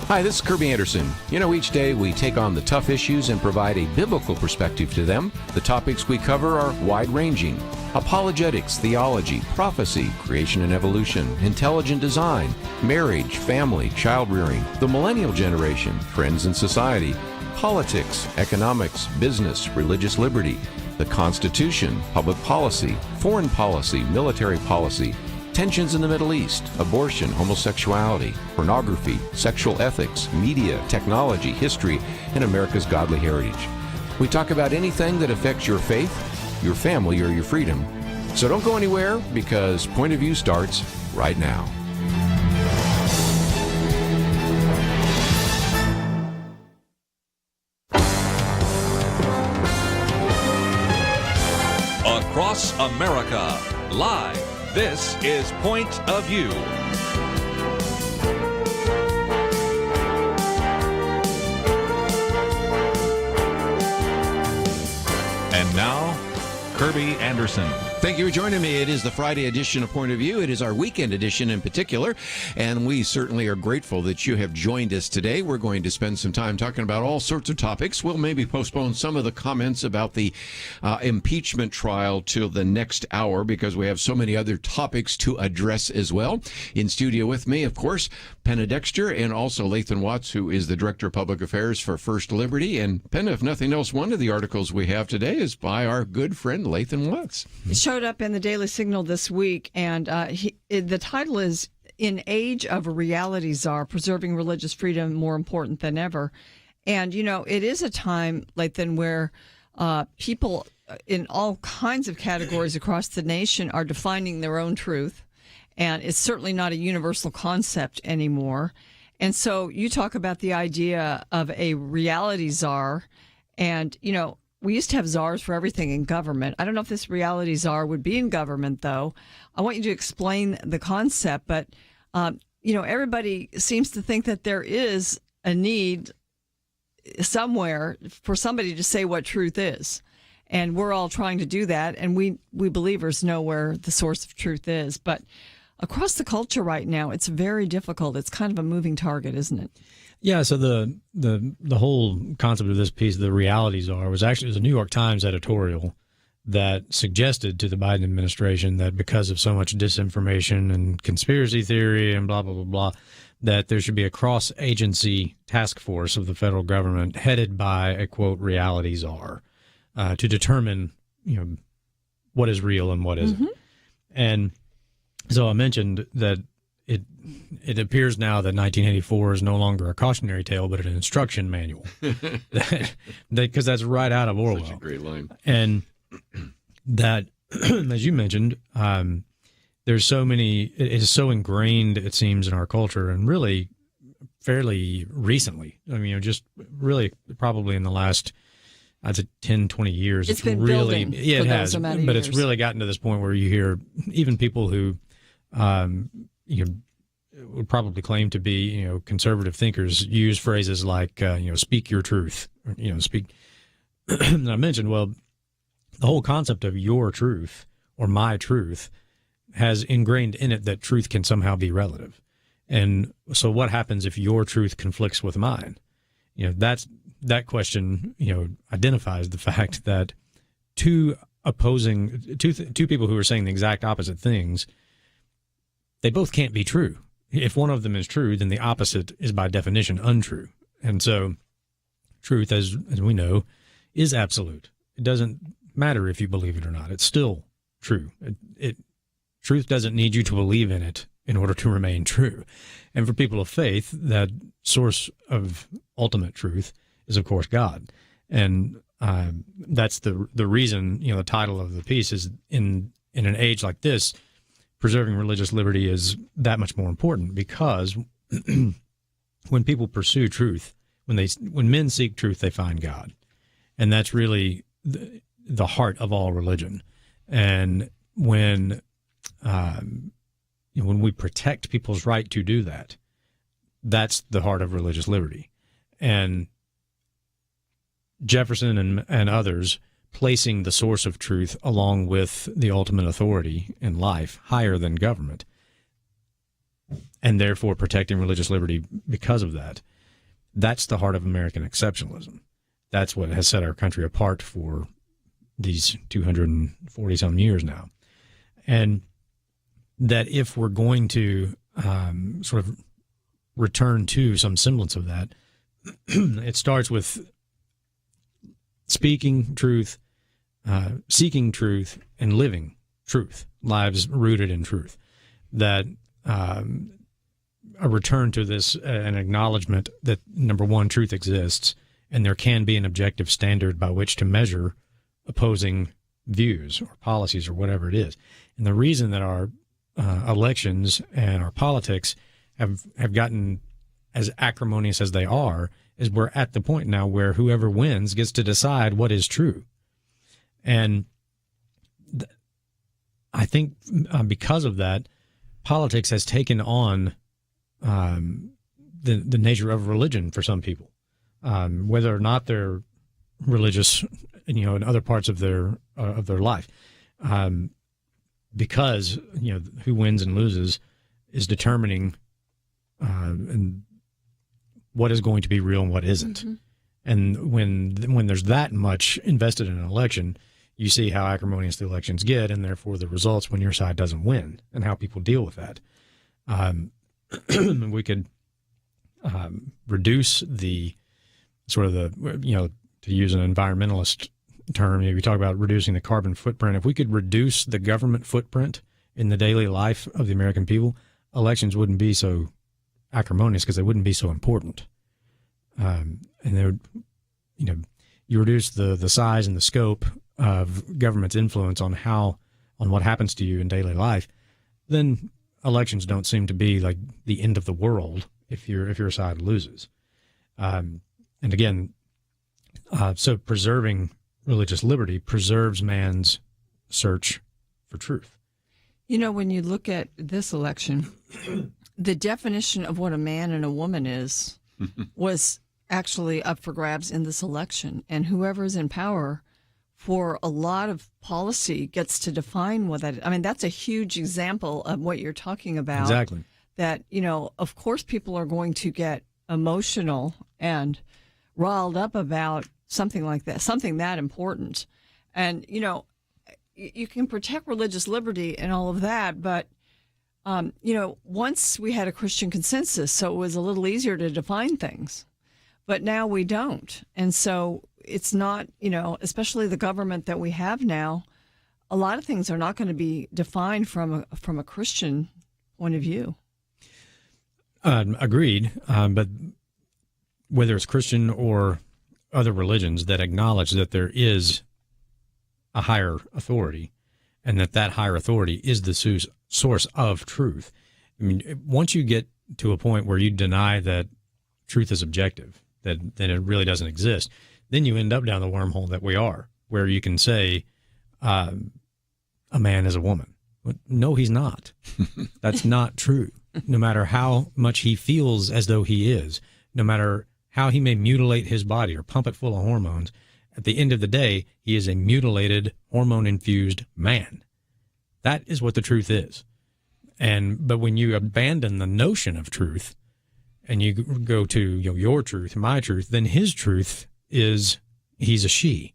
Hi, this is Kerby Anderson. You know, each day we take on the tough issues and provide a biblical perspective to them. The topics we cover are wide-ranging: apologetics, theology, prophecy, creation and evolution, intelligent design, marriage, family, child-rearing, the millennial generation, trends in society, politics, economics, business, religious liberty, the Constitution, public policy, foreign policy, military policy, tensions in the Middle East, abortion, homosexuality, pornography, sexual ethics, media, technology, history, and America's godly heritage. We talk about anything that affects your faith, your family, or your freedom. So don't go anywhere, because Point of View starts right now. Across America, live. This is Point of View. And now, Kerby Anderson. Thank you for joining me. It is the Friday edition of Point of View. It is our weekend edition in particular, and we certainly are grateful that you have joined us today. We're going to spend some time talking about all sorts of topics. We'll maybe postpone some of the comments about the impeachment trial till the next hour, because we have so many other topics to address as well. In studio with me, of course, Penna Dexter, and also Lathan Watts, who is the Director of Public Affairs for First Liberty. And Penna, if nothing else, one of the articles we have today is by our good friend Lathan Watts. It showed up in the Daily Signal this week, and the title is "In Age of a Reality Czar, Preserving Religious Freedom More Important Than Ever." And, you know, it is a time, Lathan, where people in all kinds of categories across the nation are defining their own truth. And it's certainly not a universal concept anymore. And so you talk about the idea of a reality czar. And, you know, we used to have czars for everything in government. I don't know if this reality czar would be in government, though. I want you to explain the concept. But, you know, everybody seems to think that there is a need somewhere for somebody to say what truth is. And we're all trying to do that. And we believers know where the source of truth is. But across the culture right now, it's very difficult. It's kind of a moving target, isn't it? Yeah, so the whole concept of this piece, the reality czar, was actually a New York Times editorial that suggested to the Biden administration that because of so much disinformation and conspiracy theory and blah, blah, blah, blah, that there should be a cross-agency task force of the federal government headed by a, quote, reality czar to determine, you know, what is real and what isn't. Mm-hmm. And so I mentioned that it appears now that 1984 is no longer a cautionary tale, but an instruction manual, because that's right out of Orwell. Such a great line. And that, as you mentioned, there's so many. It is so ingrained, it seems, in our culture, and really fairly recently. I mean, you know, just really probably in the last, I'd say 10, 20 years. It's been really, building. Yeah, it has, but years. It's really gotten to this point where you hear even people who, you know, would probably claim to be, you know, conservative thinkers use phrases like, you know, speak your truth, or, you know, speak. And I mentioned, well, the whole concept of your truth or my truth has ingrained in it that truth can somehow be relative. And so what happens if your truth conflicts with mine? You know, that question, you know, identifies the fact that two people who are saying the exact opposite things, they both can't be true. If one of them is true, then the opposite is by definition untrue. And so truth, as we know, is absolute. It doesn't matter if you believe it or not. It's still true. Truth doesn't need you to believe in it in order to remain true. And for people of faith, that source of ultimate truth is, of course, God. And that's the reason, you know, the title of the piece is in an age like this, preserving religious liberty is that much more important, because when people pursue truth, when men seek truth, they find God. And that's really the heart of all religion. And when we protect people's right to do that, that's the heart of religious liberty. And Jefferson and others placing the source of truth along with the ultimate authority in life higher than government, and therefore protecting religious liberty because of that. That's the heart of American exceptionalism. That's what has set our country apart for these 240-some years now. And that if we're going to sort of return to some semblance of that, it starts with speaking truth, seeking truth, and living truth, lives rooted in truth. That a return to this, an acknowledgement that, number one, truth exists, and there can be an objective standard by which to measure opposing views or policies or whatever it is. And the reason that our elections and our politics have gotten as acrimonious as they are is we're at the point now where whoever wins gets to decide what is true. And I think because of that, politics has taken on the nature of religion for some people, whether or not they're religious, in other parts of their life, because who wins and loses is determining and what is going to be real and what isn't. Mm-hmm. And when there's that much invested in an election, you see how acrimonious the elections get, and therefore the results when your side doesn't win, and how people deal with that. We could reduce the sort of the, to use an environmentalist term, we talk about reducing the carbon footprint. If we could reduce the government footprint in the daily life of the American people, elections wouldn't be so acrimonious because they wouldn't be so important. And they would, you reduce the size and the scope of government's influence on what happens to you in daily life, then elections don't seem to be like the end of the world if your side loses. And again, so preserving religious liberty preserves man's search for truth. When you look at this election, the definition of what a man and a woman is was actually up for grabs in this election. And whoever is in power for a lot of policy gets to define what that is. I mean, that's a huge example of what you're talking about. Exactly. That, of course people are going to get emotional and riled up about something like that, something that important. And, you can protect religious liberty and all of that, but, once we had a Christian consensus, so it was a little easier to define things. But now we don't. And so it's not, especially the government that we have now, a lot of things are not going to be defined from a Christian point of view. Agreed. But whether it's Christian or other religions that acknowledge that there is a higher authority and that higher authority is the source of truth. I mean, once you get to a point where you deny that truth is objective, that it really doesn't exist, then you end up down the wormhole that we are, where you can say a man is a woman. No, he's not. That's not true. No matter how much he feels as though he is, no matter how he may mutilate his body or pump it full of hormones, at the end of the day, he is a mutilated, hormone-infused man. That is what the truth is. But when you abandon the notion of truth and you go to your truth, my truth, then his truth is he's a she.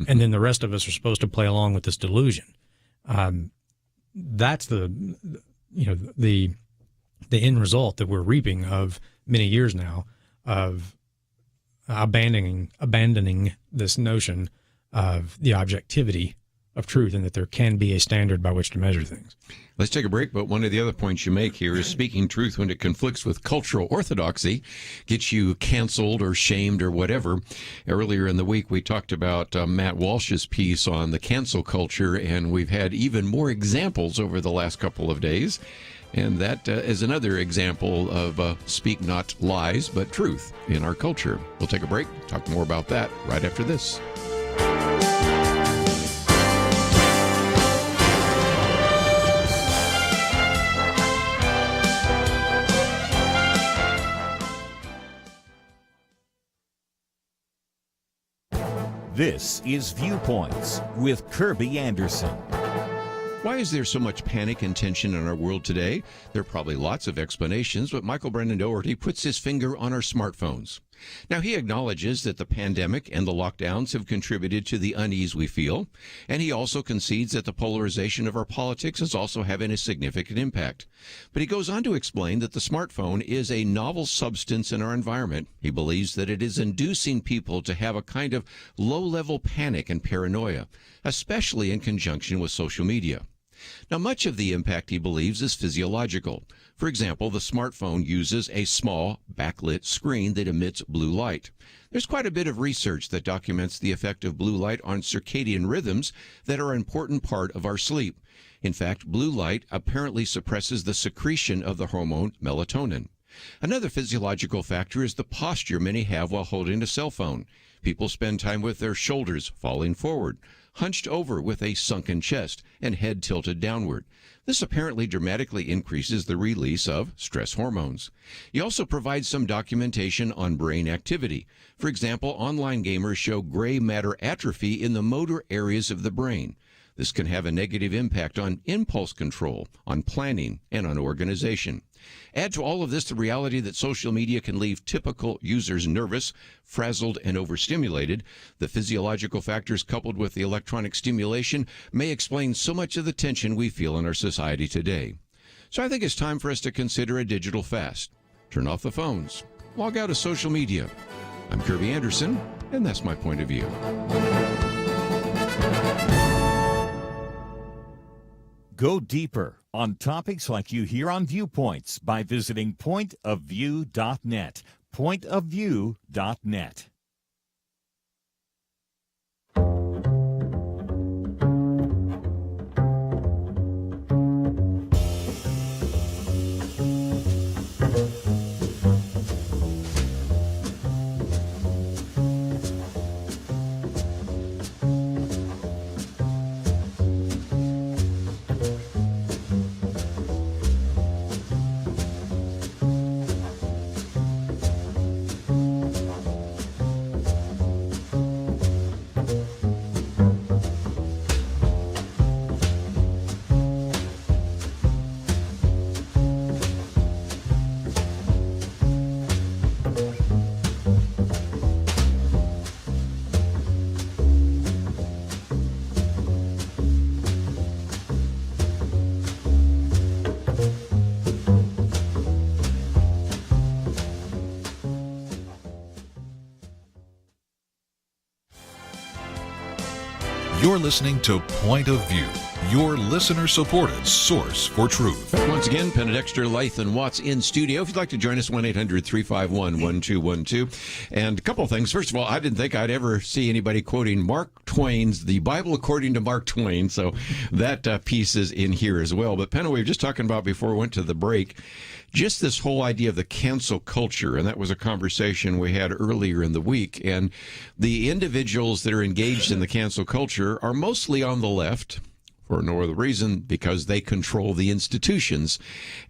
And then the rest of us are supposed to play along with this delusion. That's the end result that we're reaping of many years now of abandoning this notion of the objectivity of truth and that there can be a standard by which to measure things. Let's take a break, but one of the other points you make here is speaking truth when it conflicts with cultural orthodoxy gets you canceled or shamed or whatever. Earlier in the week, we talked about Matt Walsh's piece on the cancel culture, and we've had even more examples over the last couple of days. And that is another example of speak not lies, but truth in our culture. We'll take a break, talk more about that right after this. This is Viewpoints with Kerby Anderson. Why is there so much panic and tension in our world today? There are probably lots of explanations, but Michael Brennan Doherty puts his finger on our smartphones. Now, he acknowledges that the pandemic and the lockdowns have contributed to the unease we feel, and he also concedes that the polarization of our politics is also having a significant impact. But he goes on to explain that the smartphone is a novel substance in our environment. He believes that it is inducing people to have a kind of low-level panic and paranoia, especially in conjunction with social media. Now, much of the impact, he believes, is physiological. For example, the smartphone uses a small, backlit screen that emits blue light. There's quite a bit of research that documents the effect of blue light on circadian rhythms that are an important part of our sleep. In fact, blue light apparently suppresses the secretion of the hormone melatonin. Another physiological factor is the posture many have while holding a cell phone. People spend time with their shoulders falling forward, hunched over with a sunken chest, and head tilted downward. This apparently dramatically increases the release of stress hormones. He also provides some documentation on brain activity. For example, online gamers show gray matter atrophy in the motor areas of the brain. This can have a negative impact on impulse control, on planning, and on organization. Add to all of this the reality that social media can leave typical users nervous, frazzled, and overstimulated. The physiological factors coupled with the electronic stimulation may explain so much of the tension we feel in our society today. So I think it's time for us to consider a digital fast. Turn off the phones. Log out of social media. I'm Kerby Anderson, and that's my point of view. Go deeper on topics like you hear on Viewpoints by visiting pointofview.net. Pointofview.net. You're listening to Point of View, your listener-supported source for truth. Once again, Penna Dexter, Lathan Watts in studio. If you'd like to join us, 1-800-351-1212. And a couple of things. First of all, I didn't think I'd ever see anybody quoting Mark Twain's The Bible According to Mark Twain, so that piece is in here as well. But Penna, we were just talking about before we went to the break, just this whole idea of the cancel culture, and that was a conversation we had earlier in the week. And the individuals that are engaged in the cancel culture are mostly on the left, for no other reason, because they control the institutions.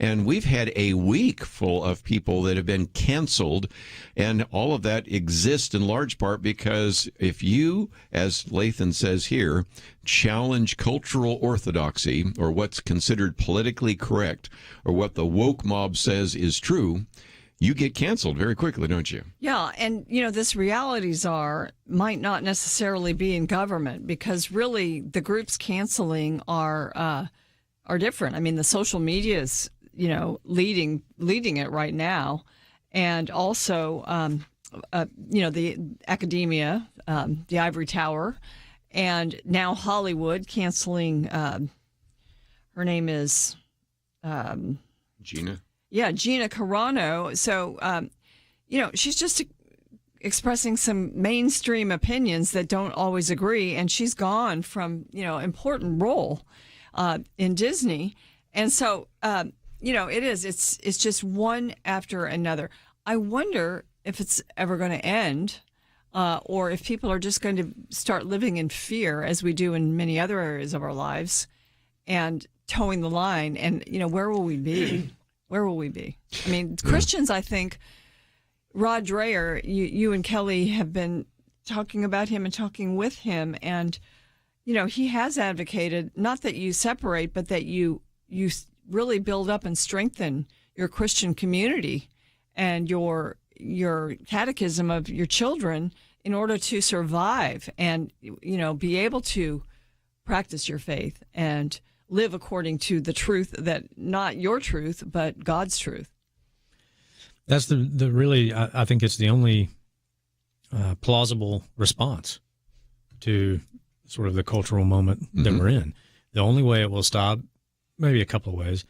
And we've had a week full of people that have been canceled, and all of that exists in large part because if you, as Lathan says here, challenge cultural orthodoxy or what's considered politically correct or what the woke mob says is true, you get canceled very quickly, don't you? Yeah, and this reality czar might not necessarily be in government because really the groups canceling are different. I mean, the social media is leading it right now, and also the academia, the ivory tower, and now Hollywood canceling. Her name is Gina. Yeah, Gina Carano. So, she's just expressing some mainstream opinions that don't always agree, and she's gone from, important role in Disney. And so, it's just one after another. I wonder if it's ever going to end or if people are just going to start living in fear as we do in many other areas of our lives and towing the line. And, where will we be? Where will we be? I mean, Christians, I think, Rod Dreher, you and Kelly have been talking about him and talking with him. And, he has advocated not that you separate, but that you really build up and strengthen your Christian community and your your catechism of your children in order to survive and, be able to practice your faith and live according to the truth that not your truth, but God's truth. That's the really, I think it's the only plausible response to sort of the cultural moment that we're in. The only way it will stop, maybe a couple of ways.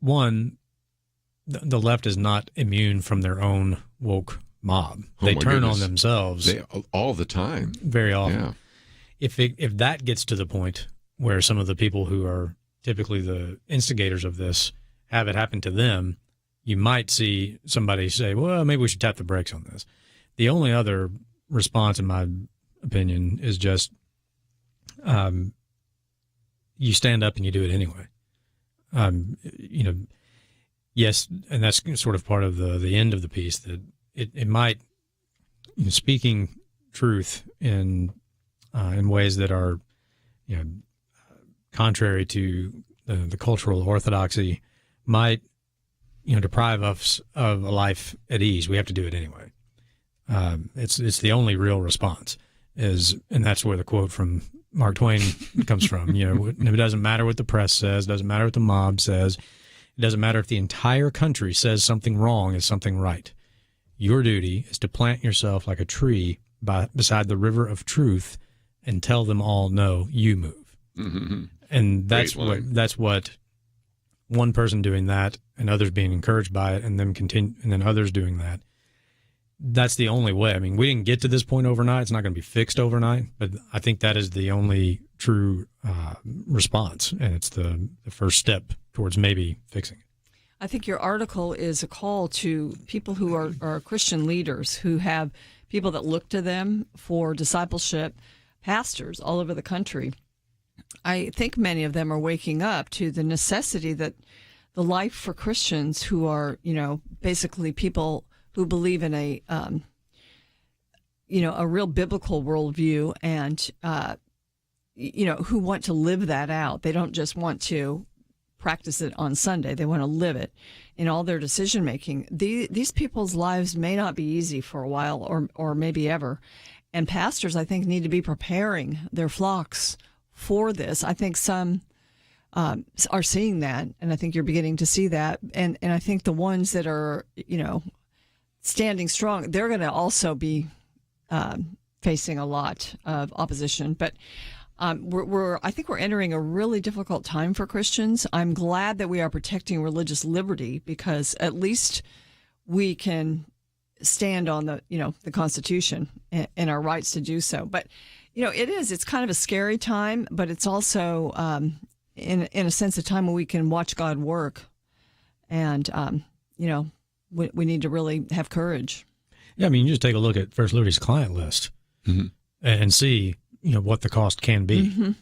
One, the left is not immune from their own woke mob. They turn on themselves all the time, very often. Yeah. If that gets to the point where some of the people who are typically the instigators of this have it happen to them, you might see somebody say, well, maybe we should tap the brakes on this. The only other response, in my opinion, is just you stand up and you do it anyway. Yes, and that's sort of part of the end of the piece, that it might, speaking truth in ways that are, contrary to the cultural orthodoxy, might, deprive us of a life at ease. We have to do it anyway. It's the only real response and that's where the quote from Mark Twain comes from. It doesn't matter what the press says, doesn't matter what the mob says. It doesn't matter if the entire country says something wrong is something right. Your duty is to plant yourself like a tree beside the river of truth and tell them all, no, you move. Mm-hmm. And that's what one person doing that and others being encouraged by it and then others doing that. That's the only way. I mean, we didn't get to this point overnight. It's not going to be fixed overnight, but I think that is the only true response, and it's the first step towards maybe fixing it. I think your article is a call to people who are Christian leaders, who have people that look to them for discipleship, pastors all over the country. I think many of them are waking up to the necessity that the life for Christians who are, basically people who believe in a real biblical worldview and, who want to live that out. They don't just want to practice it on Sunday. They want to live it in all their decision making. These people's lives may not be easy for a while or maybe ever. And pastors, I think, need to be preparing their flocks for this. I think some are seeing that, and I think you're beginning to see that. And I think the ones that are, standing strong, they're going to also be facing a lot of opposition. But I think we're entering a really difficult time for Christians. I'm glad that we are protecting religious liberty, because at least we can stand on the Constitution and our rights to do so. But it's kind of a scary time, but it's also in a sense a time when we can watch God work, and we need to really have courage. Yeah, I mean, you just take a look at First Liberty's client list and see, what the cost can be.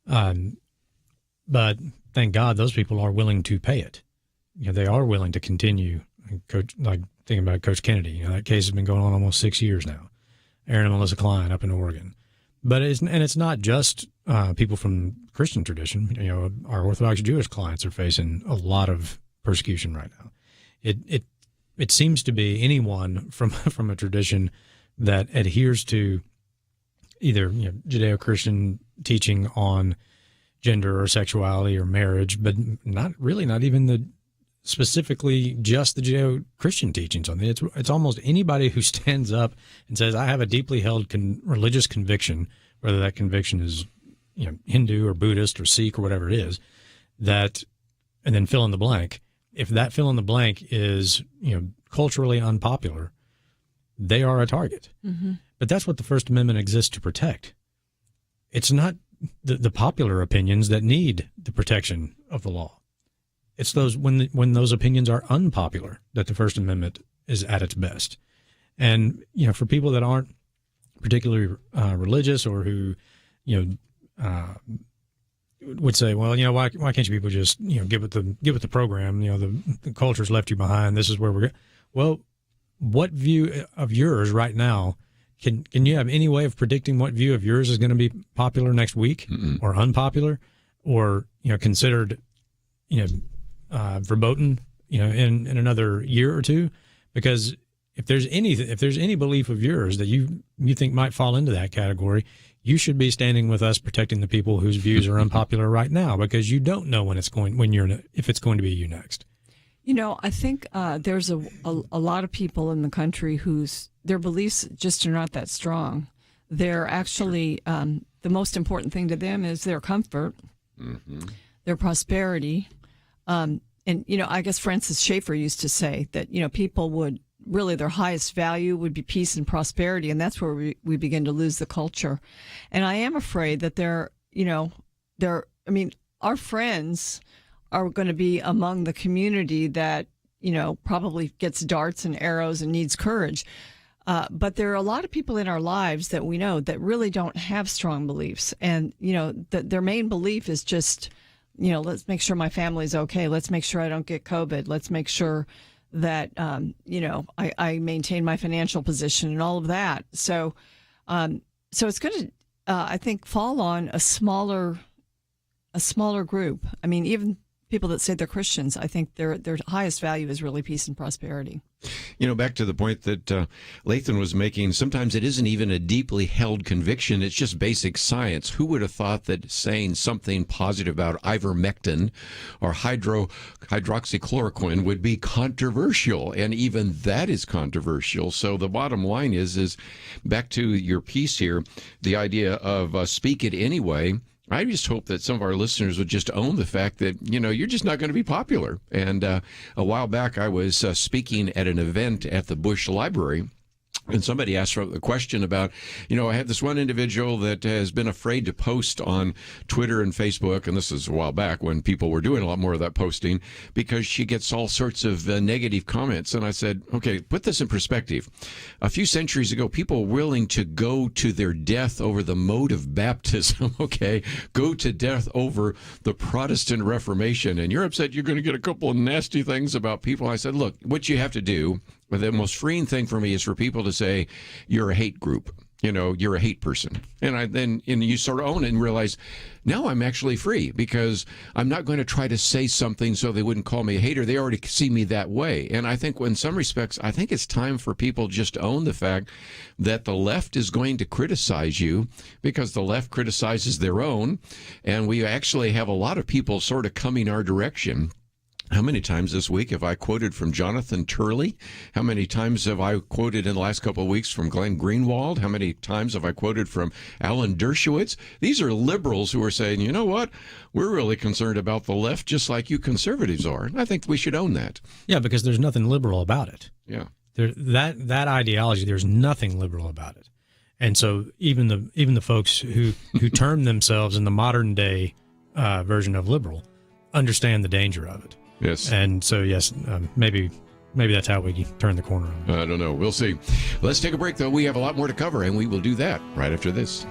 Mm-hmm. But thank God those people are willing to pay it. They are willing to continue. Coach, like thinking about Coach Kennedy, that case has been going on almost 6 years now. Aaron and Melissa Klein up in Oregon. But it's not just people from Christian tradition. Our Orthodox Jewish clients are facing a lot of persecution right now. It seems to be anyone from a tradition that adheres to either Judeo-Christian teaching on gender or sexuality or marriage, but not even specifically just the Judeo-Christian teachings on it. It's almost anybody who stands up and says, I have a deeply held religious conviction, whether that conviction is Hindu or Buddhist or Sikh or whatever it is, and then fill in the blank. If that fill in the blank is culturally unpopular, they are a target. Mm-hmm. But that's what the First Amendment exists to protect. It's not the popular opinions that need the protection of the law. It's those when those opinions are unpopular that the First Amendment is at its best. And for people that aren't particularly religious, or who would say, well, why can't you people just get with the program? The culture's left you behind. This is where we're going. Well, what view of yours right now? Can you have any way of predicting what view of yours is going to be popular next week, or unpopular, or considered verboten in another year or two? Because if there's any belief of yours that you think might fall into that category, you should be standing with us protecting the people whose views are unpopular right now, because you don't know if it's going to be you next. I think there's a lot of people in the country their beliefs just are not that strong. They're actually, the most important thing to them is their comfort, their prosperity. And, I guess Francis Schaeffer used to say that, people would really, their highest value would be peace and prosperity. And that's where we begin to lose the culture. And I am afraid that our friends are going to be among the community that, probably gets darts and arrows and needs courage. But there are a lot of people in our lives that we know that really don't have strong beliefs. And, their main belief is just, let's make sure my family's okay. Let's make sure I don't get COVID. Let's make sure that, I maintain my financial position and all of that. So it's going to, I think, fall on a smaller group. I mean, even people that say they're Christians, I think their highest value is really peace and prosperity. Back to the point that Lathan was making, sometimes it isn't even a deeply held conviction. It's just basic science. Who would have thought that saying something positive about ivermectin or hydroxychloroquine would be controversial? And even that is controversial. So the bottom line is back to your piece here, the idea of speak it anyway. I just hope that some of our listeners would just own the fact that, you're just not going to be popular. And a while back, I was speaking at an event at the Bush Library. And somebody asked a question about, I have this one individual that has been afraid to post on Twitter and Facebook, and this is a while back when people were doing a lot more of that posting, because she gets all sorts of negative comments. And I said, okay, put this in perspective. A few centuries ago, people were willing to go to their death over the mode of baptism, okay, go to death over the Protestant Reformation. And you're upset you're going to get a couple of nasty things about people. I said, look, what you have to do, but the most freeing thing for me is for people to say, you're a hate group. You're a hate person. And you sort of own it and realize, now I'm actually free, because I'm not going to try to say something so they wouldn't call me a hater. They already see me that way. And I think in some respects, I think it's time for people just to own the fact that the left is going to criticize you, because the left criticizes their own. And we actually have a lot of people sort of coming our direction. How many times this week have I quoted from Jonathan Turley? How many times have I quoted in the last couple of weeks from Glenn Greenwald? How many times have I quoted from Alan Dershowitz? These are liberals who are saying, you know what? We're really concerned about the left, just like you conservatives are. And I think we should own that. Yeah, because there's nothing liberal about it. Yeah. That ideology, there's nothing liberal about it. And so even the folks who term themselves in the modern day version of liberal understand the danger of it. Yes. And so, yes, maybe that's how we turn the corner on it. I don't know. We'll see. Let's take a break, though. We have a lot more to cover, and we will do that right after this.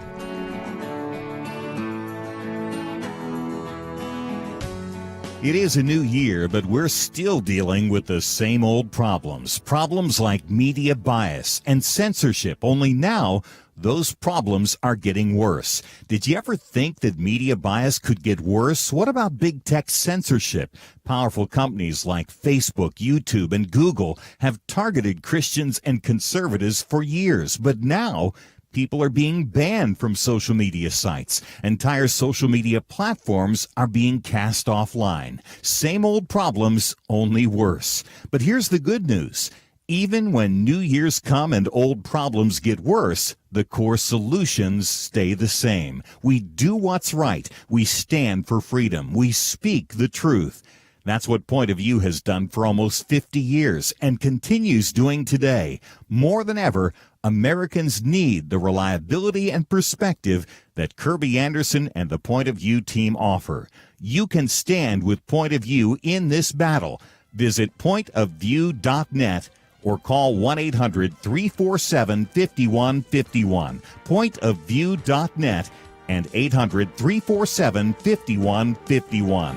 It is a new year, but we're still dealing with the same old problems. Problems like media bias and censorship, only now those problems are getting worse. Did you ever think that media bias could get worse? What about big tech censorship? Powerful companies like Facebook, YouTube, and Google have targeted Christians and conservatives for years, but now people are being banned from social media sites. Entire social media platforms are being cast offline. Same old problems, only worse. But here's the good news. Even when new years come and old problems get worse, the core solutions stay the same. We do what's right. We stand for freedom. We speak the truth. That's what Point of View has done for almost 50 years and continues doing today. More than ever, Americans need the reliability and perspective that Kerby Anderson and the Point of View team offer. You can stand with Point of View in this battle. Visit pointofview.net or call 1-800-347-5151. Pointofview.net and 800-347-5151.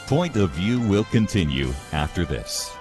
Point of View will continue after this.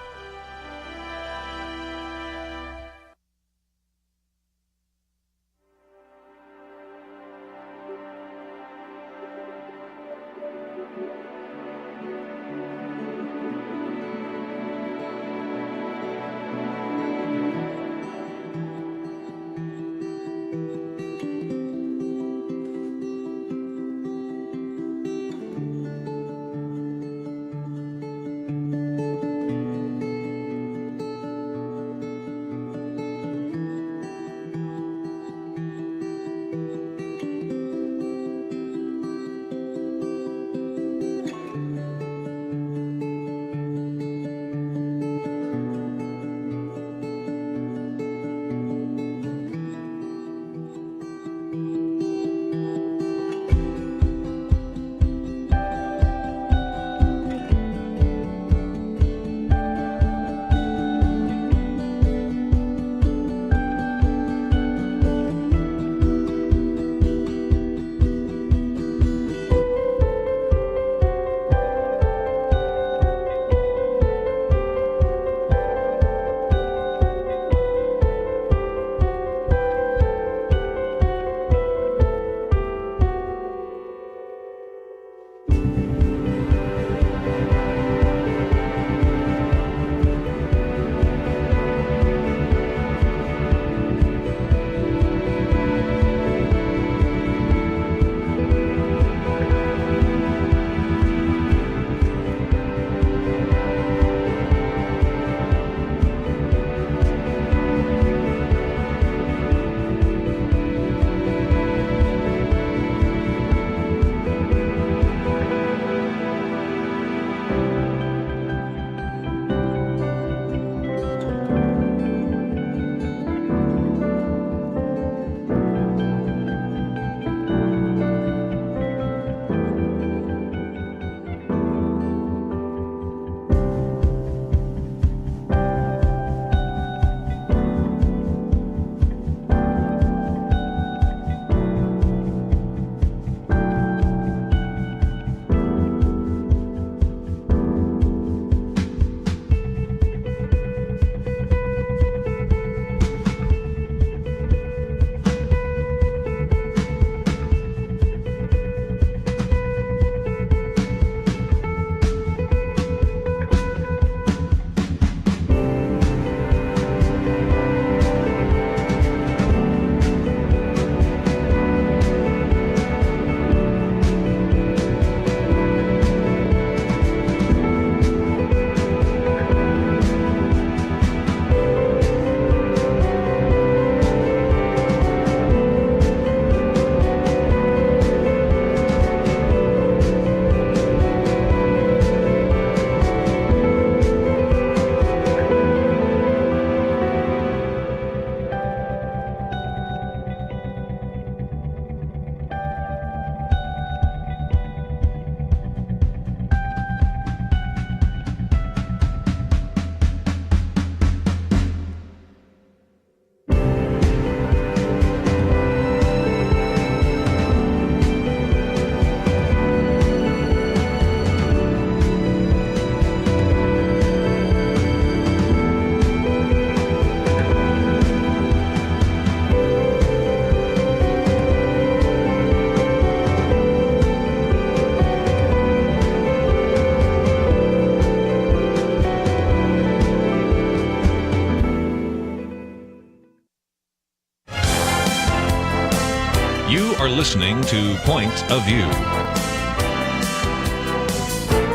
listening to Point of View.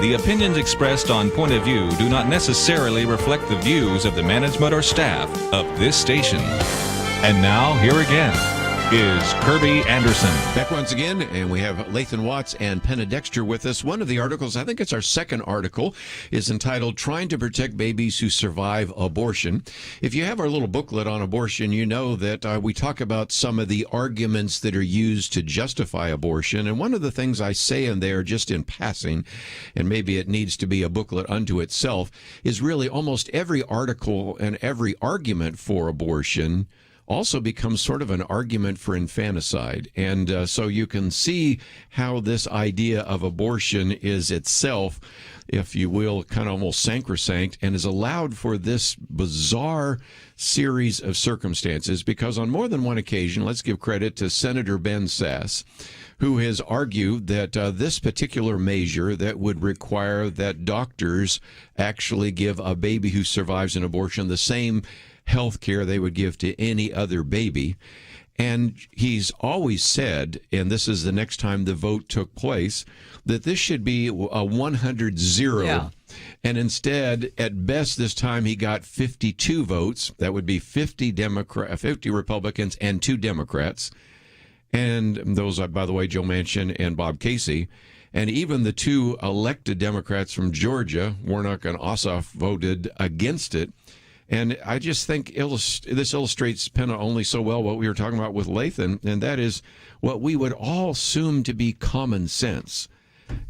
The opinions expressed on Point of View do not necessarily reflect the views of the management or staff of this station. And now, here again is Kerby Anderson. Back once again, and we have Lathan Watts and Penna Dexter with us. One of the articles, I think it's our second article, is entitled Trying to Protect Babies Who Survive Abortion. If you have our little booklet on abortion, you know that we talk about some of the arguments that are used to justify abortion. And one of the things I say in there, just in passing, and maybe it needs to be a booklet unto itself, is really almost every article and every argument for abortion also becomes sort of an argument for infanticide. And so you can see how this idea of abortion is itself, if you will, kind of almost sacrosanct, and is allowed for this bizarre series of circumstances, because on more than one occasion, let's give credit to Senator Ben Sasse, who has argued that this particular measure that would require that doctors actually give a baby who survives an abortion the same health care they would give to any other baby. And he's always said, and this is the next time the vote took place, that this should be a 100-0. Yeah. And instead, at best this time, he got 52 votes. That would be 50 Republicans and 2 Democrats. And those are, by the way, Joe Manchin and Bob Casey. And even the 2 elected Democrats from Georgia, Warnock and Ossoff, voted against it. And I just think this illustrates, Penna, only so well what we were talking about with Lathan, and that is what we would all assume to be common sense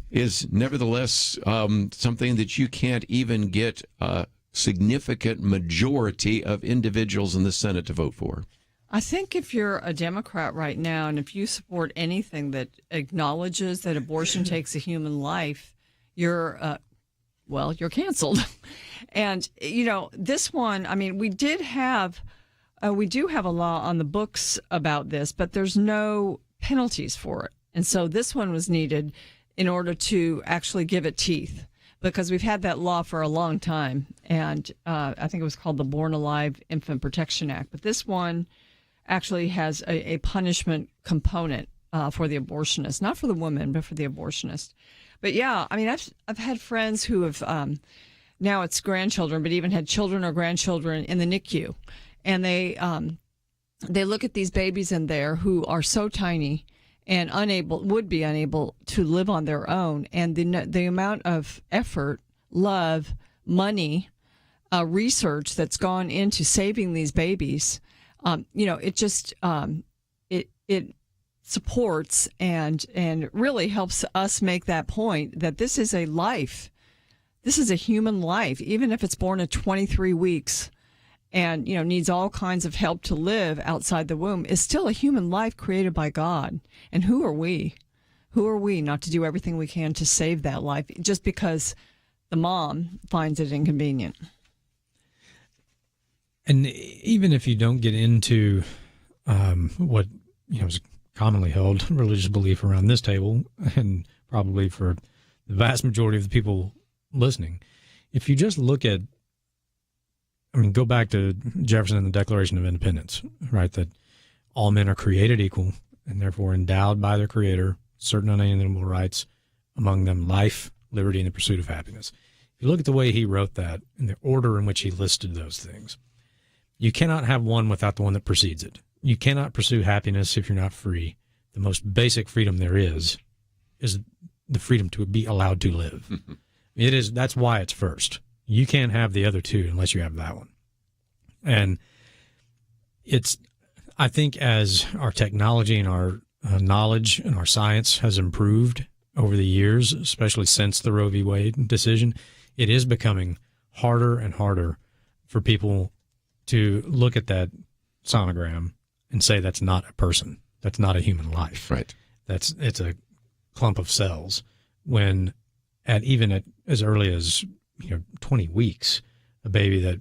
is nevertheless something that you can't even get a significant majority of individuals in the Senate to vote for. I think if you're a Democrat right now, and if you support anything that acknowledges that abortion takes a human life, you're canceled. And, you know, this one, I mean, we do have a law on the books about this, but there's no penalties for it. And so this one was needed in order to actually give it teeth, because we've had that law for a long time. And I think it was called the Born Alive Infant Protection Act. But this one actually has a punishment component for the abortionist, not for the woman, but for the abortionist. But yeah, I mean, I've had friends who have now it's grandchildren, but even had children or grandchildren in the NICU, and they look at these babies in there who are so tiny and would be unable to live on their own, and the amount of effort, love, money, research that's gone into saving these babies, it just it supports and really helps us make that point that this is a life. This is a human life, even if it's born at 23 weeks and, needs all kinds of help to live outside the womb, is still a human life created by God. And who are we? Who are we not to do everything we can to save that life just because the mom finds it inconvenient? And even if you don't get into what is commonly held religious belief around this table, and probably for the vast majority of the people listening, if you just look at, go back to Jefferson and the Declaration of Independence, right? That all men are created equal and therefore endowed by their Creator certain unalienable rights, among them life, liberty, and the pursuit of happiness. If you look at the way he wrote that and the order in which he listed those things, you cannot have one without the one that precedes it. You cannot pursue happiness if you're not free. The most basic freedom there is the freedom to be allowed to live. That's why it's first. You can't have the other two unless you have that one. And I think as our technology and our knowledge and our science has improved over the years, especially since the Roe v. Wade decision, it is becoming harder and harder for people to look at that sonogram and say that's not a person. That's not a human life. Right. It's a clump of cells. When even at as early as 20 weeks, a baby that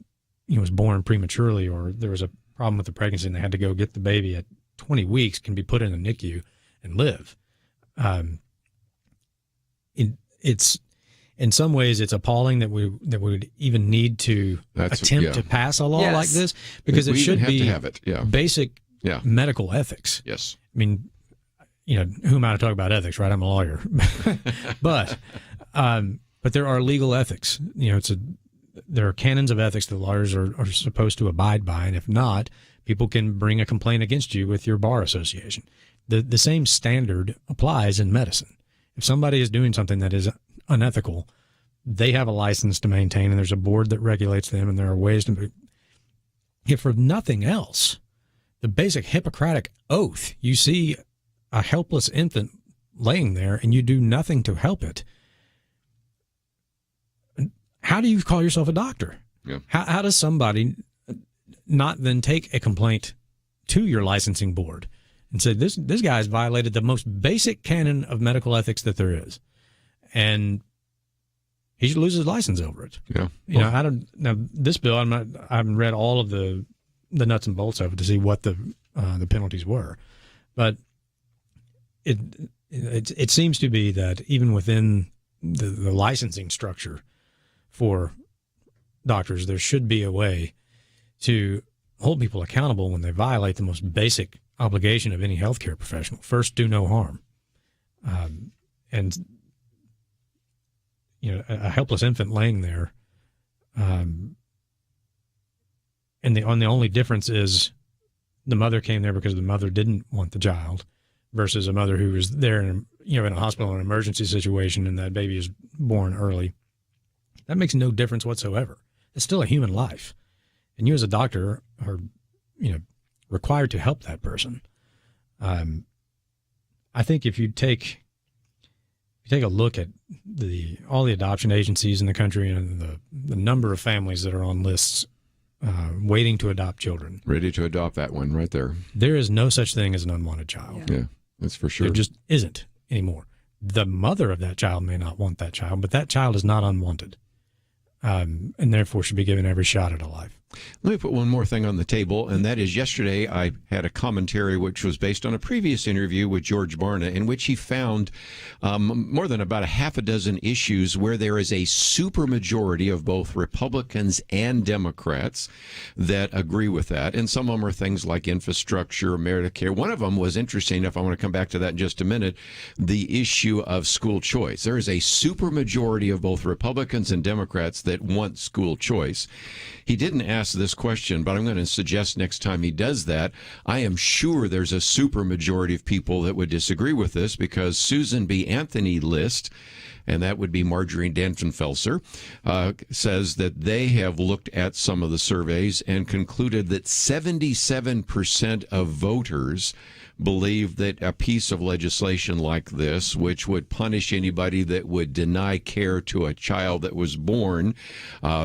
was born prematurely, or there was a problem with the pregnancy and they had to go get the baby at 20 weeks, can be put in a NICU and live. It's in some ways it's appalling that we would even need to attempt to pass a law like this, because it should be to have it. basic medical ethics. Yes. who am I to talk about ethics, right? I'm a lawyer. But there are legal ethics. There are canons of ethics that lawyers are supposed to abide by, and if not, people can bring a complaint against you with your bar association. The same standard applies in medicine. If somebody is doing something that is unethical, they have a license to maintain, and there's a board that regulates them, and there are ways to. If for nothing else, the basic Hippocratic oath, you see a helpless infant laying there and you do nothing to help it, how do you call yourself a doctor? Yeah. How does somebody not then take a complaint to your licensing board and say, this guy's violated the most basic canon of medical ethics that there is, and he should lose his license over it? Yeah. Now this bill, I haven't read all of the nuts and bolts of it to see what the penalties were, but it seems to be that even within the licensing structure for doctors, there should be a way to hold people accountable when they violate the most basic obligation of any healthcare professional. First, do no harm. And a helpless infant laying there, and the only difference is the mother came there because the mother didn't want the child, versus a mother who was there in a hospital in an emergency situation and that baby is born early. That makes no difference whatsoever. It's still a human life, and you as a doctor are required to help that person. I think if you take a look at all the adoption agencies in the country and the number of families that are on lists waiting to adopt children, Ready to adopt that one right there. there is no such thing as an unwanted child. Yeah, that's for sure. There just isn't anymore. The mother of that child may not want that child, but that child is not unwanted, and therefore should be given every shot at a life. Let me put one more thing on the table, and that is yesterday I had a commentary which was based on a previous interview with George Barna, in which he found more than about a half a dozen issues where there is a supermajority of both Republicans and Democrats that agree with that. And some of them are things like infrastructure, Medicare. One of them was interesting enough, I want to come back to that in just a minute, the issue of school choice. There is a supermajority of both Republicans and Democrats that want school choice. He didn't ask this question, but I'm going to suggest next time he does that, I am sure there's a super majority of people that would disagree with this, because Susan B. Anthony list, and that would be Marjorie Danfenfelser, says that they have looked at some of the surveys and concluded that 77% of voters believe that a piece of legislation like this, which would punish anybody that would deny care to a child that was born,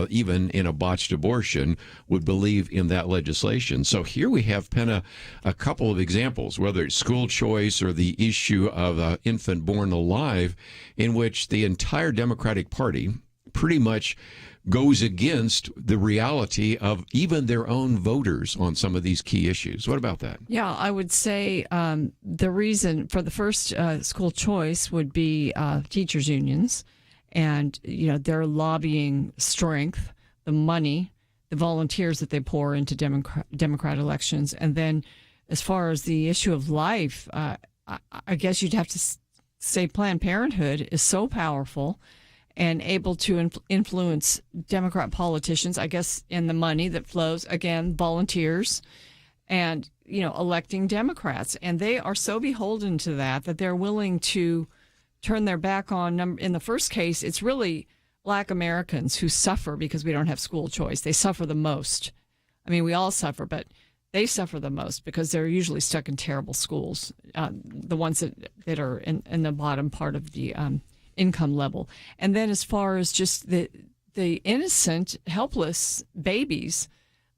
even in a botched abortion, would believe in that legislation. So here we have, Penna, a couple of examples, whether it's school choice or the issue of an infant born alive, in which the entire Democratic Party pretty much goes against the reality of even their own voters on some of these key issues. What about that? Yeah, I would say the reason for the first school choice would be teachers' unions and their lobbying strength, the money, the volunteers that they pour into Democrat elections. And then as far as the issue of life, I guess you'd have to say Planned Parenthood is so powerful and able to influence Democrat politicians, I guess, in the money that flows, again, volunteers, and, electing Democrats. And they are so beholden to that they're willing to turn their back on, in the first case, it's really Black Americans who suffer because we don't have school choice. They suffer the most. I mean, we all suffer, but they suffer the most because they're usually stuck in terrible schools, the ones that are in the bottom part of the income level. And then as far as just the innocent, helpless babies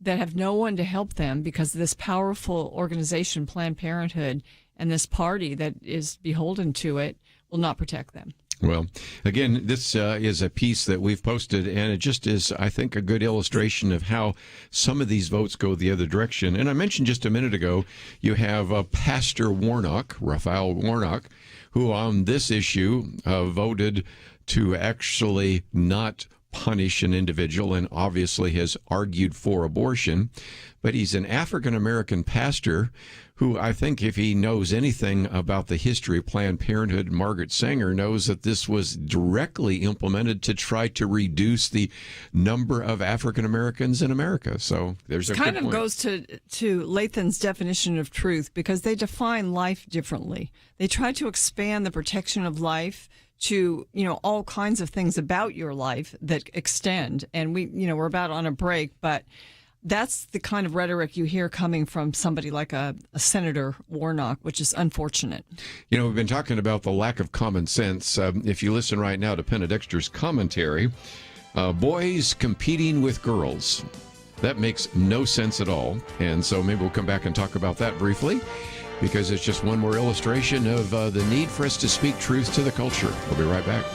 that have no one to help them because this powerful organization, Planned Parenthood, and this party that is beholden to it will not protect them. Well, again, this is a piece that we've posted, and it just is, I think, a good illustration of how some of these votes go the other direction. And I mentioned just a minute ago, you have Pastor Warnock, Raphael Warnock, who on this issue voted to actually not punish an individual and obviously has argued for abortion. But he's an African-American pastor who, I think if he knows anything about the history of Planned Parenthood, Margaret Sanger knows that this was directly implemented to try to reduce the number of African-Americans in America. So there's a good kind of point. goes to Lathan's definition of truth, because they define life differently. They try to expand the protection of life to, all kinds of things about your life that extend. And we're about on a break, but that's the kind of rhetoric you hear coming from somebody like a Senator Warnock, which is unfortunate. We've been talking about the lack of common sense. If you listen right now to Penna Dexter's commentary, boys competing with girls, that makes no sense at all. And so maybe we'll come back and talk about that briefly, because it's just one more illustration of the need for us to speak truth to the culture. We'll be right back.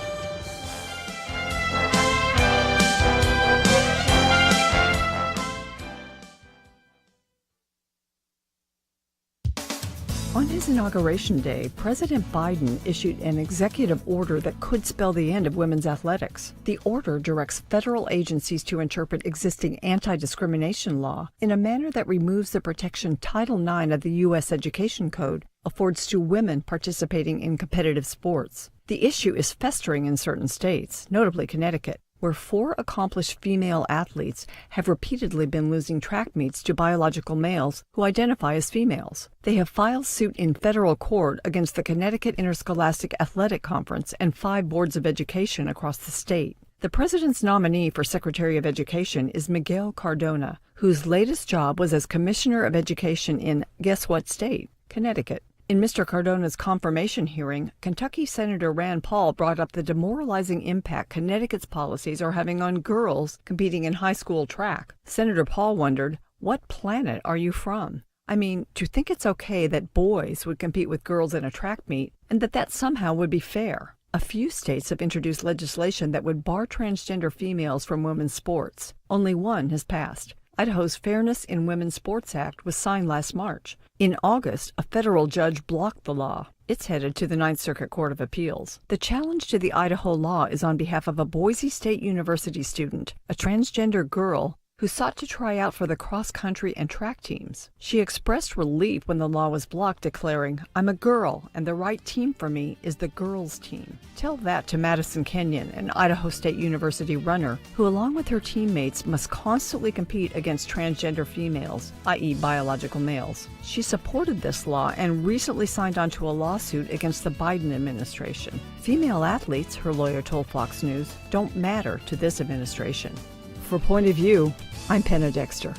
On his inauguration day, President Biden issued an executive order that could spell the end of women's athletics. The order directs federal agencies to interpret existing anti-discrimination law in a manner that removes the protection Title IX of the U.S. Education Code affords to women participating in competitive sports. The issue is festering in certain states, notably Connecticut, where 4 accomplished female athletes have repeatedly been losing track meets to biological males who identify as females. They have filed suit in federal court against the Connecticut Interscholastic Athletic Conference and 5 boards of education across the state. The president's nominee for Secretary of Education is Miguel Cardona, whose latest job was as Commissioner of Education in, guess what state? Connecticut. In Mr. Cardona's confirmation hearing, Kentucky Senator Rand Paul brought up the demoralizing impact Connecticut's policies are having on girls competing in high school track. Senator Paul wondered, what planet are you from? I mean, to think it's okay that boys would compete with girls in a track meet, and that somehow would be fair. A few states have introduced legislation that would bar transgender females from women's sports. Only one has passed. Idaho's Fairness in Women's Sports Act was signed last March. In August, a federal judge blocked the law. It's headed to the Ninth Circuit Court of Appeals. The challenge to the Idaho law is on behalf of a Boise State University student, a transgender girl who sought to try out for the cross-country and track teams. She expressed relief when the law was blocked, declaring, "I'm a girl, and the right team for me is the girls' team." Tell that to Madison Kenyon, an Idaho State University runner, who along with her teammates must constantly compete against transgender females, i.e. biological males. She supported this law and recently signed on to a lawsuit against the Biden administration. Female athletes, her lawyer told Fox News, don't matter to this administration. For Point of View, I'm Penna Dexter.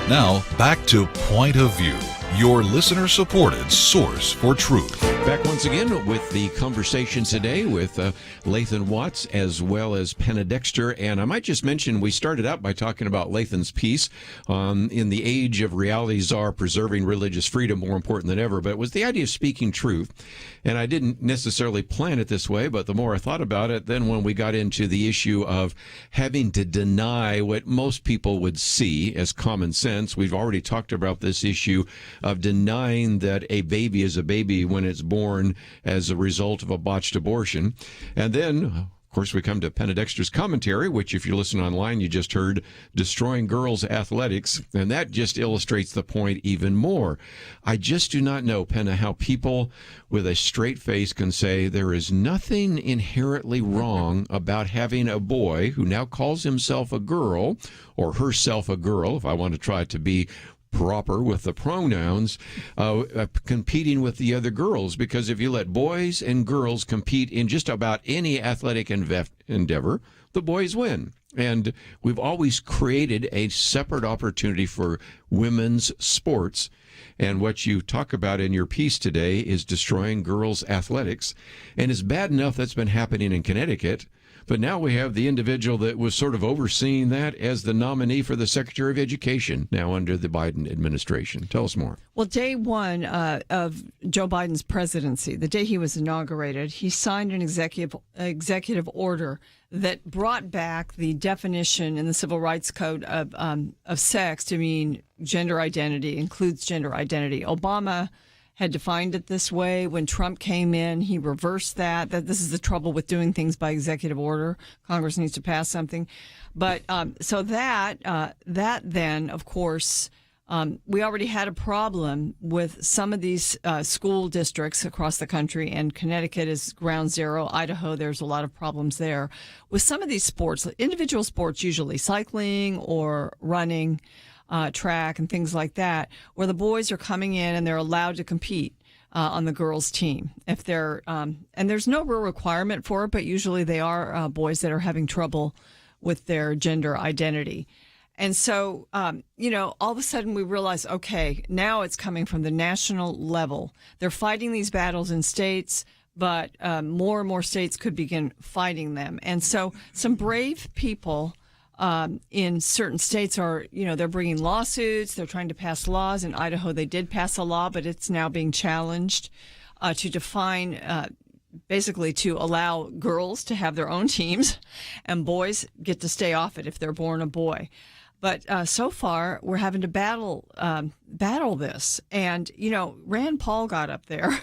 Now, back to Point of View, your listener-supported source for truth. Back once again with the conversation today with Lathan Watts as well as Penna Dexter. And I might just mention, we started out by talking about Lathan's piece in the age of reality czar, preserving religious freedom more important than ever. But it was the idea of speaking truth. And I didn't necessarily plan it this way, but the more I thought about it, then when we got into the issue of having to deny what most people would see as common sense, we've already talked about this issue of denying that a baby is a baby when it's born as a result of a botched abortion. And then, of course, we come to Penna Dexter's commentary, which, if you're listening online, you just heard Destroying Girls Athletics, and that just illustrates the point even more. I just do not know, Penna, how people with a straight face can say there is nothing inherently wrong about having a boy who now calls himself a girl, or herself a girl, if I want to try to be proper with the pronouns, competing with the other girls. Because if you let boys and girls compete in just about any athletic endeavor, the boys win. And we've always created a separate opportunity for women's sports. And what you talk about in your piece today is destroying girls' athletics. And it's bad enough that's been happening in Connecticut. But now we have the individual that was sort of overseeing that as the nominee for the Secretary of Education now under the Biden administration. Tell us more. Well, day one of Joe Biden's presidency, the day he was inaugurated, he signed an executive order that brought back the definition in the Civil Rights Code of sex to mean gender identity, includes gender identity. Obama had defined it this way. When Trump came in, he reversed that. This is the trouble with doing things by executive order. Congress needs to pass something. But so that then, of course, we already had a problem with some of these school districts across the country, and Connecticut is ground zero. Idaho, there's a lot of problems there. With some of these sports, individual sports, usually cycling or running, track and things like that, where the boys are coming in and they're allowed to compete on the girls' team. If they're and there's no real requirement for it, but usually they are boys that are having trouble with their gender identity. And so, all of a sudden we realize, okay, now it's coming from the national level. They're fighting these battles in states, but more and more states could begin fighting them. And so some brave people in certain states are, they're bringing lawsuits. They're trying to pass laws. In Idaho, they did pass a law, but it's now being challenged to define, basically to allow girls to have their own teams and boys get to stay off it if they're born a boy. But so far, we're having to battle this. And, Rand Paul got up there.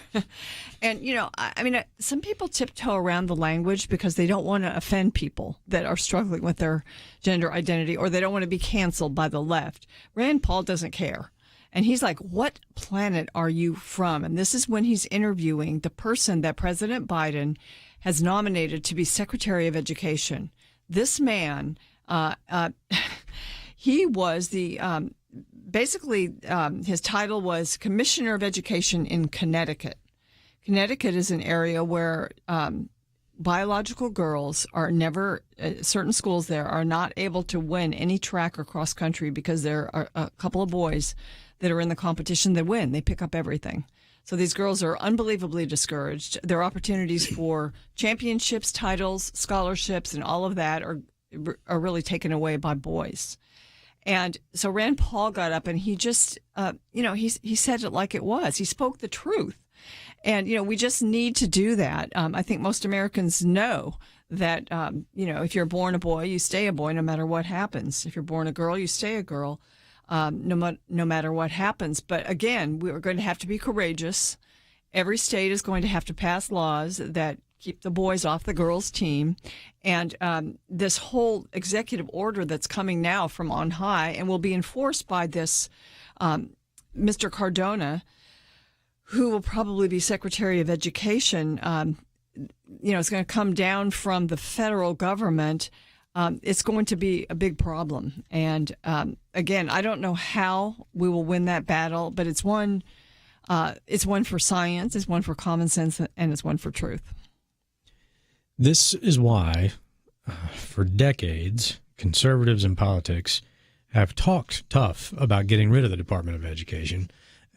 And, some people tiptoe around the language because they don't want to offend people that are struggling with their gender identity, or they don't want to be canceled by the left. Rand Paul doesn't care. And he's like, what planet are you from? And this is when he's interviewing the person that President Biden has nominated to be Secretary of Education. This man, he was the his title was Commissioner of Education in Connecticut. Connecticut is an area where biological girls are never, certain schools there are not able to win any track or cross country because there are a couple of boys that are in the competition that win. They pick up everything. So these girls are unbelievably discouraged. Their opportunities for championships, titles, scholarships, and all of that are really taken away by boys. And so Rand Paul got up and he just, he said it like it was. He spoke the truth. And, we just need to do that. I think most Americans know that, if you're born a boy, you stay a boy no matter what happens. If you're born a girl, you stay a girl no matter what happens. But again, we are going to have to be courageous. Every state is going to have to pass laws that keep the boys off the girls' team. And this whole executive order that's coming now from on high and will be enforced by this Mr. Cardona, who will probably be Secretary of Education, it's going to come down from the federal government. It's going to be a big problem. And again, I don't know how we will win that battle, but it's one for science, it's one for common sense, and it's one for truth. This is why, for decades, conservatives in politics have talked tough about getting rid of the Department of Education.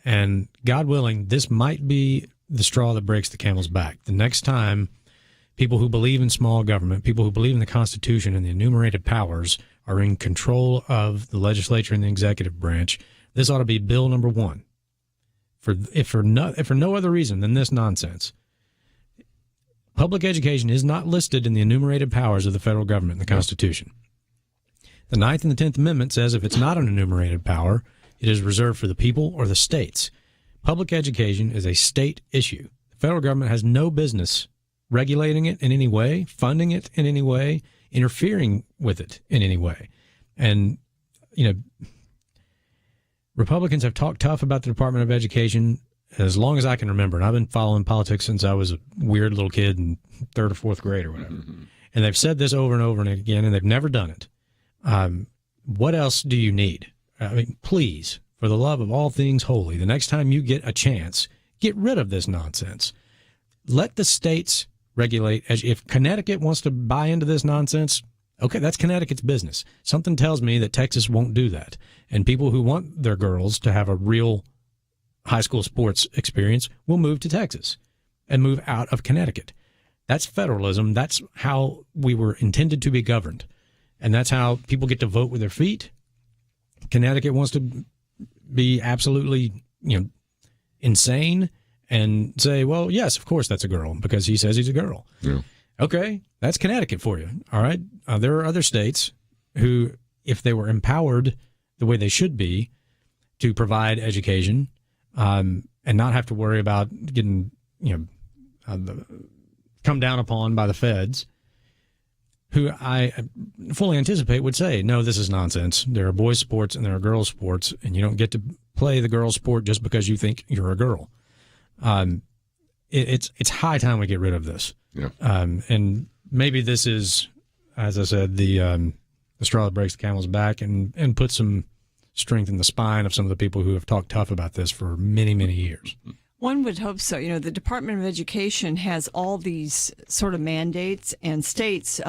And God willing, this might be the straw that breaks the camel's back. The next time people who believe in small government, people who believe in the Constitution and the enumerated powers are in control of the legislature and the executive branch, this ought to be bill number one. If for no other reason than this nonsense. Public education is not listed in the enumerated powers of the federal government in the Constitution. The 9th and the 10th Amendment says if it's not an enumerated power, it is reserved for the people or the states. Public education is a state issue. The federal government has no business regulating it in any way, funding it in any way, interfering with it in any way. And, Republicans have talked tough about the Department of Education as long as I can remember. And I've been following politics since I was a weird little kid in third or fourth grade or whatever. Mm-hmm. And they've said this over and over and again, and they've never done it. What else do you need? I mean, please, for the love of all things holy, the next time you get a chance, get rid of this nonsense. Let the states regulate. If Connecticut wants to buy into this nonsense, okay, that's Connecticut's business. Something tells me that Texas won't do that. And people who want their girls to have a real high school sports experience will move to Texas and move out of Connecticut. That's federalism. That's how we were intended to be governed. And that's how people get to vote with their feet. Connecticut wants to be absolutely, insane and say, well, yes, of course that's a girl because he says he's a girl. Yeah. Okay, that's Connecticut for you. All right. There are other states who, if they were empowered the way they should be to provide education and not have to worry about getting, come down upon by the feds, who I fully anticipate would say, no, this is nonsense. There are boys' sports and there are girls' sports, and you don't get to play the girls' sport just because you think you're a girl. It's high time we get rid of this. Yeah. And maybe this is, as I said, the straw that breaks the camel's back and put some strength in the spine of some of the people who have talked tough about this for many, many years. One would hope so. The Department of Education has all these sort of mandates, and states,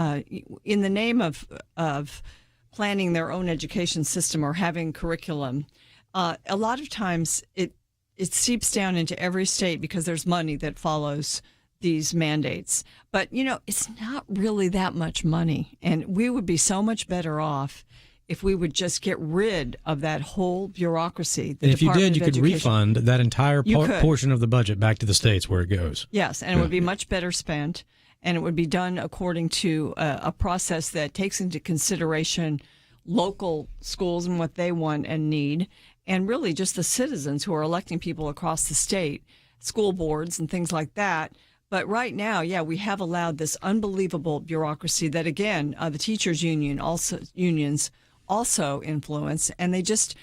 in the name of planning their own education system or having curriculum, a lot of times it seeps down into every state because there's money that follows these mandates. But, it's not really that much money, and we would be so much better off if we would just get rid of that whole bureaucracy. And if you did, you could refund that entire portion of the budget back to the states where it goes. Yes, and it would be much better spent, and it would be done according to a process that takes into consideration local schools and what they want and need, and really just the citizens who are electing people across the state, school boards and things like that. But right now, we have allowed this unbelievable bureaucracy that, again, the teachers' unions also influence, and they just,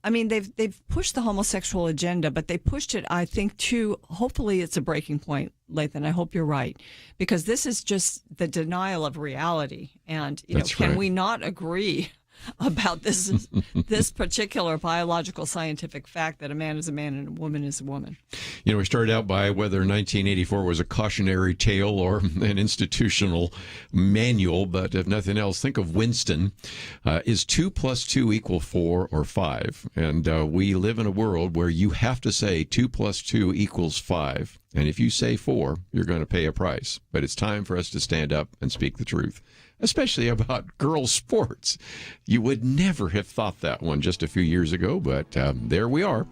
they've pushed the homosexual agenda, but they pushed it, I think, hopefully it's a breaking point, Lathan. I hope you're right, because this is just the denial of reality. And, can we not agree about this particular biological scientific fact that a man is a man and a woman is a woman? We started out by whether 1984 was a cautionary tale or an institutional manual, but if nothing else, think of Winston. Is 2 + 2 = 4 or 5? And we live in a world where you have to say 2 + 2 = 5. And if you say 4, you're going to pay a price. But it's time for us to stand up and speak the truth, especially about girls' sports. You would never have thought that one just a few years ago, but there we are.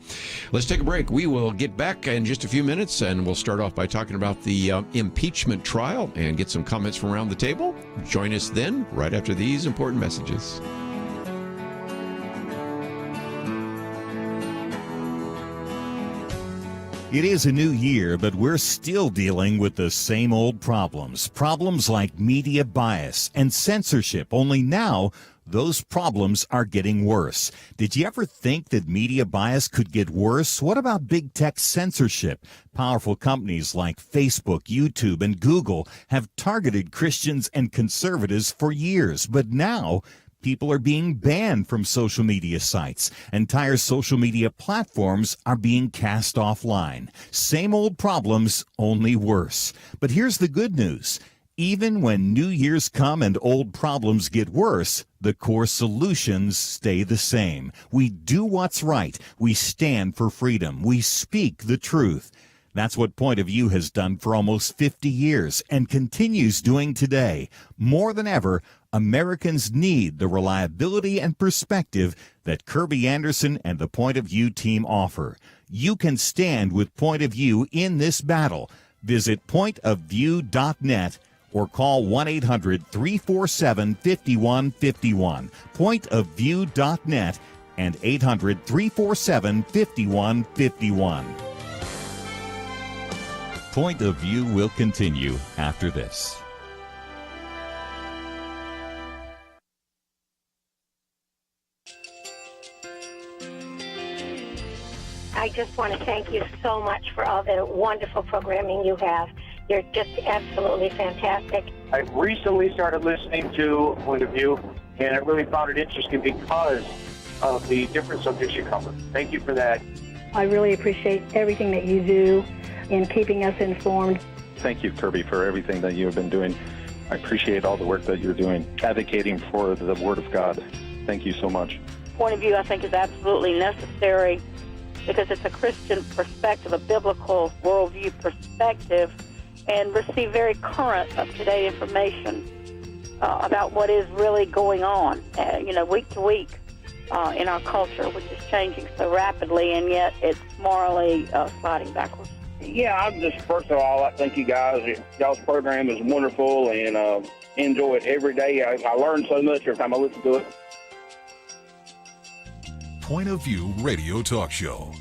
Let's take a break. We will get back in just a few minutes, and we'll start off by talking about the impeachment trial and get some comments from around the table. Join us then, right after these important messages. It is a new year, but we're still dealing with the same old problems. Problems like media bias and censorship, only now those problems are getting worse. Did you ever think that media bias could get worse? What about big tech censorship? Powerful companies like Facebook, YouTube, and Google have targeted Christians and conservatives for years, but now people are being banned from social media sites. Entire social media platforms are being cast offline. Same old problems, only worse. But here's the good news. Even when new years come and old problems get worse, the core solutions stay the same. We do what's right. We stand for freedom. We speak the truth. That's what Point of View has done for almost 50 years and continues doing today. More than ever, Americans need the reliability and perspective that Kerby Anderson and the Point of View team offer. You can stand with Point of View in this battle. Visit pointofview.net or call 1-800-347-5151. Pointofview.net and 800-347-5151. Point of View will continue after this. I just want to thank you so much for all the wonderful programming you have. You're just absolutely fantastic. I recently started listening to Point of View, and I really found it interesting because of the different subjects you cover. Thank you for that. I really appreciate everything that you do in keeping us informed. Thank you, Kerby, for everything that you have been doing. I appreciate all the work that you're doing, advocating for the Word of God. Thank you so much. Point of View, I think, is absolutely necessary because it's a Christian perspective, a biblical worldview perspective, and receive very current, up-to-date information about what is really going on, week to week in our culture, which is changing so rapidly, and yet it's morally sliding backwards. Yeah, I'm just, first of all, I thank you guys. Y'all's program is wonderful, and enjoy it every day. I learn so much every time I listen to it. Point of View Radio Talk Show.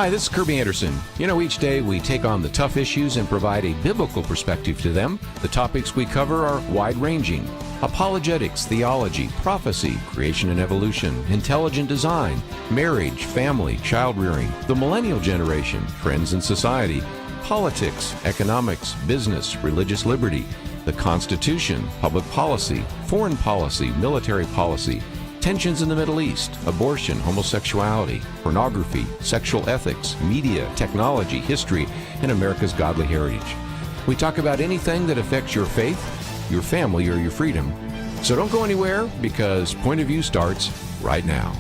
Hi, this is Kerby Anderson. Each day we take on the tough issues and provide a biblical perspective to them. The topics we cover are wide-ranging: apologetics, theology, prophecy, creation and evolution, intelligent design, marriage, family, child-rearing, the millennial generation, trends in society, politics, economics, business, religious liberty, the Constitution, public policy, foreign policy, military policy, tensions in the Middle East, abortion, homosexuality, pornography, sexual ethics, media, technology, history, and America's godly heritage. We talk about anything that affects your faith, your family, or your freedom. So don't go anywhere, because Point of View starts right now.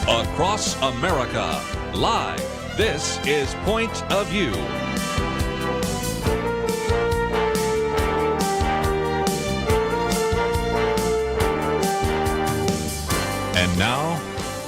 Across America, live. This is Point of View. And now,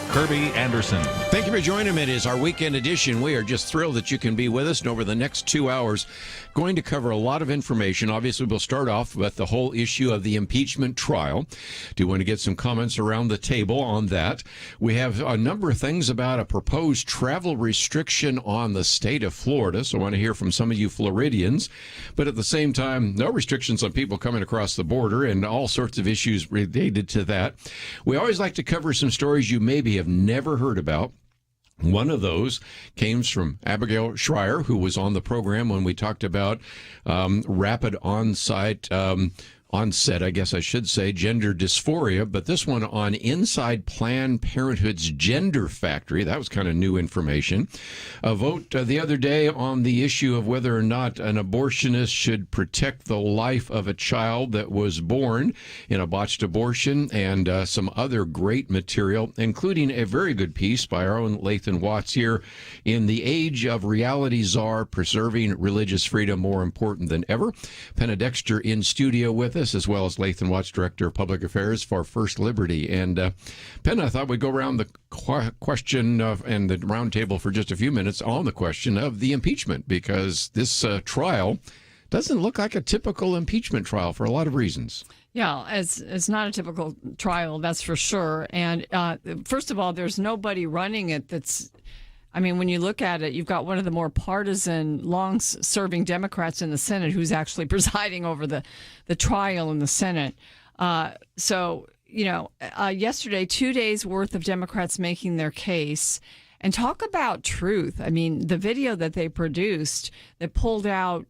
Kerby Anderson. Thank you for joining me. It is our weekend edition. We are just thrilled that you can be with us. And over the next 2 hours, going to cover a lot of information. Obviously, we'll start off with the whole issue of the impeachment trial. Do want to get some comments around the table on that. We have a number of things about a proposed travel restriction on the state of Florida. So I want to hear from some of you Floridians. But at the same time, no restrictions on people coming across the border and all sorts of issues related to that. We always like to cover some stories you maybe have never heard about. One of those came from Abigail Schreier, who was on the program when we talked about rapid onset, I guess I should say, gender dysphoria. But this one on Inside Planned Parenthood's Gender Factory. That was kind of new information. A vote the other day on the issue of whether or not an abortionist should protect the life of a child that was born in a botched abortion, and some other great material, including a very good piece by our own Lathan Watts here in The Age of Reality Czar, Preserving Religious Freedom More Important Than Ever. Penna Dexter in studio with us, as well as Lathan Watts, Director of Public Affairs for First Liberty. And Penna, I thought we'd go around the question and the roundtable for just a few minutes on the question of the impeachment, because this trial doesn't look like a typical impeachment trial for a lot of reasons. Yeah, it's not a typical trial, that's for sure. And first of all, there's nobody running it that's, I mean, when you look at it, you've got one of the more partisan, long-serving Democrats in the Senate who's actually presiding over the trial in the Senate. Yesterday, 2 days worth of Democrats making their case. And talk about truth. I mean, the video that they produced that pulled out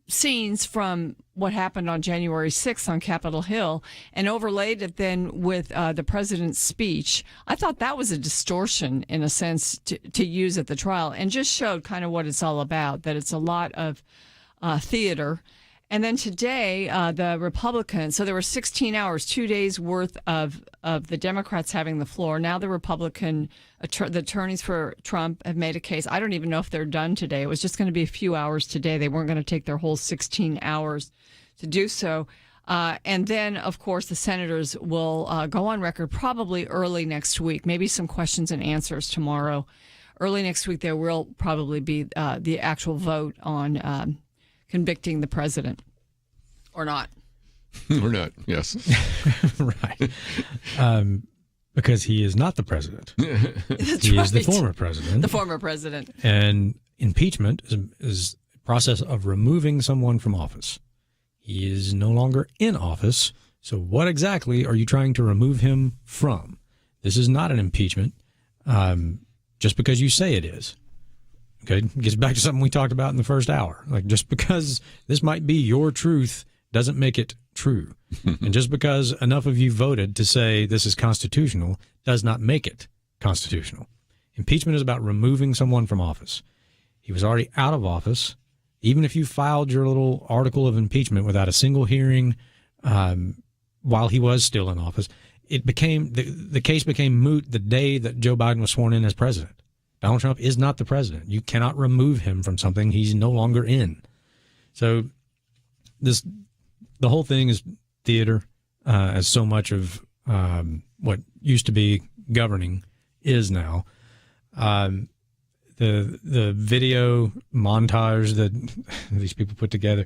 scenes from what happened on January 6th on Capitol Hill and overlaid it then with the president's speech. I thought that was a distortion, in a sense, to use at the trial, and just showed kind of what it's all about, that it's a lot of theater. And then today, the Republicans, so there were 16 hours, 2 days worth of the Democrats having the floor. Now the Republican, the attorneys for Trump have made a case. I don't even know if they're done today. It was just going to be a few hours today. They weren't going to take their whole 16 hours to do so. And then, of course, the senators will go on record probably early next week, maybe some questions and answers tomorrow. Early next week, there will probably be the actual vote on convicting the president, or not. Or not, yes. Right. Because he is not the president. He is the former president. The former president. And impeachment is a process of removing someone from office. He is no longer in office, so what exactly are you trying to remove him from? This is not an impeachment, just because you say it is. Okay, gets back to something we talked about in the first hour. Like, just because this might be your truth doesn't make it true. And just because enough of you voted to say this is constitutional does not make it constitutional. Impeachment is about removing someone from office. He was already out of office. Even if you filed your little article of impeachment without a single hearing while he was still in office, it became the case became moot the day that Joe Biden was sworn in as president. Donald Trump is not the president. You cannot remove him from something he's no longer in. So the whole thing is theater, as so much of what used to be governing is now. The video montage that these people put together,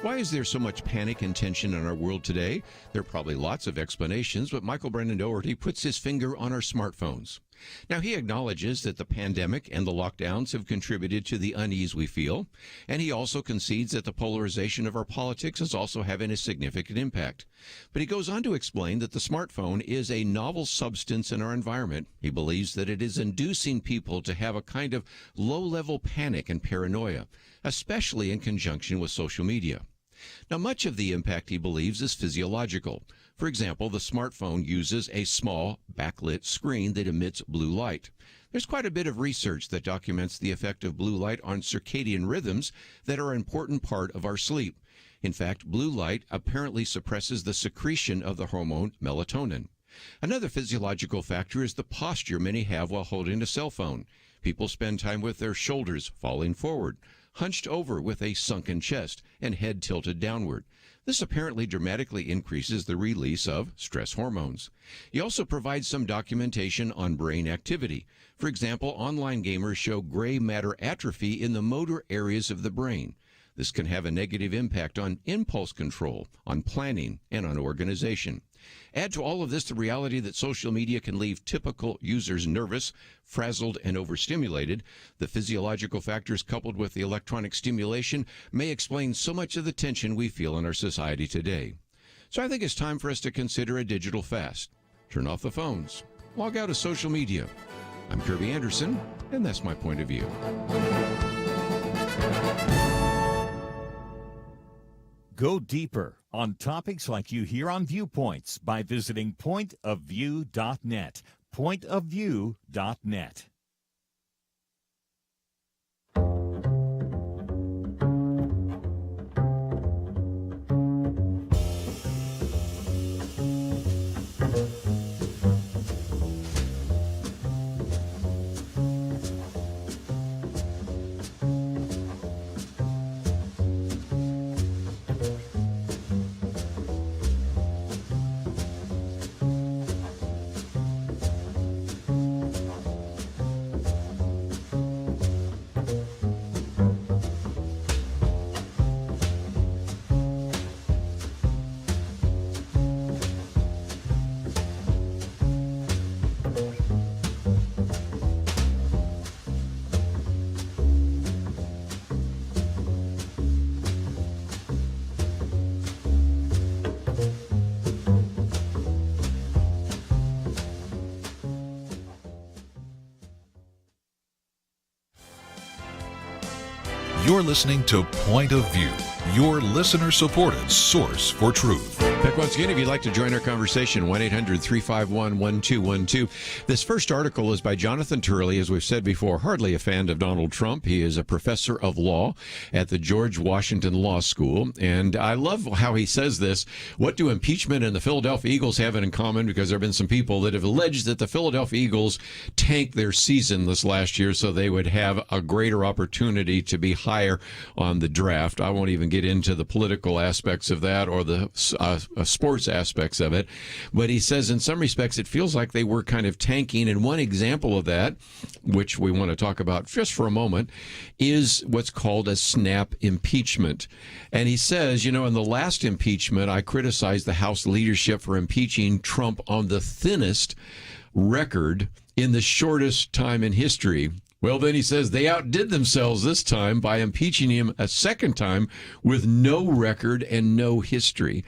Why is there so much panic and tension in our world today? There are probably lots of explanations, but Michael Brennan Doherty puts his finger on our smartphones. Now, he acknowledges that the pandemic and the lockdowns have contributed to the unease we feel, and he also concedes that the polarization of our politics is also having a significant impact. But he goes on to explain that the smartphone is a novel substance in our environment. He believes that it is inducing people to have a kind of low-level panic and paranoia, especially in conjunction with social media. Now, much of the impact, he believes, is physiological. For example, the smartphone uses a small, backlit screen that emits blue light. There's quite a bit of research that documents the effect of blue light on circadian rhythms that are an important part of our sleep. In fact, blue light apparently suppresses the secretion of the hormone melatonin. Another physiological factor is the posture many have while holding a cell phone. People spend time with their shoulders falling forward, hunched over with a sunken chest, and head tilted downward. This apparently dramatically increases the release of stress hormones. He also provides some documentation on brain activity. For example, online gamers show gray matter atrophy in the motor areas of the brain. This can have a negative impact on impulse control, on planning, and on organization. Add to all of this the reality that social media can leave typical users nervous, frazzled, and overstimulated. The physiological factors coupled with the electronic stimulation may explain so much of the tension we feel in our society today. So I think it's time for us to consider a digital fast. Turn off the phones. Log out of social media. I'm Kerby Anderson, and that's my point of view. Go deeper on topics like you hear on Viewpoints by visiting pointofview.net. Pointofview.net. You're listening to Point of View, your listener-supported source for truth. Back once again, if you'd like to join our conversation, 1-800-351-1212. This first article is by Jonathan Turley, as we've said before, hardly a fan of Donald Trump. He is a professor of law at the George Washington Law School, and I love how he says this. What do impeachment and the Philadelphia Eagles have in common? Because there have been some people that have alleged that the Philadelphia Eagles tanked their season this last year so they would have a greater opportunity to be higher on the draft. I won't even get into the political aspects of that or the sports aspects of it. But he says in some respects it feels like they were kind of tanking. And one example of that, which we want to talk about just for a moment, is what's called a snap impeachment. And he says, in the last impeachment, I criticized the House leadership for impeaching Trump on the thinnest record in the shortest time in history. Well, then he says they outdid themselves this time by impeaching him a second time with no record and no history.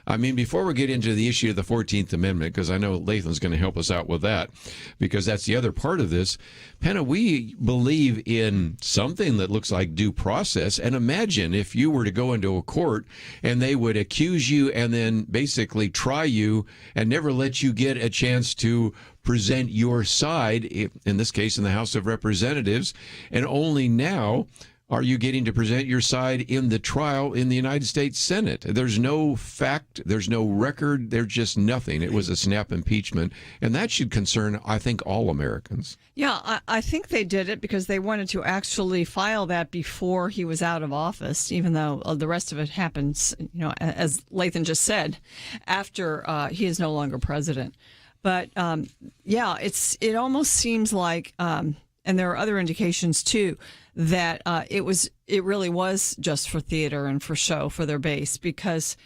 I mean, before we get into the issue of the 14th Amendment, because I know Lathan's going to help us out with that, because that's the other part of this, Penna, we believe in something that looks like due process. And imagine if you were to go into a court and they would accuse you and then basically try you and never let you get a chance to present your side, in this case in the House of Representatives, and only now are you getting to present your side in the trial in the United States Senate. There's no fact, there's no record, there's just nothing. It was a snap impeachment, and that should concern, I think, all Americans. Yeah, I think they did it because they wanted to actually file that before he was out of office, even though the rest of it happens, as Lathan just said, after he is no longer president. But, it almost seems like, and And there are other indications too that it really was just for theater and for show for their base, because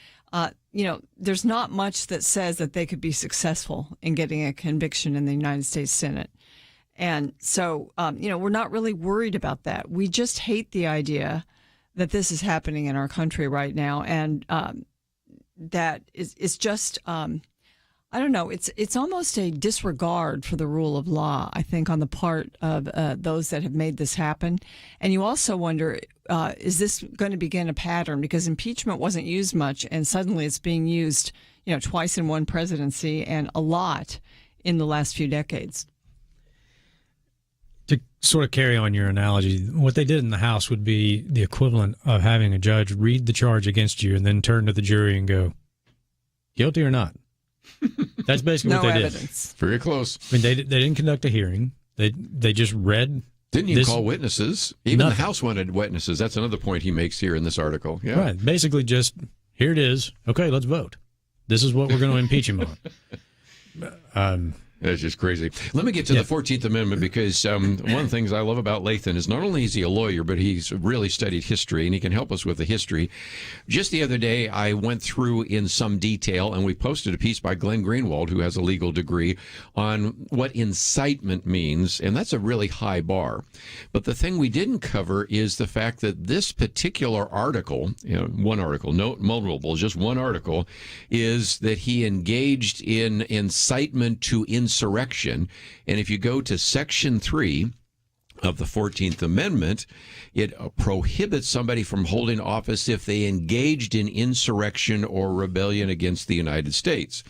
there's not much that says that they could be successful in getting a conviction in the United States Senate. And so, we're not really worried about that. We just hate the idea that this is happening in our country right now. And that is just, I don't know, it's almost a disregard for the rule of law, I think, on the part of those that have made this happen. And you also wonder, is this going to begin a pattern? Because impeachment wasn't used much, and suddenly it's being used, twice in one presidency and a lot in the last few decades. To sort of carry on your analogy, what they did in the House would be the equivalent of having a judge read the charge against you and then turn to the jury and go, guilty or not? That's basically what they evidence. Did. Very close. I mean, they didn't conduct a hearing. They just read. Didn't even call witnesses. Even nothing. The House wanted witnesses. That's another point he makes here in this article. Yeah. Right. Basically just, here it is. Okay, let's vote. This is what we're going to impeach him on. That's just crazy. Let me get to the 14th Amendment, because one of the things I love about Lathan is not only is he a lawyer, but he's really studied history, and he can help us with the history. Just the other day, I went through in some detail, and we posted a piece by Glenn Greenwald, who has a legal degree, on what incitement means, and that's a really high bar. But the thing we didn't cover is the fact that this particular article, one article, no multiple, just one article, is that he engaged in incitement to insurrection. And if you go to Section 3 of the 14th Amendment, it prohibits somebody from holding office if they engaged in insurrection or rebellion against the United States.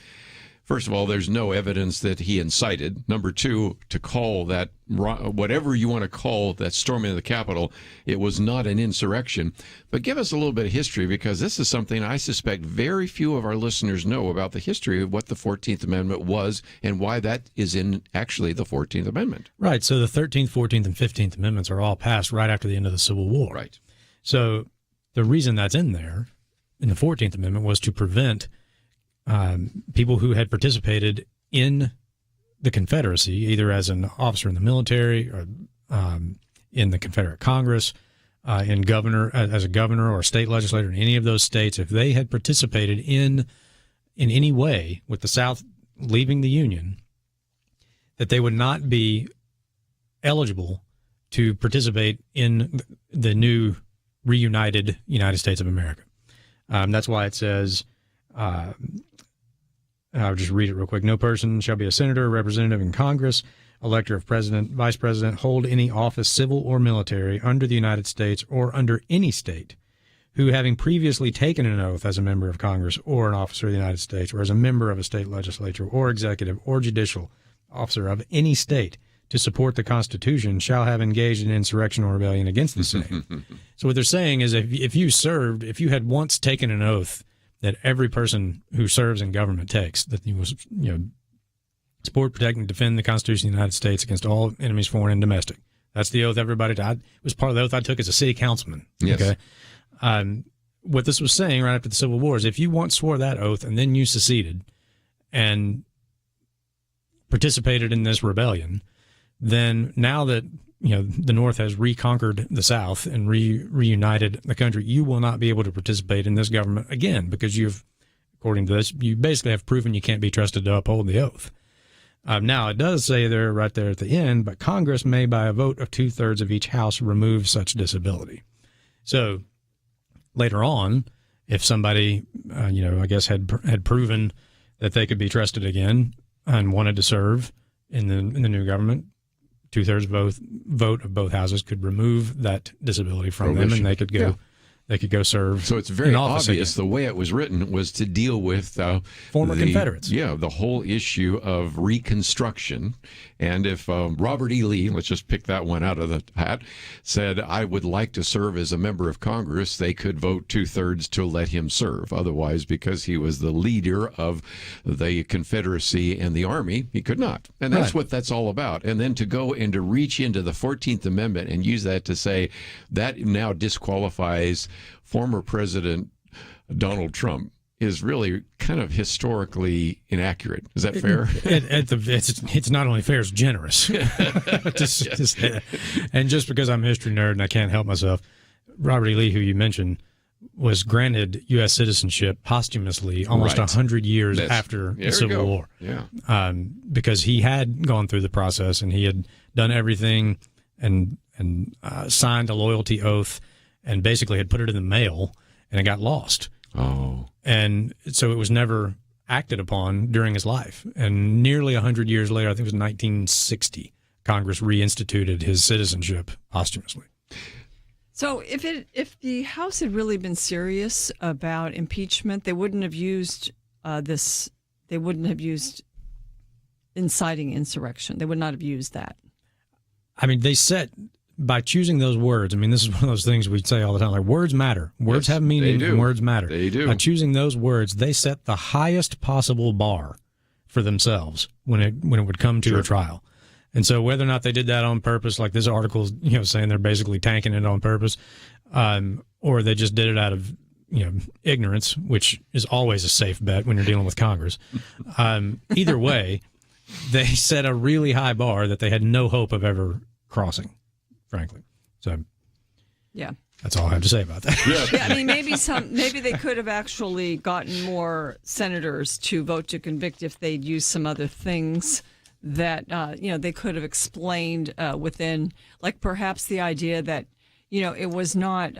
First of all, there's no evidence that he incited. Number two, to call that, whatever you want to call that storming of the Capitol, it was not an insurrection. But give us a little bit of history, because this is something I suspect very few of our listeners know about the history of what the 14th Amendment was and why that is in actually the 14th Amendment. Right. So the 13th, 14th, and 15th Amendments are all passed right after the end of the Civil War. Right. So the reason that's in there in the 14th Amendment was to prevent people who had participated in the Confederacy, either as an officer in the military or in the Confederate Congress, as a governor or a state legislator in any of those states, if they had participated in any way with the South leaving the Union, that they would not be eligible to participate in the new reunited United States of America. That's why it says, I'll just read it real quick. No person shall be a senator, representative in Congress, elector of president, vice president, hold any office, civil or military, under the United States or under any state, who, having previously taken an oath as a member of Congress or an officer of the United States or as a member of a state legislature or executive or judicial officer of any state to support the Constitution, shall have engaged in insurrection or rebellion against the same. So what they're saying is, if you had once taken an oath that every person who serves in government takes, that you was, support, protect, and defend the Constitution of the United States against all enemies, foreign and domestic. That's the oath everybody died. It was part of the oath I took as a city councilman. Yes. Okay. What this was saying right after the Civil War is, if you once swore that oath and then you seceded and participated in this rebellion, then now that the North has reconquered the South and reunited the country, you will not be able to participate in this government again, because according to this, you basically have proven you can't be trusted to uphold the oath. Now, it does say there, right there at the end, but Congress may, by a vote of 2/3 of each house, remove such disability. So later on, if somebody, I guess had proven that they could be trusted again and wanted to serve in the new government, 2/3 vote of both houses could remove that disability from them, and they could go. Yeah. They could go serve. So it's very obvious the way it was written was to deal with former Confederates. Yeah, the whole issue of Reconstruction. And if Robert E. Lee, let's just pick that one out of the hat, said, I would like to serve as a member of Congress, they could vote 2/3 to let him serve. Otherwise, because he was the leader of the Confederacy and the Army, he could not. And that's what that's all about. And then to go and to reach into the 14th Amendment and use that to say that now disqualifies former President Donald Trump is really kind of historically inaccurate. Is that fair? It's not only fair, it's generous. And just because I'm a history nerd and I can't help myself, Robert E. Lee, who you mentioned, was granted U.S. citizenship posthumously almost 100 years after the Civil War. Yeah. Because he had gone through the process and he had done everything and signed a loyalty oath and basically had put it in the mail and it got lost. Oh. And so it was never acted upon during his life. And nearly 100 years later, I think it was 1960, Congress reinstituted his citizenship posthumously. So if the House had really been serious about impeachment, they wouldn't have used this. They wouldn't have used inciting insurrection. They would not have used that. I mean, by choosing those words. I mean, this is one of those things we say all the time. Like, words matter. Words have meaning, and words matter. They do. By choosing those words, they set the highest possible bar for themselves when it would come to a trial. And so whether or not they did that on purpose, like this article, saying they're basically tanking it on purpose, or they just did it out of, ignorance, which is always a safe bet when you're dealing with Congress. Either way, they set a really high bar that they had no hope of ever crossing, frankly. So, yeah, that's all I have to say about that. Yeah, I mean, maybe they could have actually gotten more senators to vote to convict if they'd used some other things that they could have explained within, like perhaps the idea that it was not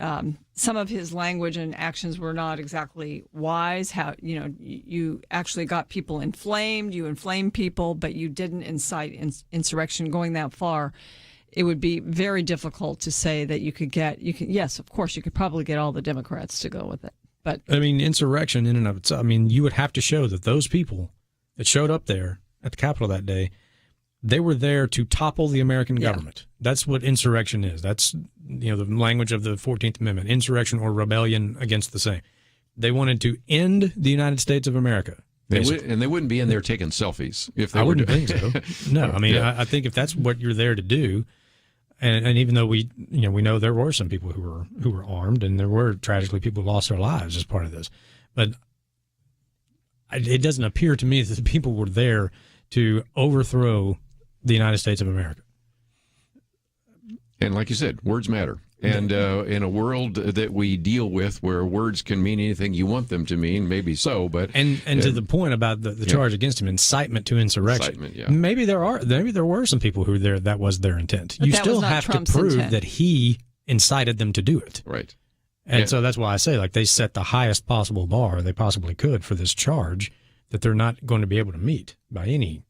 some of his language and actions were not exactly wise. How you actually got people inflamed, you inflamed people, but you didn't incite insurrection. Going that far, it would be very difficult to say that you could. Yes, of course, you could probably get all the Democrats to go with it, but I mean, insurrection in and of itself. I mean, you would have to show that those people that showed up there at the Capitol that day, they were there to topple the American government. That's what insurrection is. That's the language of the 14th Amendment, insurrection or rebellion against the same. They wanted to end the United States of America. They wouldn't be in there taking selfies if they I were. Wouldn't think so. No, I mean, I think if that's what you're there to do, and even though we know there were some people who were armed and there were tragically people who lost their lives as part of this, but it doesn't appear to me that the people were there to overthrow the United States of America. And like you said, words matter. And in a world that we deal with where words can mean anything you want them to mean, maybe so, but... And to the point about the charge against him, incitement to insurrection. Maybe there were some people who that was their intent. But you still have Trump's to prove intent. that he incited them to do it. Right. And so that's why I say, like, they set the highest possible bar they possibly could for this charge that they're not going to be able to meet by any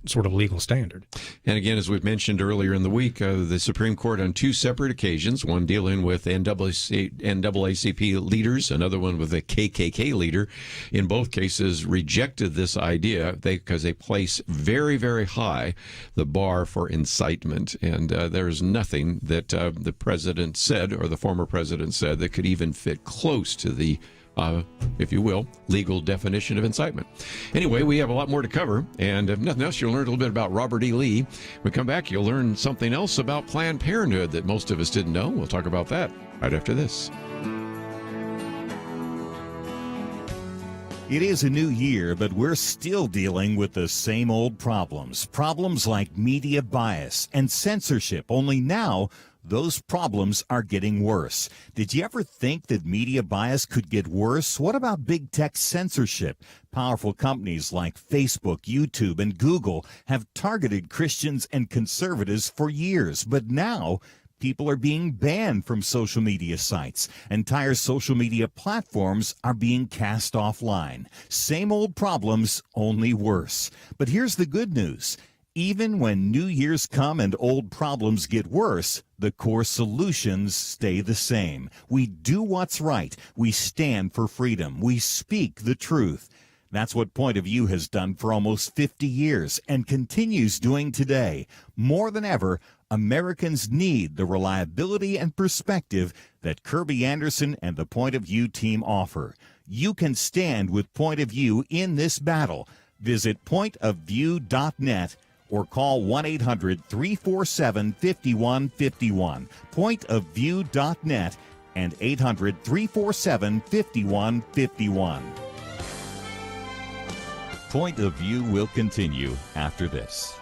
sort of legal standard. And again, as we've mentioned earlier in the week, the Supreme Court on two separate occasions, one dealing with NAACP leaders, another one with a KKK leader, in both cases rejected this idea because they place very, very high the bar for incitement. And there's nothing that the president said or the former president said that could even fit close to the if you will, legal definition of incitement. Anyway, we have a lot more to cover, and if nothing else, you'll learn a little bit about Robert E. Lee. When we come back, you'll learn something else about Planned Parenthood that most of us didn't know. We'll talk about that right after this. It is a new year, but we're still dealing with the same old problems. Problems like media bias and censorship, only now those problems are getting worse. Did you ever think that media bias could get worse? What about big tech censorship? Powerful companies like Facebook, YouTube, and Google have targeted Christians and conservatives for years, but now people are being banned from social media sites. Entire social media platforms are being cast offline. Same old problems, only worse. But here's the good news. Even when new years come and old problems get worse, the core solutions stay the same. We do what's right. We stand for freedom. We speak the truth. That's what Point of View has done for almost 50 years and continues doing today. More than ever, Americans need the reliability and perspective that Kerby Anderson and the Point of View team offer. You can stand with Point of View in this battle. Visit pointofview.net or call 1-800-347-5151. Pointofview.net and 800-347-5151. Point of View will continue after this.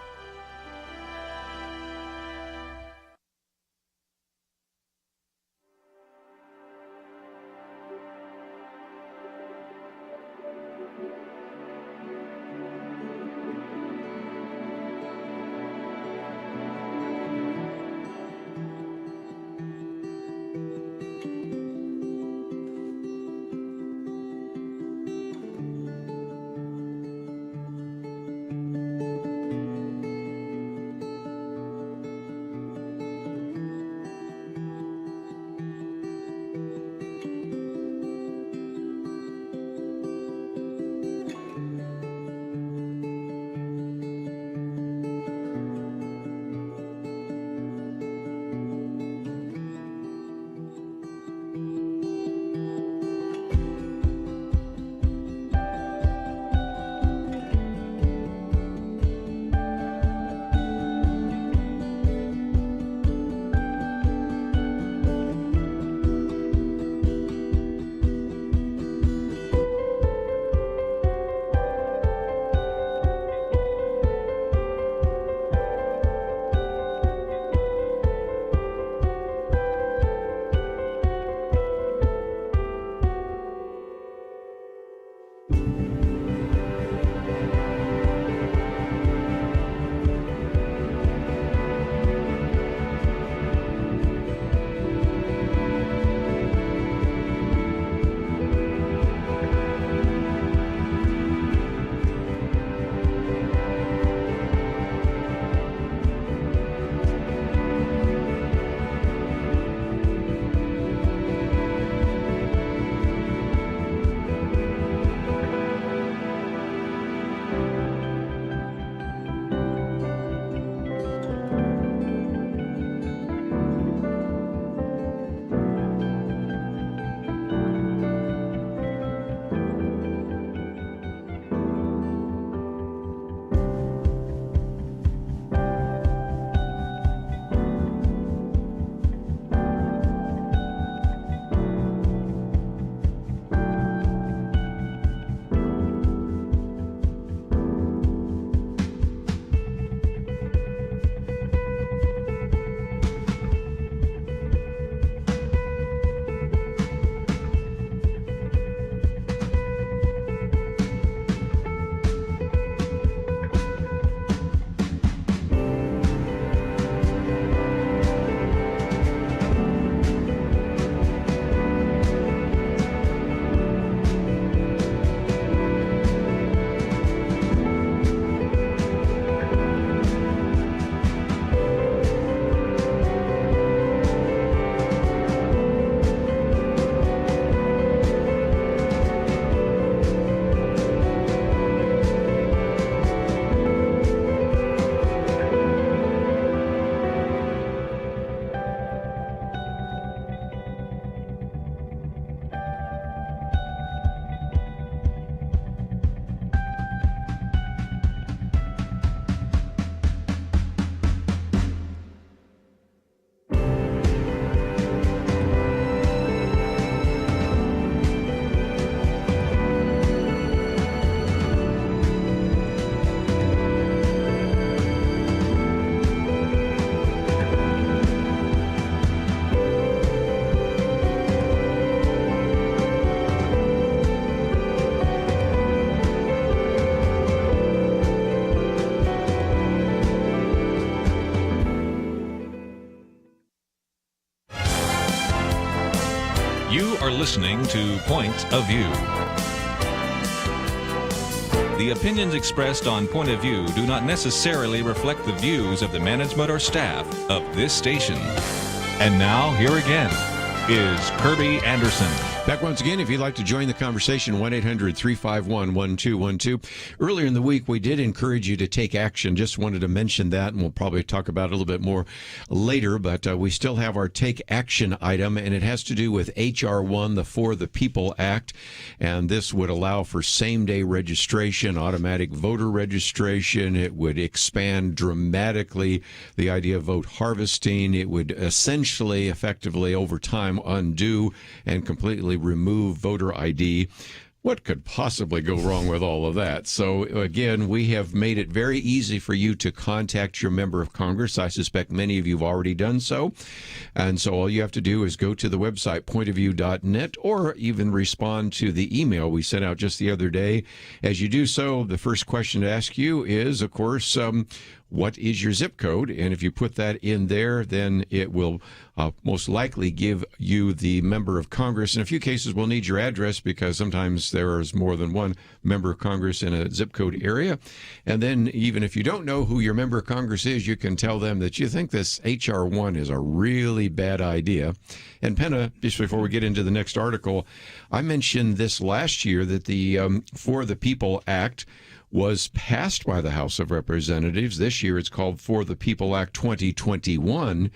You are listening to Point of View. The opinions expressed on Point of View do not necessarily reflect the views of the management or staff of this station. And now, here again is Kerby Anderson. Back once again, if you'd like to join the conversation, 1-800-351-1212. Earlier in the week, we did encourage you to take action. Just wanted to mention that, and we'll probably talk about it a little bit more later, but we still have our take action item, and it has to do with H.R. 1, the For the People Act, and this would allow for same-day registration, automatic voter registration. It would expand dramatically the idea of vote harvesting. It would essentially, effectively, over time, undo and completely remove voter ID. What could possibly go wrong with all of that? So, again, we have made it very easy for you to contact your member of Congress. I suspect many of you have already done so. And so all you have to do is go to the website, pointofview.net, or even respond to the email we sent out just the other day. As you do so, the first question to ask you is, of course, what is your zip code? And if you put that in there, then it will most likely give you the member of Congress. In a few cases, we'll need your address because sometimes there is more than one member of Congress in a zip code area. And then even if you don't know who your member of Congress is, you can tell them that you think this H.R. 1 is a really bad idea. And Penna, just before we get into the next article, I mentioned this last year that the For the People Act was passed by the House of Representatives. This year it's called For the People Act 2021.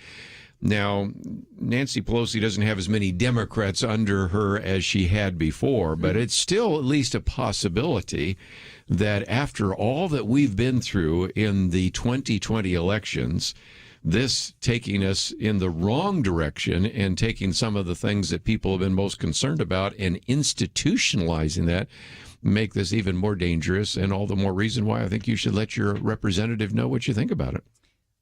Now, Nancy Pelosi doesn't have as many Democrats under her as she had before, but it's still at least a possibility that after all that we've been through in the 2020 elections, this taking us in the wrong direction and taking some of the things that people have been most concerned about and institutionalizing that make this even more dangerous, and all the more reason why I think you should let your representative know what you think about it.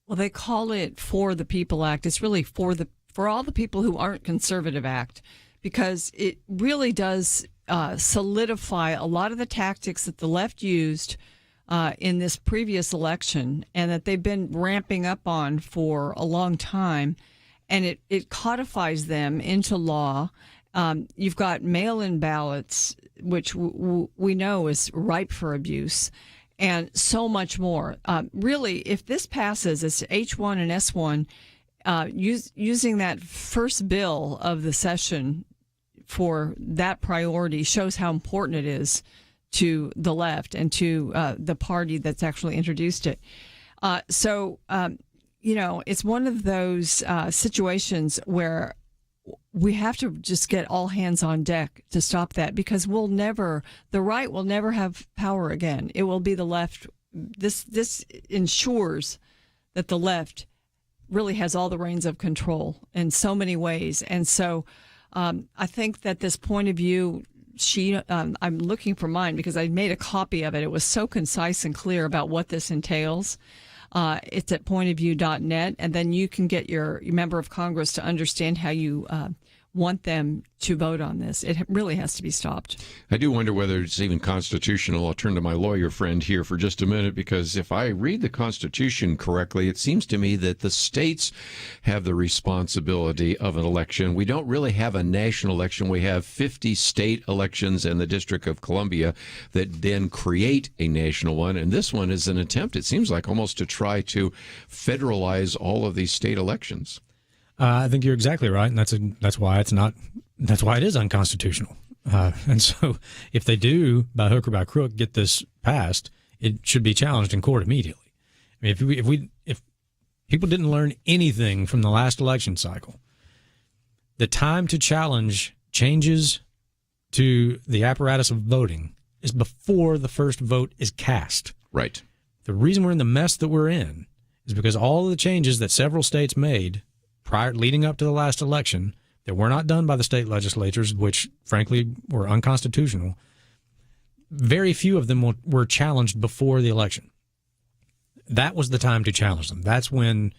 Well, they call it For the People Act. It's really for all the people who aren't conservative act, because it really does solidify a lot of the tactics that the left used in this previous election and that they've been ramping up on for a long time. And it codifies them into law. You've got mail-in ballots, which we know is ripe for abuse, and so much more. Really, if this passes, it's H1 and S1, using that first bill of the session for that priority shows how important it is to the left and to the party that's actually introduced it. It's one of those situations where we have to just get all hands on deck to stop that, because the right will never have power again. It will be the left. This ensures that the left really has all the reins of control in so many ways. And so I think that this point of view, I'm looking for mine because I made a copy of it. It was so concise and clear about what this entails. It's at pointofview.net, and then you can get your member of Congress to understand how you want them to vote on this. It really has to be stopped. I do wonder whether it's even constitutional. I'll turn to my lawyer friend here for just a minute, because if I read the Constitution correctly, it seems to me that the states have the responsibility of an election. We don't really have a national election. We have 50 state elections and the District of Columbia that then create a national one. And this one is an attempt, it seems like, almost to try to federalize all of these state elections. I think you're exactly right, and that's why it is unconstitutional. And so, if they do, by hook or by crook, get this passed, it should be challenged in court immediately. I mean, if people didn't learn anything from the last election cycle, the time to challenge changes to the apparatus of voting is before the first vote is cast. Right. The reason we're in the mess that we're in is because all of the changes that several states made leading up to the last election that were not done by the state legislatures, which frankly were unconstitutional, very few of them were challenged before the election. That was the time to challenge them. That's when,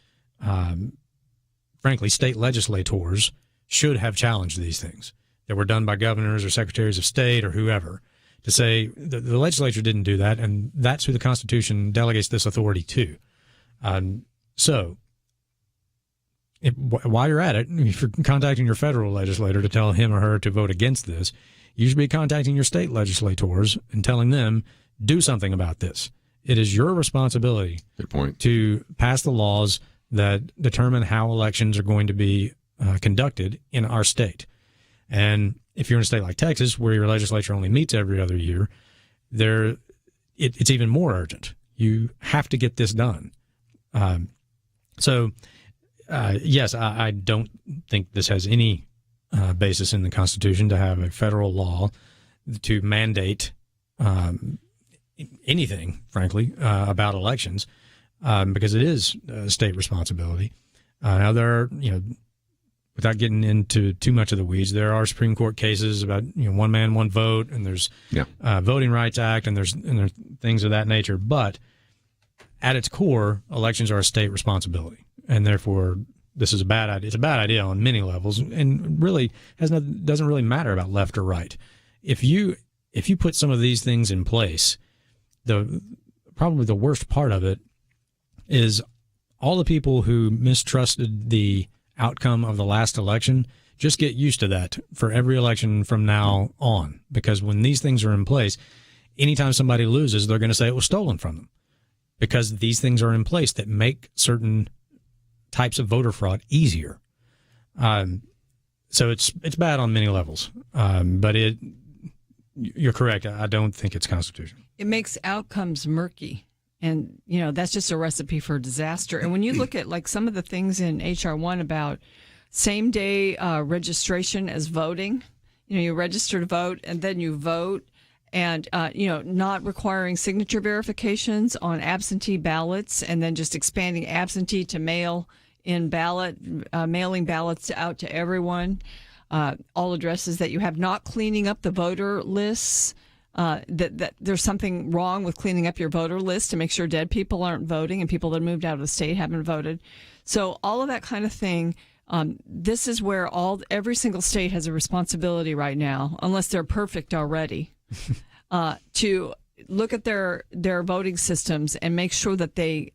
frankly, state legislators should have challenged these things that were done by governors or secretaries of state or whoever, to say the legislature didn't do that, and that's who the Constitution delegates this authority to. While you're at it, if you're contacting your federal legislator to tell him or her to vote against this, you should be contacting your state legislators and telling them, do something about this. It is your responsibility to pass the laws that determine how elections are going to be conducted in our state. And if you're in a state like Texas, where your legislature only meets every other year, it's even more urgent. You have to get this done. Yes, I don't think this has any basis in the Constitution to have a federal law to mandate anything, frankly, about elections, because it is a state responsibility. Now, there are without getting into too much of the weeds, there are Supreme Court cases about one man, one vote, and there's Voting Rights Act, and there's things of that nature. But at its core, elections are a state responsibility, and therefore this is a bad idea. It's a bad idea on many levels, and really doesn't really matter about left or right. If you put some of these things in place, probably the worst part of it is all the people who mistrusted the outcome of the last election just get used to that for every election from now on, because when these things are in place, anytime somebody loses, they're going to say it was stolen from them, because these things are in place that make certain types of voter fraud easier. So it's bad on many levels, but you're correct. I don't think it's constitutional. It makes outcomes murky. And, that's just a recipe for disaster. And when you look at like some of the things in H.R. 1 about same day registration as voting, you register to vote and then you vote, and, not requiring signature verifications on absentee ballots, and then just expanding absentee to mail-in ballot, mailing ballots out to everyone, all addresses that you have, not cleaning up the voter lists. That there's something wrong with cleaning up your voter list to make sure dead people aren't voting and people that moved out of the state haven't voted. So all of that kind of thing. This is where every single state has a responsibility right now, unless they're perfect already, to look at their voting systems and make sure that they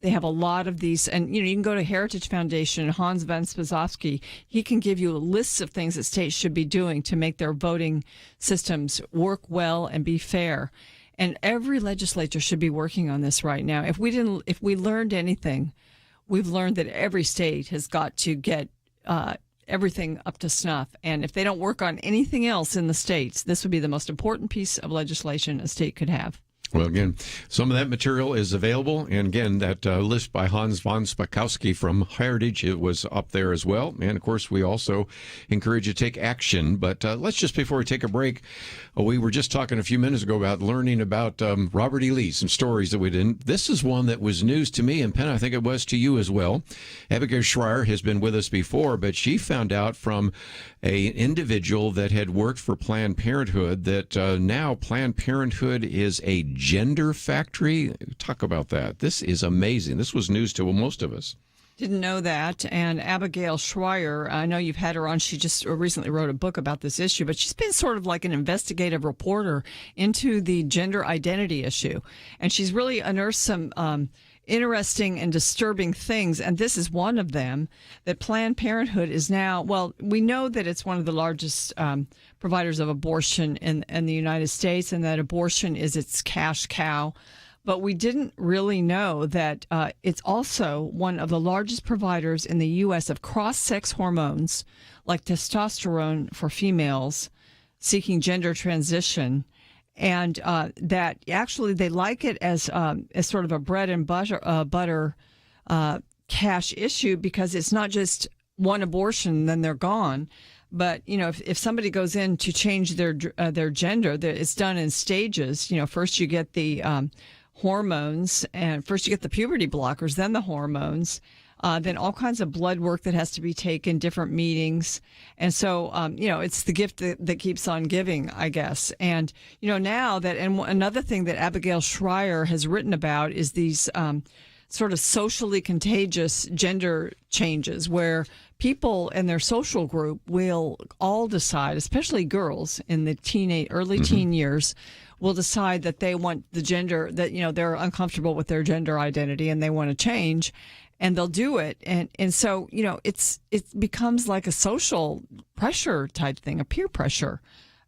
have a lot of these. And, you can go to Heritage Foundation, Hans van Spazowski. He can give you lists of things that states should be doing to make their voting systems work well and be fair. And every legislature should be working on this right now. If we learned anything, we've learned that every state has got to get everything up to snuff. And if they don't work on anything else in the states, this would be the most important piece of legislation a state could have. Well, again, some of that material is available. And again, that list by Hans von Spakowski from Heritage, it was up there as well. And, of course, we also encourage you to take action. But let's just, before we take a break, we were just talking a few minutes ago about learning about Robert E. Lee, some stories that we didn't. This is one that was news to me, and Penn, I think it was to you as well. Abigail Schreier has been with us before, but she found out from an individual that had worked for Planned Parenthood that now Planned Parenthood is a gender factory. Talk about that. This is amazing. This was news to most of us. Didn't know that. And Abigail Schreier, I know you've had her on. She just recently wrote a book about this issue, but she's been sort of like an investigative reporter into the gender identity issue. And she's really unearthed some interesting and disturbing things. And this is one of them, that Planned Parenthood is now, well, we know that it's one of the largest providers of abortion in the United States, and that abortion is its cash cow. But we didn't really know that it's also one of the largest providers in the U.S. of cross-sex hormones, like testosterone for females seeking gender transition, and that actually they like it as sort of a bread and butter cash issue, because it's not just one abortion, then they're gone. But, if somebody goes in to change their gender, it's done in stages. First you get the hormones, and first you get the puberty blockers, then the hormones, then all kinds of blood work that has to be taken, different meetings. And so, it's the gift that keeps on giving, I guess. And, now that, and another thing that Abigail Schreier has written about is these sort of socially contagious gender changes, where people in their social group will all decide, especially girls in the early teen years, will decide that they want the gender, that, they're uncomfortable with their gender identity and they want to change, and they'll do it. And so, it becomes like a social pressure type thing, a peer pressure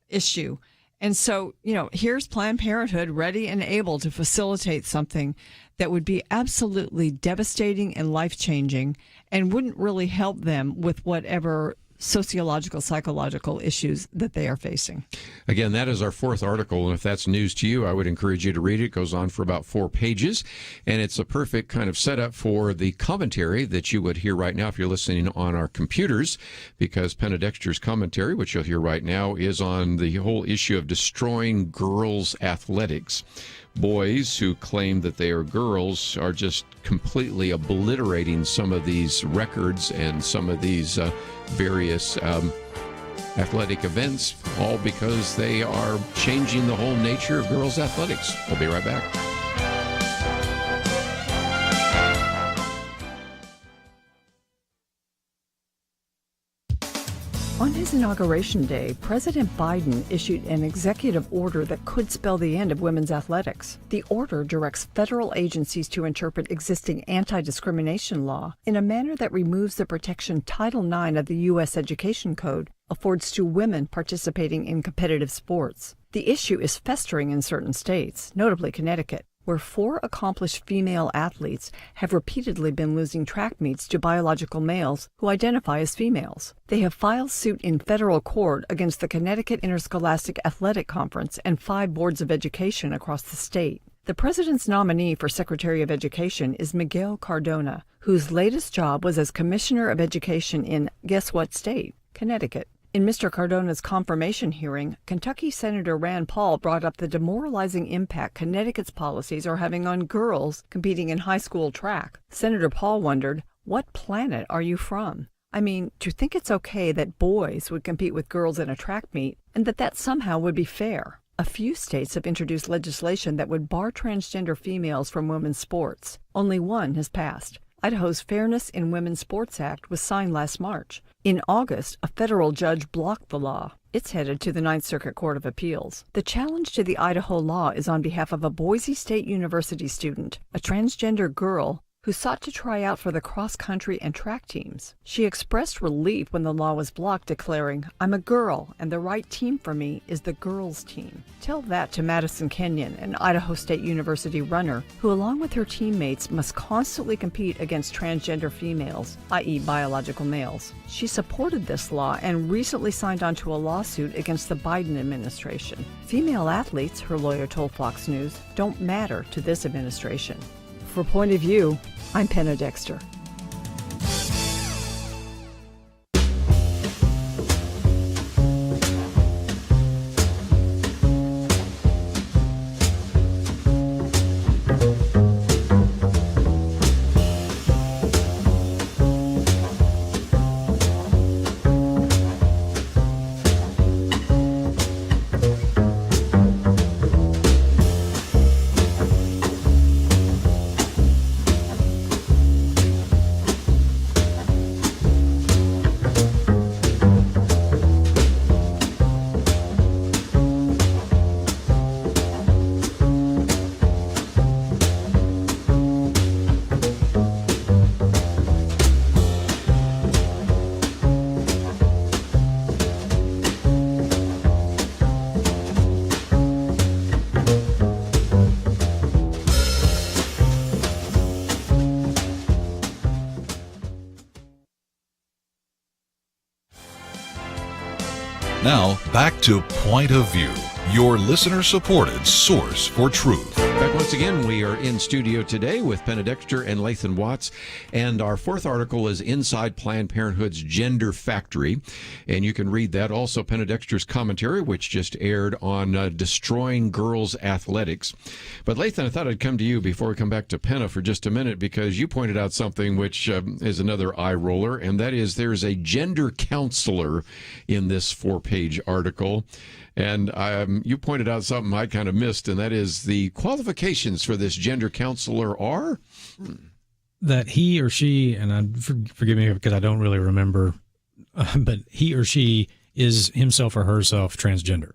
issue. And so, here's Planned Parenthood ready and able to facilitate something that would be absolutely devastating and life-changing, and wouldn't really help them with whatever sociological, psychological issues that they are facing. Again, that is our fourth article, and if that's news to you, I would encourage you to read it. It goes on for about 4 pages, and it's a perfect kind of setup for the commentary that you would hear right now if you're listening on our computers, because Penna Dexter's commentary, which you'll hear right now, is on the whole issue of destroying girls' athletics. Boys who claim that they are girls are just completely obliterating some of these records and some of these various athletic events, all because they are changing the whole nature of girls' athletics. We'll be right back. On his inauguration day, President Biden issued an executive order that could spell the end of women's athletics. The order directs federal agencies to interpret existing anti-discrimination law in a manner that removes the protection Title IX of the U.S. Education Code affords to women participating in competitive sports. The issue is festering in certain states, notably Connecticut, where 4 accomplished female athletes have repeatedly been losing track meets to biological males who identify as females. They have filed suit in federal court against the Connecticut Interscholastic Athletic Conference and 5 boards of education across the state. The president's nominee for Secretary of Education is Miguel Cardona, whose latest job was as Commissioner of Education in guess what state? Connecticut. In Mr. Cardona's confirmation hearing, Kentucky Senator Rand Paul brought up the demoralizing impact Connecticut's policies are having on girls competing in high school track. Senator Paul wondered, what planet are you from? I mean, to think it's okay that boys would compete with girls in a track meet, and that somehow would be fair. A few states have introduced legislation that would bar transgender females from women's sports. Only one has passed. Idaho's Fairness in Women's Sports Act was signed last March. In August, a federal judge blocked the law. It's headed to the Ninth Circuit Court of Appeals. The challenge to the Idaho law is on behalf of a Boise State University student, a transgender girl, who sought to try out for the cross-country and track teams. She expressed relief when the law was blocked, declaring, "I'm a girl, and the right team for me is the girls' team." Tell that to Madison Kenyon, an Idaho State University runner, who along with her teammates must constantly compete against transgender females, i.e. biological males. She supported this law and recently signed on to a lawsuit against the Biden administration. Female athletes, her lawyer told Fox News, don't matter to this administration. For Point of View, I'm Penna Dexter. Now, back to Point of View, your listener-supported source for truth. Back once again, we are in studio today with Penna Dexter and Lathan Watts, and our fourth article is Inside Planned Parenthood's Gender Factory, and you can read that. Also, Penna Dexter's commentary, which just aired on destroying girls' athletics. But Lathan, I thought I'd come to you before we come back to Penna for just a minute, because you pointed out something which is another eye roller, and that is there's a gender counselor in this 4-page article. And you pointed out something I kind of missed, and that is the qualifications for this gender counselor are? That he or she, and forgive me because I don't really remember, but he or she is himself or herself transgender.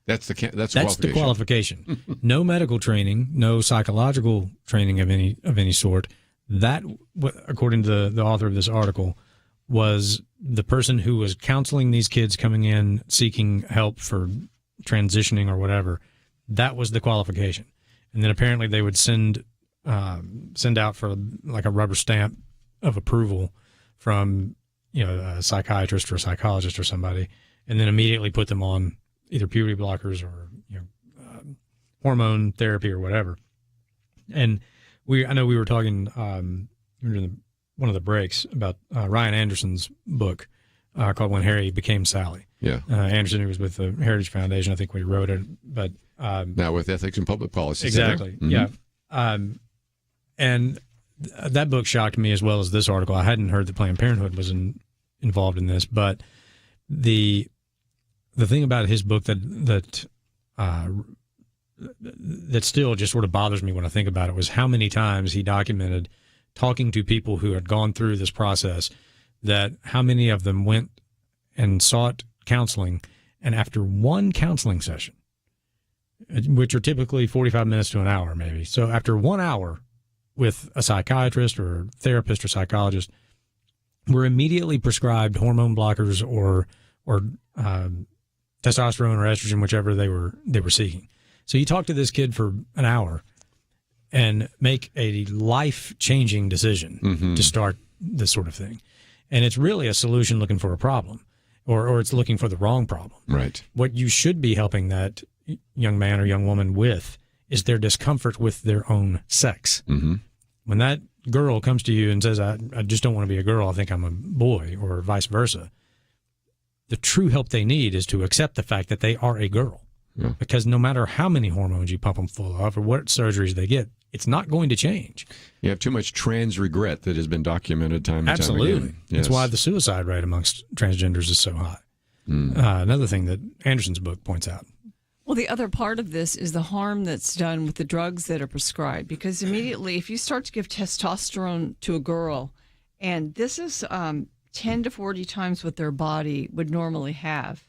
That's the qualification. No medical training, no psychological training of any sort. That, according to the author of this article, was the person who was counseling these kids coming in seeking help for transitioning or whatever. That was the qualification. And then apparently they would send out for like a rubber stamp of approval from a psychiatrist or a psychologist or somebody, and then immediately put them on either puberty blockers or hormone therapy or whatever. And I know we were talking during one of the breaks about Ryan Anderson's book called When Harry Became Sally. Yeah. Anderson, who was with the Heritage Foundation, I think when he wrote it, but now with Ethics and Public Policy. Exactly. Mm-hmm. Yeah. And that book shocked me as well as this article. I hadn't heard that Planned Parenthood was involved in this, but the thing about his book that still just sort of bothers me when I think about it was how many times he documented talking to people who had gone through this process, that how many of them went and sought counseling, and after one counseling session, which are typically 45 minutes to an hour maybe, so after 1 hour with a psychiatrist or therapist or psychologist, were immediately prescribed hormone blockers or testosterone or estrogen, whichever they were seeking. So you talk to this kid for an hour and make a life-changing decision to start this sort of thing. And it's really a solution looking for a problem, or it's looking for the wrong problem. Right. What you should be helping that young man or young woman with is their discomfort with their own sex. Mm-hmm. When that girl comes to you and says, I just don't want to be a girl, I think I'm a boy, or vice versa, the true help they need is to accept the fact that they are a girl. Yeah. Because no matter how many hormones you pump them full of or what surgeries they get, it's not going to change. You have too much trans regret that has been documented time and Absolutely. time again. Yes. That's why the suicide rate amongst transgenders is so high. Another thing that Anderson's book points out. Well, the other part of this is the harm that's done with the drugs that are prescribed, because immediately if you start to give testosterone to a girl, and this is 10 to 40 times what their body would normally have,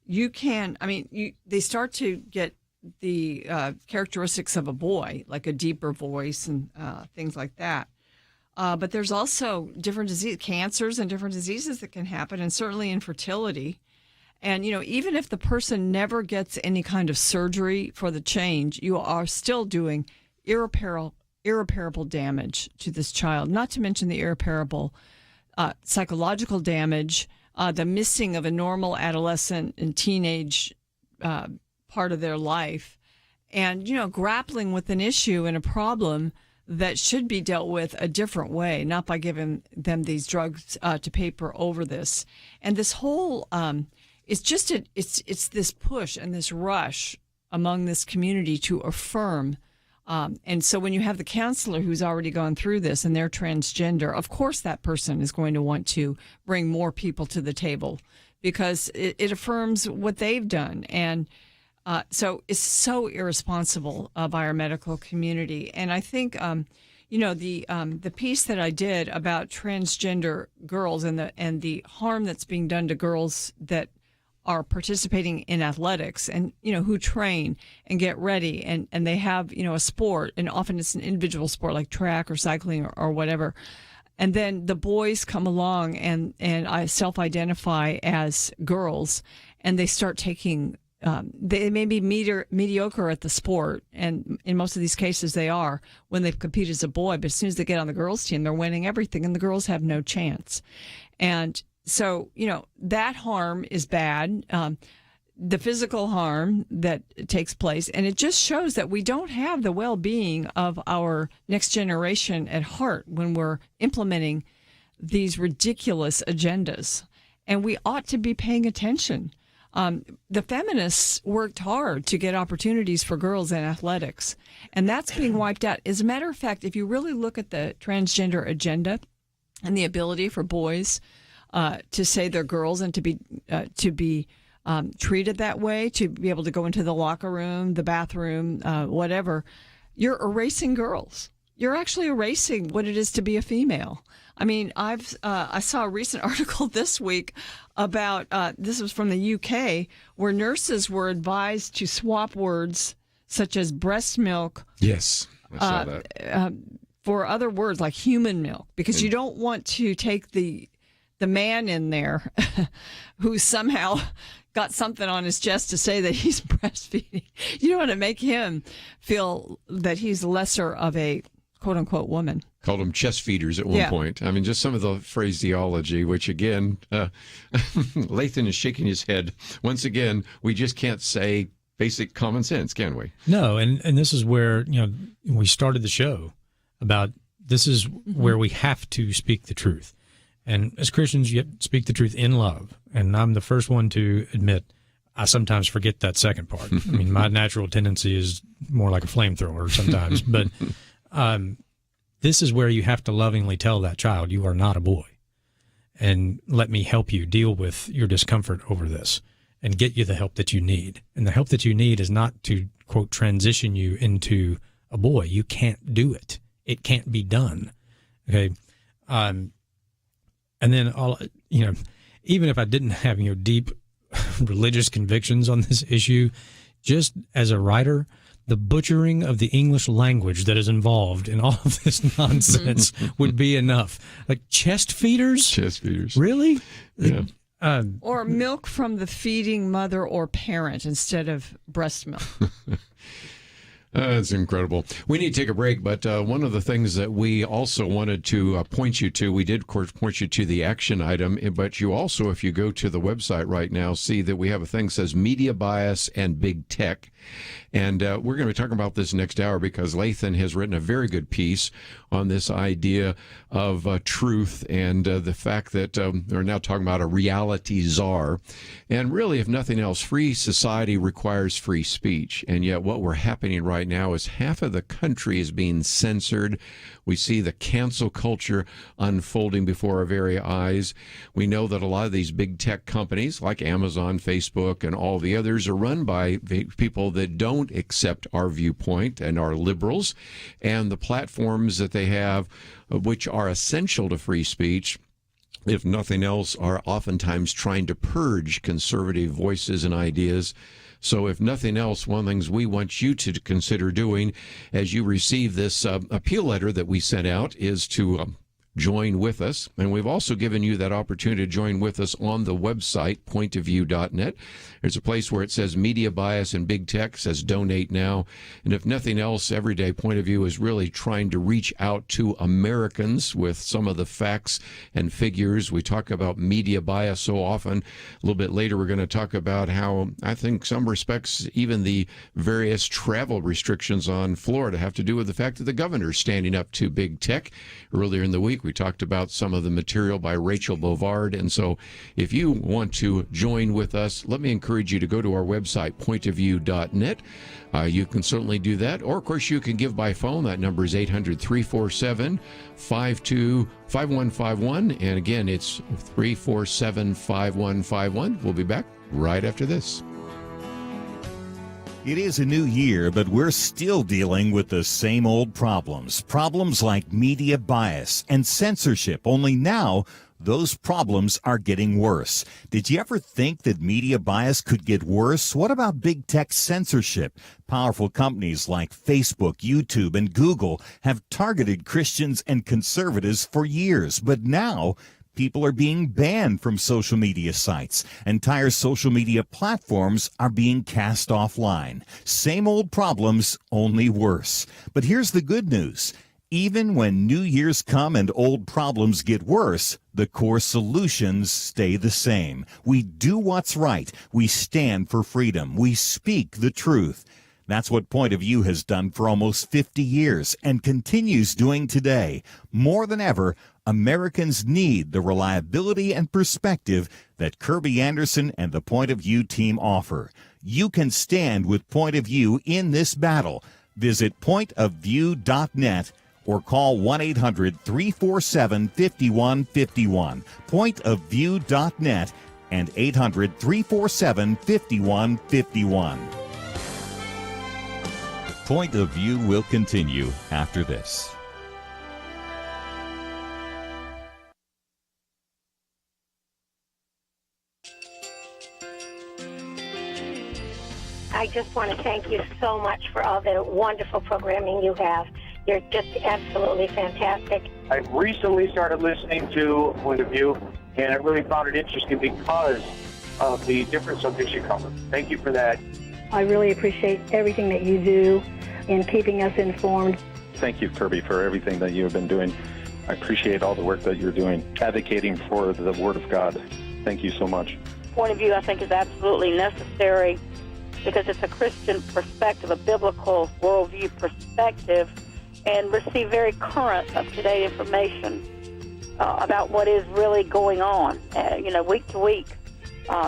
they start to get the characteristics of a boy, like a deeper voice and things like that. But there's also different cancers and different diseases that can happen, and certainly infertility. And, even if the person never gets any kind of surgery for the change, you are still doing irreparable damage to this child, not to mention the irreparable psychological damage, the missing of a normal adolescent and teenage part of their life, and, grappling with an issue and a problem that should be dealt with a different way, not by giving them these drugs to paper over this. And this whole... It's this push and this rush among this community to affirm. And so when you have the counselor who's already gone through this and they're transgender, of course that person is going to want to bring more people to the table because it affirms what they've done. And so it's so irresponsible by our medical community. And I think, the piece that I did about transgender girls and the harm that's being done to girls that are participating in athletics and, who train and get ready and they have, a sport, and often it's an individual sport like track or cycling or whatever. And then the boys come along and I self-identify as girls, and they start taking, they may be mediocre at the sport, and in most of these cases they are when they've competed as a boy, but as soon as they get on the girls' team, they're winning everything, and the girls have no chance. And so, that harm is bad, the physical harm that takes place, and it just shows that we don't have the well-being of our next generation at heart when we're implementing these ridiculous agendas, and we ought to be paying attention. The feminists worked hard to get opportunities for girls in athletics, and that's being wiped out. As a matter of fact, if you really look at the transgender agenda and the ability for boys to say they're girls and to be treated that way, to be able to go into the locker room, the bathroom, whatever, you're erasing girls. You're actually erasing what it is to be a female. I mean, I saw a recent article this week about this was from the UK, where nurses were advised to swap words such as breast milk. Yes, I saw that. For other words like human milk, because you don't want to take the man in there who somehow got something on his chest to say that he's breastfeeding. You don't want to make him feel that he's lesser of a quote-unquote woman. Called them chest feeders at one point. I mean, just some of the phraseology, which again, Lathan is shaking his head. Once again, we just can't say basic common sense, can we? No, and this is where, we started the show about this is where we have to speak the truth. And as Christians, you speak the truth in love. And I'm the first one to admit I sometimes forget that second part. I mean, my natural tendency is more like a flamethrower sometimes. But this is where you have to lovingly tell that child, you are not a boy. and let me help you deal with your discomfort over this and get you the help that you need. And the help that you need is not to, quote, transition you into a boy. You can't do it. It can't be done. Okay. And then even if I didn't have, deep religious convictions on this issue, just as a writer, the butchering of the English language that is involved in all of this nonsense would be enough. Like chest feeders? Chest feeders. Really? Yeah. Or milk from the feeding mother or parent instead of breast milk. That's incredible. We need to take a break, but one of the things that we also wanted to point you to, we did, of course, point you to the action item, but you also, if you go to the website right now, see that we have a thing that says media bias and big tech. And we're going to be talking about this next hour because Lathan has written a very good piece on this idea of truth and the fact that they're now talking about a reality czar. And really, if nothing else, free society requires free speech. And yet what we're happening right now is half of the country is being censored. We see the cancel culture unfolding before our very eyes. We know that a lot of these big tech companies like Amazon, Facebook, and all the others are run by people that don't accept our viewpoint and are liberals. And the platforms that they have, which are essential to free speech, if nothing else, are oftentimes trying to purge conservative voices and ideas. So if nothing else, one of the things we want you to consider doing as you receive this appeal letter that we sent out is to join with us. And we've also given you that opportunity to join with us on the website, pointofview.net. There's a place where it says media bias and big tech, says donate now. And if nothing else, Everyday Point of View is really trying to reach out to Americans with some of the facts and figures. We talk about media bias so often. A little bit later, we're going to talk about how I think some respects, even the various travel restrictions on Florida have to do with the fact that the governor's standing up to big tech. Earlier in the week, we talked about some of the material by Rachel Bovard. And so if you want to join with us, let me encourage you to go to our website, pointofview.net. You can certainly do that. Or, of course, you can give by phone. That number is 800-347-5151. And again, it's 347-5151. We'll be back right after this. It is a new year, but we're still dealing with the same old problems. Problems like media bias and censorship, only now those problems are getting worse. Did you ever think that media bias could get worse? What about big tech censorship? Powerful companies like Facebook, YouTube, and Google have targeted Christians and conservatives for years, but now people are being banned from social media sites. Entire social media platforms are being cast offline. Same old problems, only worse. But here's the good news. Even when new years come and old problems get worse, the core solutions stay the same. We do what's right. We stand for freedom. We speak the truth. That's what Point of View has done for almost 50 years and continues doing today. More than ever, Americans need the reliability and perspective that Kerby Anderson and the Point of View team offer. You can stand with Point of View in this battle. Visit pointofview.net or call 1-800-347-5151. Pointofview.net and 800-347-5151. Point of View will continue after this. I just want to thank you so much for all the wonderful programming you have. You're just absolutely fantastic. I recently started listening to Point of View, and I really found it interesting because of the different subjects you cover. Thank you for that. I really appreciate everything that you do in keeping us informed. Thank you, Kerby, for everything that you have been doing. I appreciate all the work that you're doing, advocating for the Word of God. Thank you so much. Point of View, I think, is absolutely necessary because it's a Christian perspective, a biblical worldview perspective, and receive very current, up-to-date information about what is really going on, week to week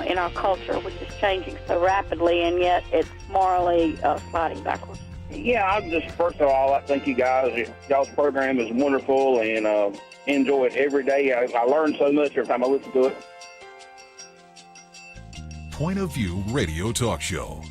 in our culture, which is changing so rapidly, and yet it's morally sliding backwards. Yeah, I just, first of all, I thank you guys. Y'all's program is wonderful, and enjoy it every day. I learn so much every time I listen to it. Point of View Radio Talk Show.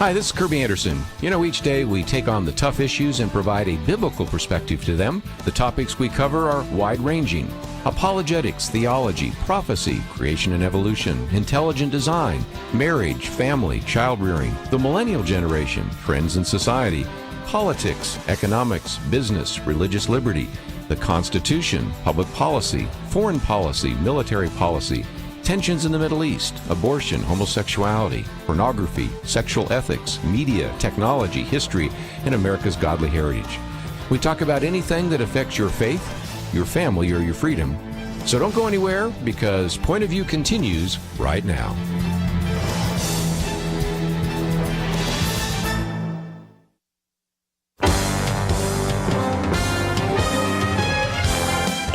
Hi, this is Kerby Anderson. Each day we take on the tough issues and provide a biblical perspective to them. The topics we cover are wide-ranging: apologetics, theology, prophecy, creation and evolution, intelligent design, marriage, family, child-rearing, the millennial generation, trends in society, politics, economics, business, religious liberty, the Constitution, public policy, foreign policy, military policy, tensions in the Middle East, abortion, homosexuality, pornography, sexual ethics, media, technology, history, and America's godly heritage. We talk about anything that affects your faith, your family, or your freedom. So don't go anywhere, because Point of View continues right now.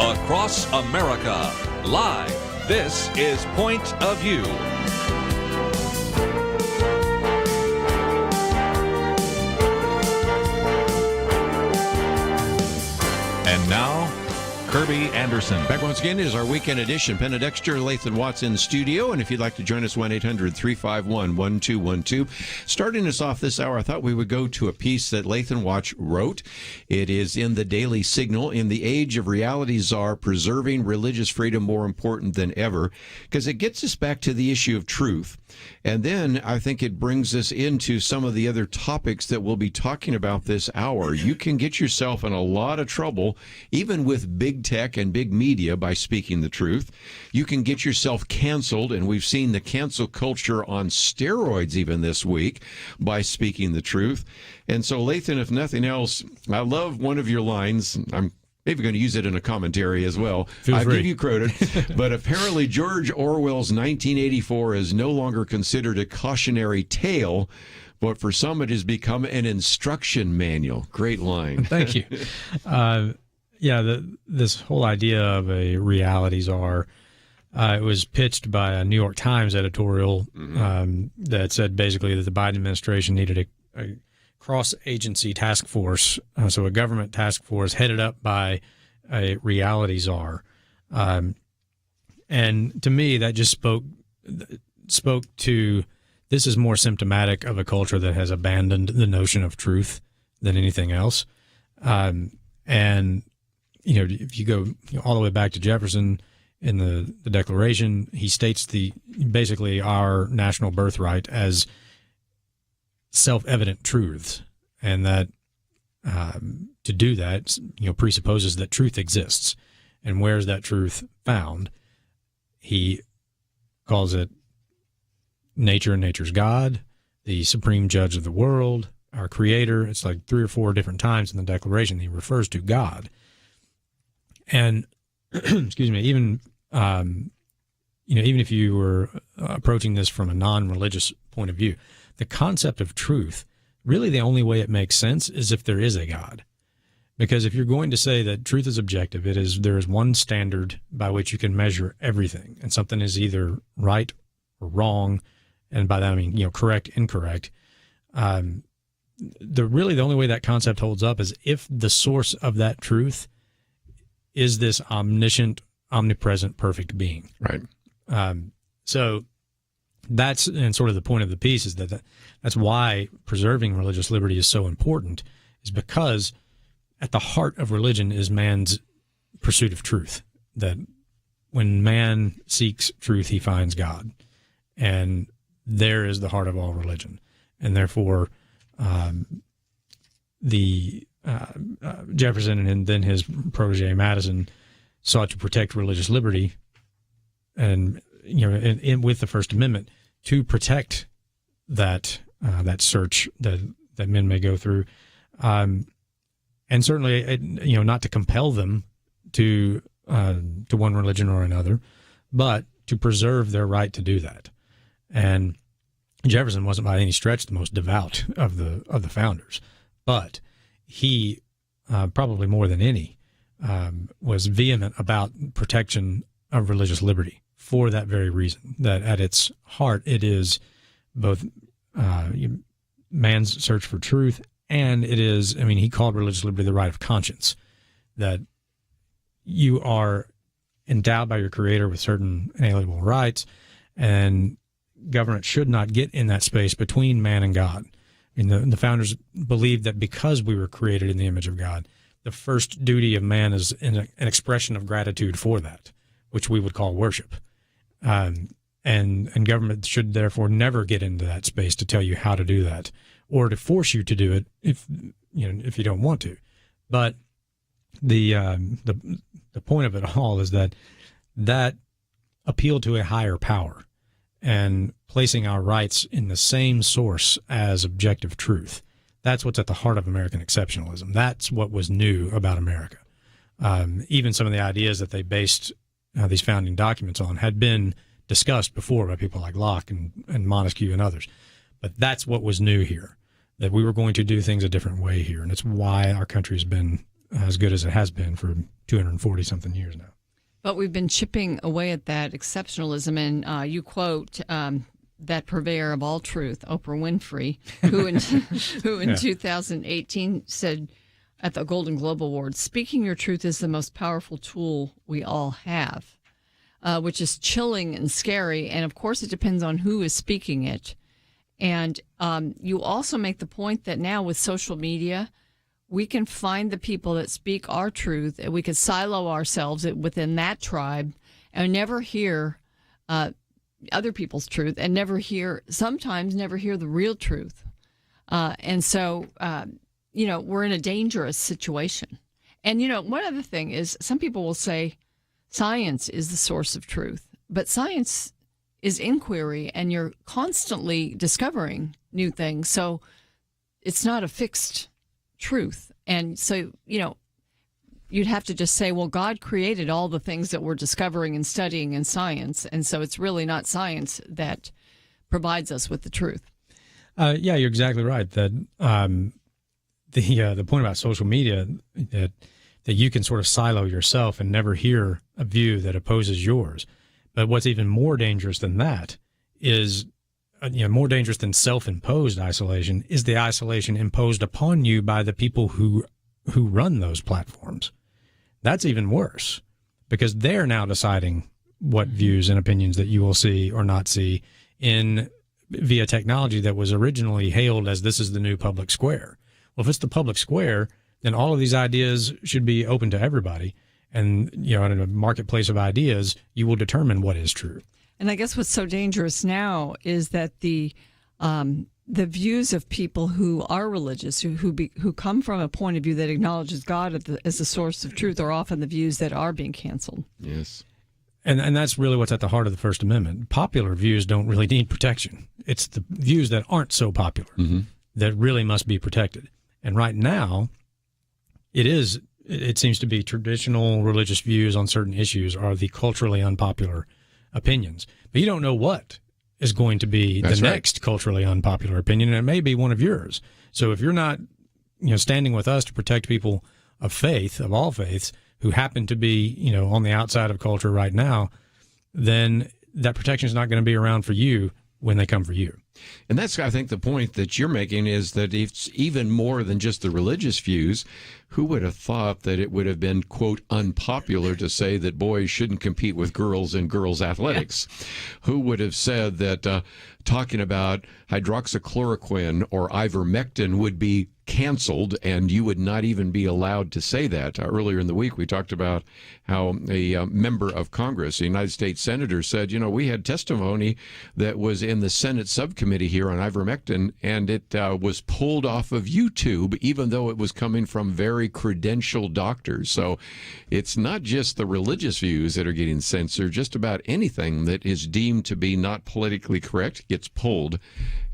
Across America, live. This is Point of View. And now, Kerby Anderson. Back once again, it is our weekend edition. Penna Dexter, Lathan Watts in the studio. And if you'd like to join us, 1-800-351-1212. Starting us off this hour, I thought we would go to a piece that Lathan Watts wrote. It is in the Daily Signal. In the age of reality czar, preserving religious freedom more important than ever, because it gets us back to the issue of truth. And then I think it brings us into some of the other topics that we'll be talking about this hour. You can get yourself in a lot of trouble, even with big tech and big media, by speaking the truth. You can get yourself canceled, and we've seen the cancel culture on steroids even this week, by speaking the truth. And so, Lathan, if nothing else, I love one of your lines. I'm maybe going to use it in a commentary as well. I give you credit. But apparently George Orwell's 1984 is no longer considered a cautionary tale, but for some it has become an instruction manual. Great line. Thank you. This whole idea of a reality czar, it was pitched by a New York Times editorial that said basically that the Biden administration needed a cross-agency task force, so a government task force headed up by a reality czar. And to me, that just spoke to, this is more symptomatic of a culture that has abandoned the notion of truth than anything else. And, if you go all the way back to Jefferson in the Declaration, he states basically our national birthright as self-evident truths, and that to do that, presupposes that truth exists. And where's that truth found? He calls it nature and nature's God, the supreme judge of the world, our creator. It's like 3 or 4 different times in the Declaration he refers to God. And excuse me, even if you were approaching this from a non-religious point of view, the concept of truth, really the only way it makes sense is if there is a God. Because if you're going to say that truth is objective, there is one standard by which you can measure everything, and something is either right or wrong, and by that I mean correct, incorrect. The only way that concept holds up is if the source of that truth is this omniscient, omnipresent, perfect being. Right. So that's, and sort of the point of the piece is that's why preserving religious liberty is so important, is because at the heart of religion is man's pursuit of truth. That when man seeks truth, he finds God. And there is the heart of all religion. And therefore, Jefferson and then his protege Madison sought to protect religious liberty, and with the First Amendment, to protect that search that men may go through, and certainly not to compel them to one religion or another, but to preserve their right to do that. And Jefferson wasn't by any stretch the most devout of the founders, but he probably more than any was vehement about protection of religious liberty for that very reason, that at its heart it is both man's search for truth, and it is, he called religious liberty the right of conscience, that you are endowed by your Creator with certain inalienable rights, and government should not get in that space between man and God. And the founders believed that because we were created in the image of God, the first duty of man is an expression of gratitude for that, which we would call worship. And government should therefore never get into that space to tell you how to do that or to force you to do it if you don't want to. But the point of it all is that appeal to a higher power and placing our rights in the same source as objective truth. That's what's at the heart of American exceptionalism. That's what was new about America. Even some of the ideas that they based these founding documents on had been discussed before by people like Locke and Montesquieu and others. But that's what was new here, that we were going to do things a different way here. And it's why our country's been as good as it has been for 240-something years now. But we've been chipping away at that exceptionalism, and you quote that purveyor of all truth, Oprah Winfrey, who in 2018 said at the Golden Globe Awards, "Speaking your truth is the most powerful tool we all have," which is chilling and scary. And of course, it depends on who is speaking it. And you also make the point that now with social media, we can find the people that speak our truth, and we can silo ourselves within that tribe and never hear other people's truth, and sometimes never hear the real truth. And so, we're in a dangerous situation. And, one other thing is some people will say science is the source of truth, but science is inquiry, and you're constantly discovering new things. So it's not a fixed truth. And so, you'd have to just say, well, God created all the things that we're discovering and studying in science. And so it's really not science that provides us with the truth. Yeah, you're exactly right. That the point about social media, that you can sort of silo yourself and never hear a view that opposes yours. But what's even more dangerous than that is, more dangerous than self-imposed isolation is the isolation imposed upon you by the people who run those platforms. That's even worse, because they're now deciding what views and opinions that you will see or not see via technology that was originally hailed as this is the new public square. Well, if it's the public square, then all of these ideas should be open to everybody. And, in a marketplace of ideas, you will determine what is true. And I guess what's so dangerous now is that the views of people who are religious, who come from a point of view that acknowledges God as the source of truth, are often the views that are being canceled. Yes. And that's really what's at the heart of the First Amendment. Popular views don't really need protection. It's the views that aren't so popular that really must be protected. And right now, it seems to be traditional religious views on certain issues are the culturally unpopular opinions. But you don't know what is going to be the next culturally unpopular opinion, and it may be one of yours. So if you're not standing with us to protect people of faith, of all faiths, who happen to be on the outside of culture right now, then that protection is not going to be around for you when they come for you. And that's, I think, the point that you're making is that it's even more than just the religious views. Who would have thought that it would have been, quote, unpopular to say that boys shouldn't compete with girls in girls' athletics? Yeah. Who would have said that talking about hydroxychloroquine or ivermectin would be canceled, and you would not even be allowed to say that? Earlier in the week, we talked about how a member of Congress, a United States senator, said, we had testimony that was in the Senate subcommittee here on ivermectin, and it was pulled off of YouTube, even though it was coming from very credentialed doctors. So it's not just the religious views that are getting censored. Just about anything that is deemed to be not politically correct gets pulled.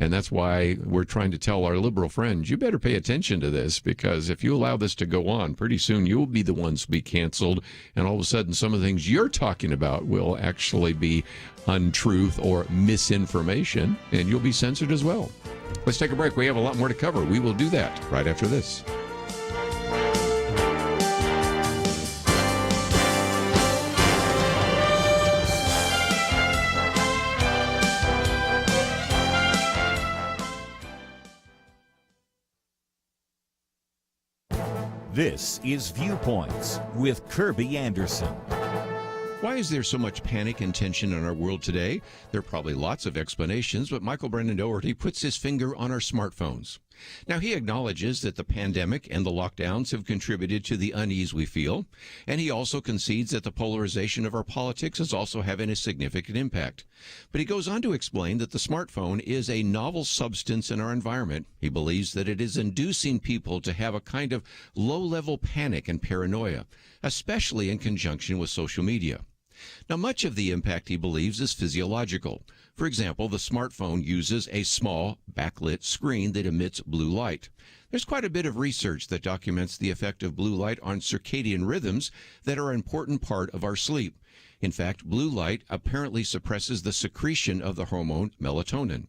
And that's why we're trying to tell our liberal friends, you better pay attention to this, because if you allow this to go on, pretty soon you'll be the ones to be canceled. And all of a sudden, some of the things you're talking about will actually be untruth or misinformation, and you'll be censored as well. Let's take a break. We have a lot more to cover. We will do that right after this. This is Viewpoints with Kerby Anderson. Why is there so much panic and tension in our world today? There are probably lots of explanations, but Michael Brennan Doherty puts his finger on our smartphones. Now, he acknowledges that the pandemic and the lockdowns have contributed to the unease we feel, and he also concedes that the polarization of our politics is also having a significant impact. But he goes on to explain that the smartphone is a novel substance in our environment. He believes that it is inducing people to have a kind of low-level panic and paranoia, especially in conjunction with social media. Now, much of the impact, he believes, is physiological. For example, the smartphone uses a small, backlit screen that emits blue light. There's quite a bit of research that documents the effect of blue light on circadian rhythms that are an important part of our sleep. In fact, blue light apparently suppresses the secretion of the hormone melatonin.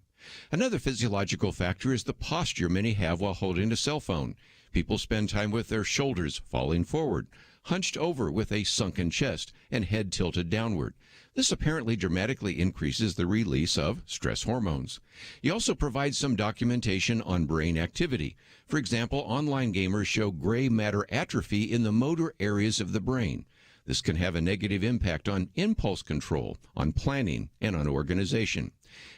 Another physiological factor is the posture many have while holding a cell phone. People spend time with their shoulders falling forward, hunched over with a sunken chest, and head tilted downward. This apparently dramatically increases the release of stress hormones. He also provides some documentation on brain activity. For example, online gamers show gray matter atrophy in the motor areas of the brain. This can have a negative impact on impulse control, on planning, and on organization.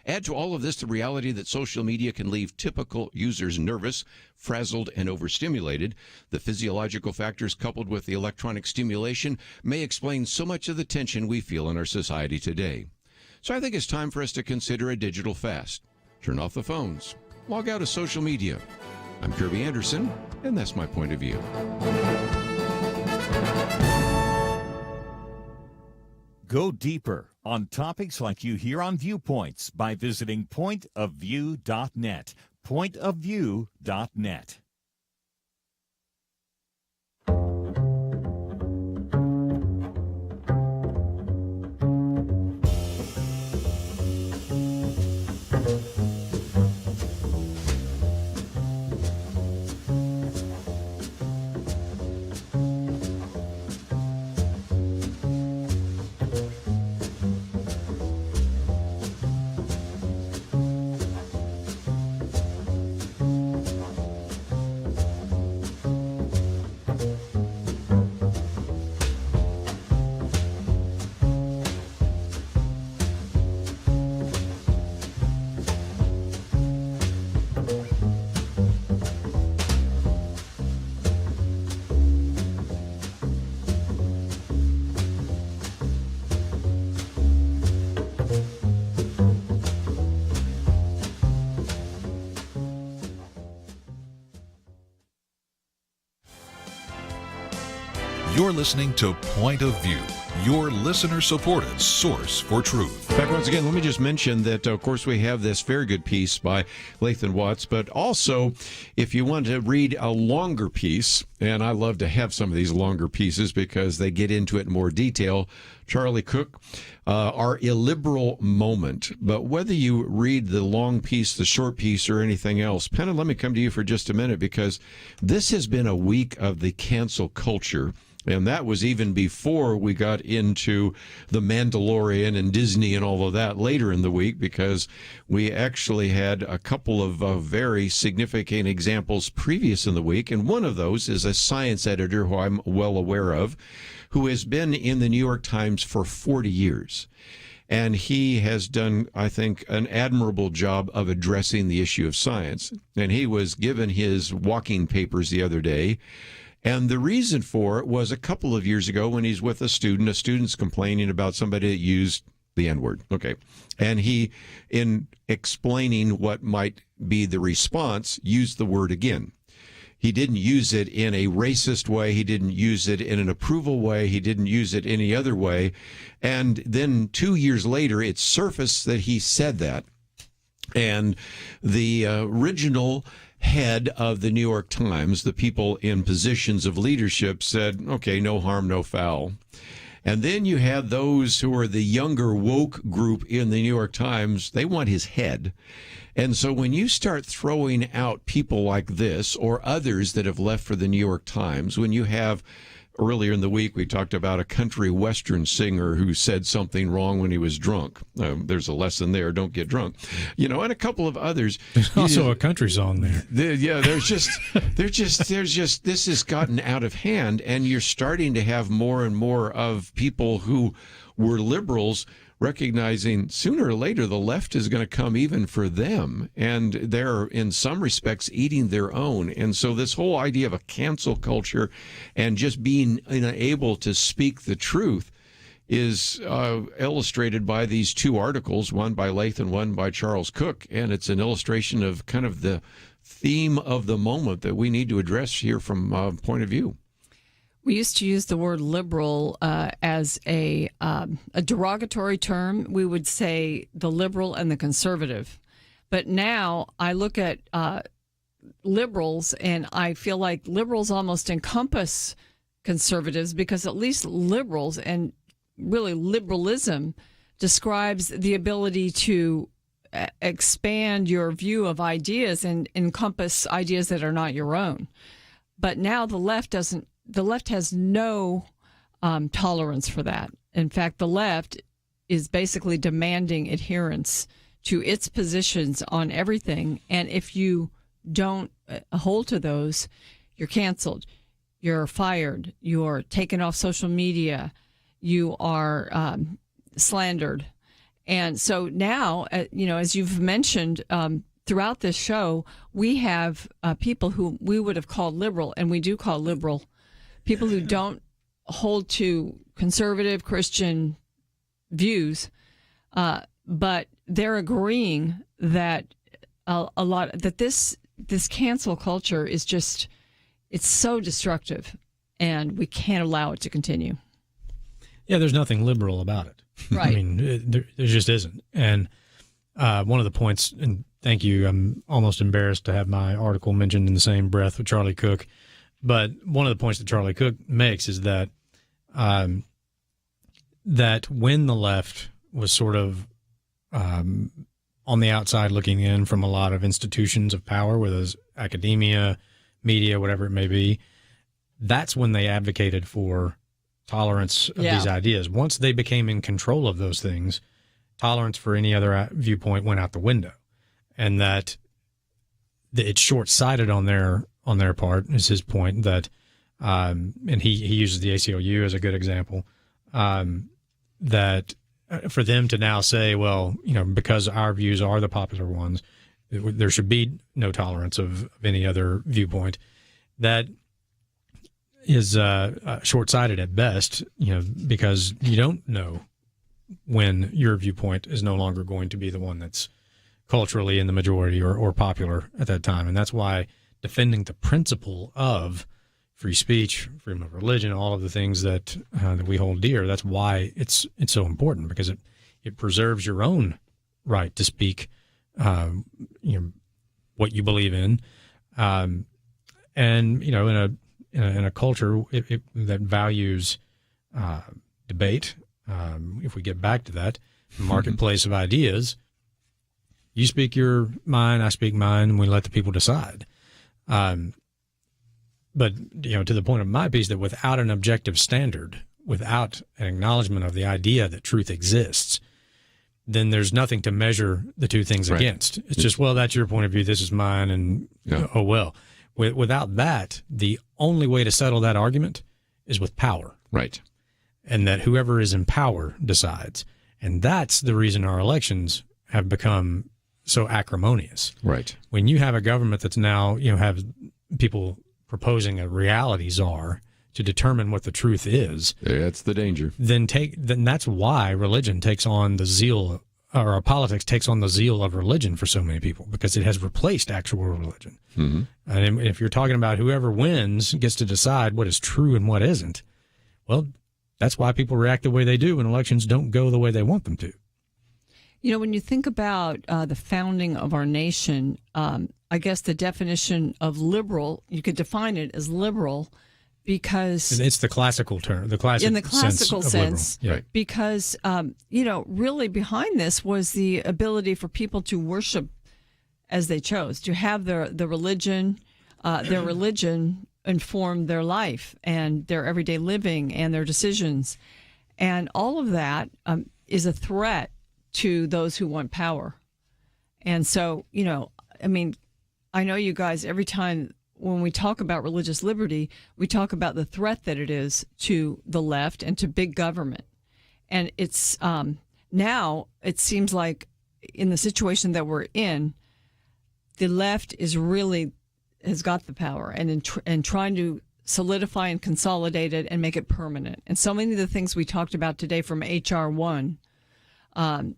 Add to all of this the reality that social media can leave typical users nervous, frazzled, and overstimulated. The physiological factors coupled with the electronic stimulation may explain so much of the tension we feel in our society today. So I think it's time for us to consider a digital fast. Turn off the phones. Log out of social media. I'm Kerby Anderson, and that's my point of view. Go deeper on topics like you hear on Viewpoints by visiting pointofview.net. Pointofview.net. You're listening to Point of View, your listener-supported source for truth. Back once again, let me just mention that, of course, we have this very good piece by Lathan Watts, but also, if you want to read a longer piece, and I love to have some of these longer pieces because they get into it in more detail, Charlie Cook, Our Illiberal Moment. But whether you read the long piece, the short piece, or anything else, Penna, let me come to you for just a minute, because this has been a week of the cancel culture. And that was even before we got into The Mandalorian and Disney and all of that later in the week, because we actually had a couple of very significant examples previous in the week. And one of those is a science editor who I'm well aware of, who has been in the New York Times for 40 years. And he has done, I think, an admirable job of addressing the issue of science. And he was given his walking papers the other day. And the reason for it was a couple of years ago when he's with a student's complaining about somebody that used the N-word. Okay. And he, in explaining what might be the response, used the word again. He didn't use it in a racist way. He didn't use it in an approval way. He didn't use it any other way. And then 2 years later, it surfaced that he said that. And the original head of the New York Times, the people in positions of leadership, said, okay, no harm, no foul. And then you had those who are the younger woke group in the New York Times. They want his head. And so when you start throwing out people like this or others that have left for the New York Times, when you have earlier in the week, we talked about a country western singer who said something wrong when he was drunk. There's a lesson there. Don't get drunk. You know, and a couple of others. There's also a country song there. Yeah, there's just, this has gotten out of hand, and you're starting to have more and more of people who were liberals, recognizing sooner or later the left is going to come even for them, and they're in some respects eating their own. And so this whole idea of a cancel culture and just being unable to speak the truth is illustrated by these two articles, one by Lathan, one by Charles Cook, and it's an illustration of kind of the theme of the moment that we need to address here from point of view. We used to use the word liberal as a derogatory term. We would say the liberal and the conservative. But now I look at liberals, and I feel like liberals almost encompass conservatives, because at least liberals, and really liberalism, describes the ability to expand your view of ideas and encompass ideas that are not your own. But now the left doesn't. The left has no tolerance for that. In fact, the left is basically demanding adherence to its positions on everything. And if you don't hold to those, you're canceled, you're fired, you're taken off social media, you are slandered. And so now, as you've mentioned, throughout this show, we have people who we would have called liberal, and we do call liberal, people who don't hold to conservative Christian views, but they're agreeing that this cancel culture is just, it's so destructive, and we can't allow it to continue. Yeah, there's nothing liberal about it. Right. I mean, there just isn't. And one of the points, and thank you, I'm almost embarrassed to have my article mentioned in the same breath with Charlie Cook, but one of the points that Charlie Cook makes is that that when the left was sort of on the outside looking in from a lot of institutions of power, whether it's academia, media, whatever it may be, that's when they advocated for tolerance of these ideas. Once they became in control of those things, tolerance for any other viewpoint went out the window, and that it's short-sighted on their part, is his point, that and he uses the ACLU as a good example, that for them to now say, well, because our views are the popular ones, there should be no tolerance of any other viewpoint, that is short-sighted at best, because you don't know when your viewpoint is no longer going to be the one that's culturally in the majority or popular at that time. And that's why defending the principle of free speech, freedom of religion, all of the things that we hold dear, that's why it's so important, because it preserves your own right to speak what you believe in. And in a culture that values debate, if we get back to that, the marketplace of ideas, you speak your mind, I speak mine, and we let the people decide. But to the point of my piece, that without an objective standard, without an acknowledgement of the idea that truth exists, then there's nothing to measure the two things against. It's just, well, that's your point of view, this is mine, and oh well. Without that, the only way to settle that argument is with power. Right. And that whoever is in power decides. And that's the reason our elections have become so acrimonious. Right. When you have a government that's now, have people proposing a reality czar to determine what the truth is. That's the danger. Then that's why religion takes on the zeal, or politics takes on the zeal of religion for so many people, because it has replaced actual religion. Mm-hmm. And if you're talking about whoever wins gets to decide what is true and what isn't, well, that's why people react the way they do when elections don't go the way they want them to. When you think about the founding of our nation, I guess the definition of liberal, you could define it as liberal because it's the classical term, in the classical sense, yeah. Because really behind this was the ability for people to worship as they chose, to have their religion inform their life and their everyday living and their decisions, and all of that is a threat to those who want power. And so, I know you guys, every time when we talk about religious liberty, we talk about the threat that it is to the left and to big government. And it's now it seems like in the situation that we're in, the left is really has got the power and trying to solidify and consolidate it and make it permanent. And so many of the things we talked about today, from HR 1, onward,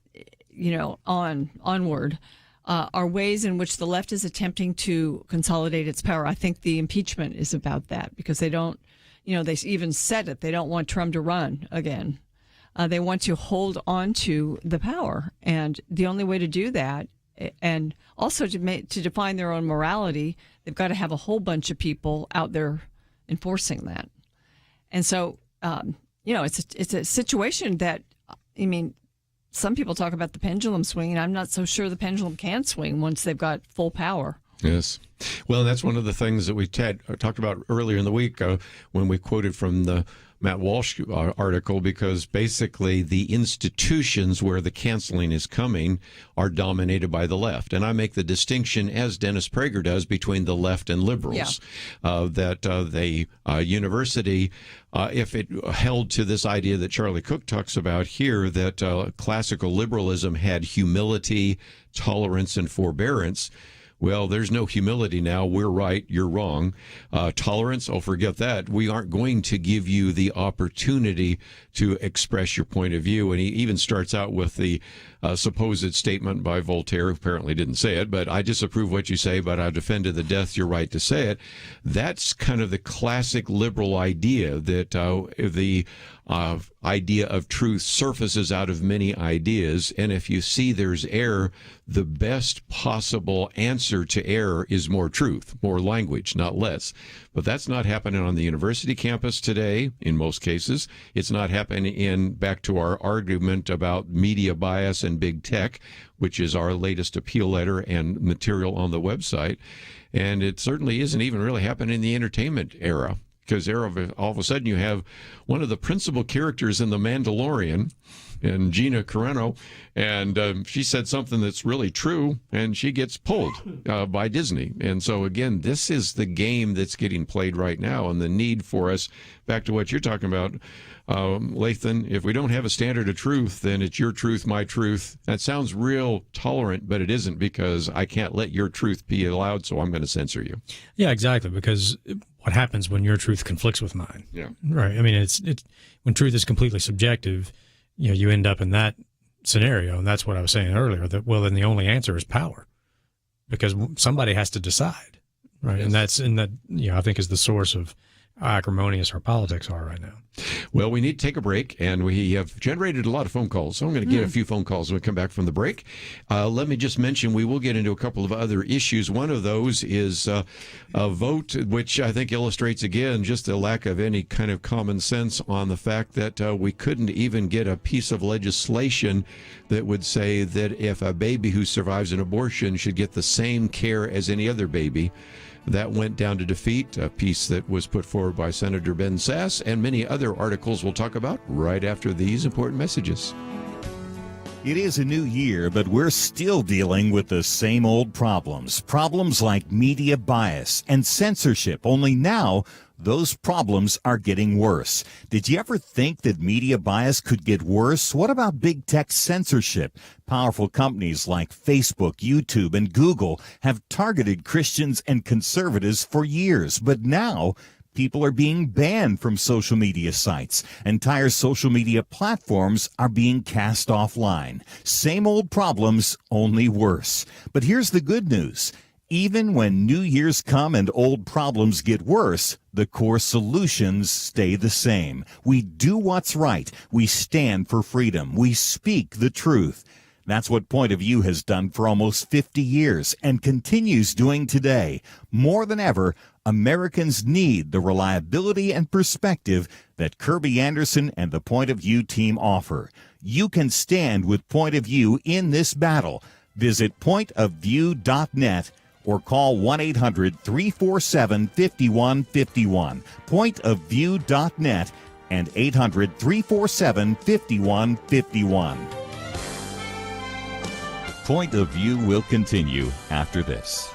are ways in which the left is attempting to consolidate its power. I think the impeachment is about that, because they don't, they even said it. They don't want Trump to run again. They want to hold on to the power. And the only way to do that, and also to define their own morality, they've got to have a whole bunch of people out there enforcing that. And so, it's a situation that, some people talk about the pendulum swinging. I'm not so sure the pendulum can swing once they've got full power. Yes. Well, that's one of the things that we talked about earlier in the week when we quoted from the Matt Walsh article, because basically the institutions where the canceling is coming are dominated by the left. And I make the distinction, as Dennis Prager does, between the left and liberals. That the university, if it held to this idea that Charlie Cook talks about here, that classical liberalism had humility, tolerance, and forbearance. Well, there's no humility now. We're right, you're wrong. Tolerance, forget that. We aren't going to give you the opportunity to express your point of view. And he even starts out with the supposed statement by Voltaire, who apparently didn't say it, but I disapprove what you say, but I defend to the death your right to say it. That's kind of the classic liberal idea, that the idea of truth surfaces out of many ideas. And if you see there's error, the best possible answer to error is more truth, more language, not less. But that's not happening on the university campus today, in most cases. It's not happening back to our argument about media bias and big tech, which is our latest appeal letter and material on the website. And it certainly isn't even really happening in the entertainment era, because all of a sudden you have one of the principal characters in The Mandalorian, and Gina Carano, and she said something that's really true, and she gets pulled by Disney. And so, again, this is the game that's getting played right now, and the need for us, back to what you're talking about, Lathan, if we don't have a standard of truth, then it's your truth, my truth. That sounds real tolerant, but it isn't, because I can't let your truth be allowed, so I'm going to censor you. Yeah, exactly, because what happens when your truth conflicts with mine? Yeah. Right. I mean, it's when truth is completely subjective, you end up in that scenario. And that's what I was saying earlier, that, well, then the only answer is power, because somebody has to decide. Right. Yes. And that, I think is the source of how acrimonious our politics are right now. Well, we need to take a break, and we have generated a lot of phone calls. So I'm going to get a few phone calls when we come back from the break. Let me just mention, we will get into a couple of other issues. One of those is a vote, which I think illustrates, again, just the lack of any kind of common sense on the fact that we couldn't even get a piece of legislation that would say that if a baby who survives an abortion should get the same care as any other baby. That went down to defeat, a piece that was put forward by Senator Ben Sasse, and many other articles we'll talk about right after these important messages. It is a new year, but we're still dealing with the same old problems. Problems like media bias and censorship, only now those problems are getting worse. Did you ever think that media bias could get worse? What about big tech censorship? Powerful companies like Facebook, YouTube, and Google have targeted Christians and conservatives for years, but now people are being banned from social media sites. Entire social media platforms are being cast offline. Same old problems, only worse. But here's the good news. Even when New Year's come and old problems get worse, the core solutions stay the same. We do what's right. We stand for freedom. We speak the truth. That's what Point of View has done for almost 50 years and continues doing today. More than ever, Americans need the reliability and perspective that Kerby Anderson and the Point of View team offer. You can stand with Point of View in this battle. Visit pointofview.net or call 1-800-347-5151. Pointofview.net and 800-347-5151. Point of View will continue after this.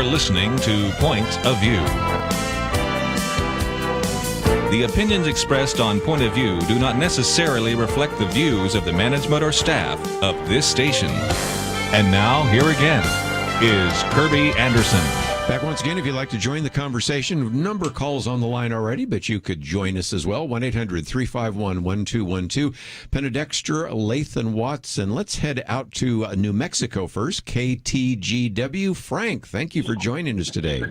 listening to Point of View. The opinions expressed on Point of View do not necessarily reflect the views of the management or staff of this station. And now, here again is Kerby Anderson. Back once again, if you'd like to join the conversation, number calls on the line already, but you could join us as well. 1-800-351-1212. Penna Dexter, Lathan Watts, and let's head out to New Mexico first. KTGW. Frank, thank you for joining us today.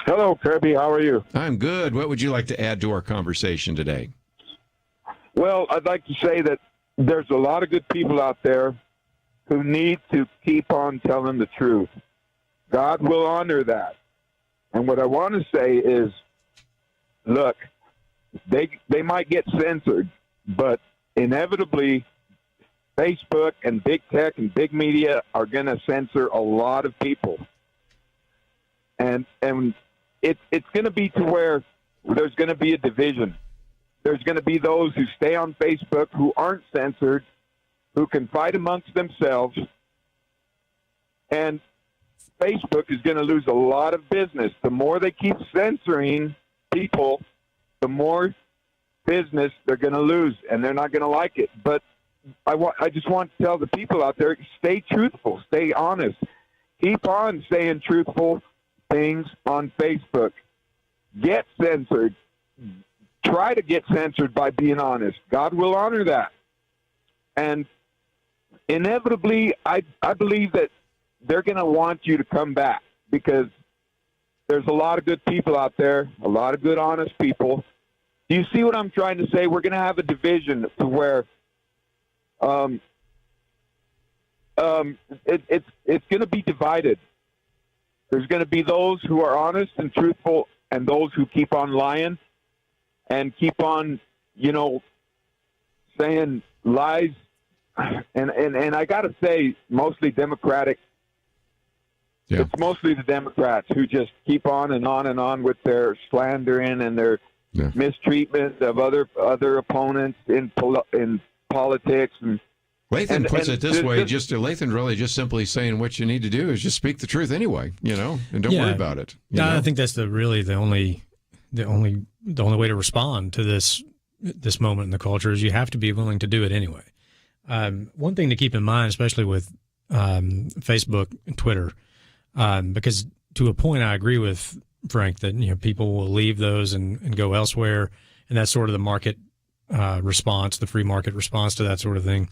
Hello, Kerby. How are you? I'm good. What would you like to add to our conversation today? Well, I'd like to say that there's a lot of good people out there who need to keep on telling the truth. God will honor that. And what I want to say is, look, they might get censored, but inevitably Facebook and big tech and big media are going to censor a lot of people. And it's going to be to where there's going to be a division. There's going to be those who stay on Facebook who aren't censored, who can fight amongst themselves, and Facebook is going to lose a lot of business. The more they keep censoring people, the more business they're going to lose, and they're not going to like it. But I just want to tell the people out there, stay truthful, stay honest. Keep on saying truthful things on Facebook. Get censored. Try to get censored by being honest. God will honor that. And inevitably, I believe that they're going to want you to come back, because there's a lot of good people out there, a lot of good, honest people. Do you see what I'm trying to say? We're going to have a division to where it's going to be divided. There's going to be those who are honest and truthful, and those who keep on lying and keep on, saying lies. And I got to say, mostly Democratic. Yeah. It's mostly the Democrats who just keep on and on with their slandering and their mistreatment of other opponents in politics. And Lathan puts it this way: Lathan really just simply saying what you need to do is just speak the truth anyway, and don't worry about it. I think that's the only way to respond to this moment in the culture is you have to be willing to do it anyway. One thing to keep in mind, especially with Facebook and Twitter, because to a point I agree with Frank that people will leave those and go elsewhere, and that's sort of the market response, the free market response to that sort of thing.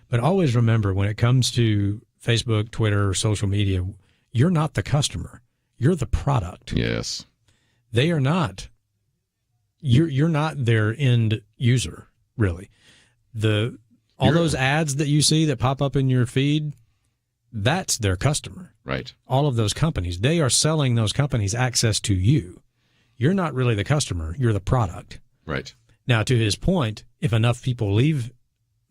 But always remember, when it comes to Facebook, Twitter, social media, you're not the customer. You're the product. Yes. They are not. You're not their end user, really. All those ads that you see that pop up in your feed, that's their customer. Right. All of those companies, they are selling those companies access to you. You're not really the customer. You're the product. Right. Now, to his point, if enough people leave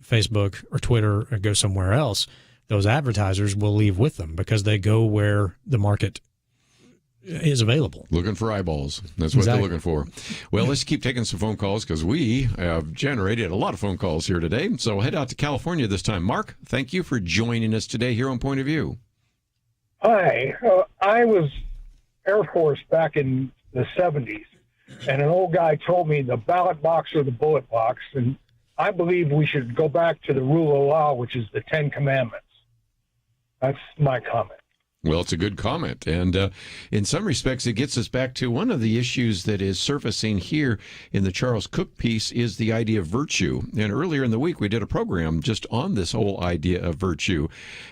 Facebook or Twitter or go somewhere else, those advertisers will leave with them because they go where the market is available. Looking for eyeballs. That's what they're looking for. Well, let's keep taking some phone calls because we have generated a lot of phone calls here today. So head out to California this time. Mark, thank you for joining us today here on Point of View. Hi. I was Air Force back in the 70s, and an old guy told me the ballot box or the bullet box, and I believe we should go back to the rule of law, which is the 10 Commandments. That's my comment. Well, it's a good comment. And in some respects, it gets us back to one of the issues that is surfacing here in the Charles Cook piece is the idea of virtue. And earlier in the week, we did a program just on this whole idea of virtue.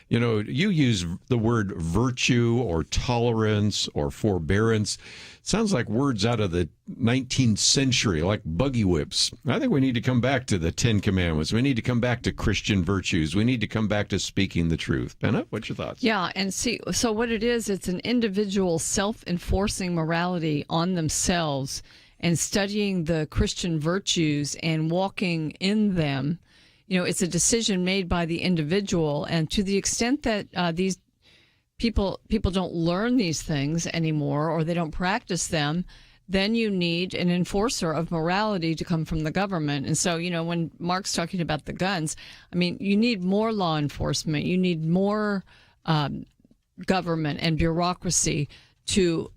You use the word virtue or tolerance or forbearance. Sounds like words out of the 19th century, like buggy whips. I think we need to come back to the 10 Commandments. We need to come back to Christian virtues. We need to come back to speaking the truth. Penna, what's your thoughts? Yeah, and see, so what it is, it's an individual self-enforcing morality on themselves and studying the Christian virtues and walking in them. It's a decision made by the individual, and to the extent that these people don't learn these things anymore or they don't practice them, then you need an enforcer of morality to come from the government. And so, when Mark's talking about the guns, you need more law enforcement. You need more government and bureaucracy to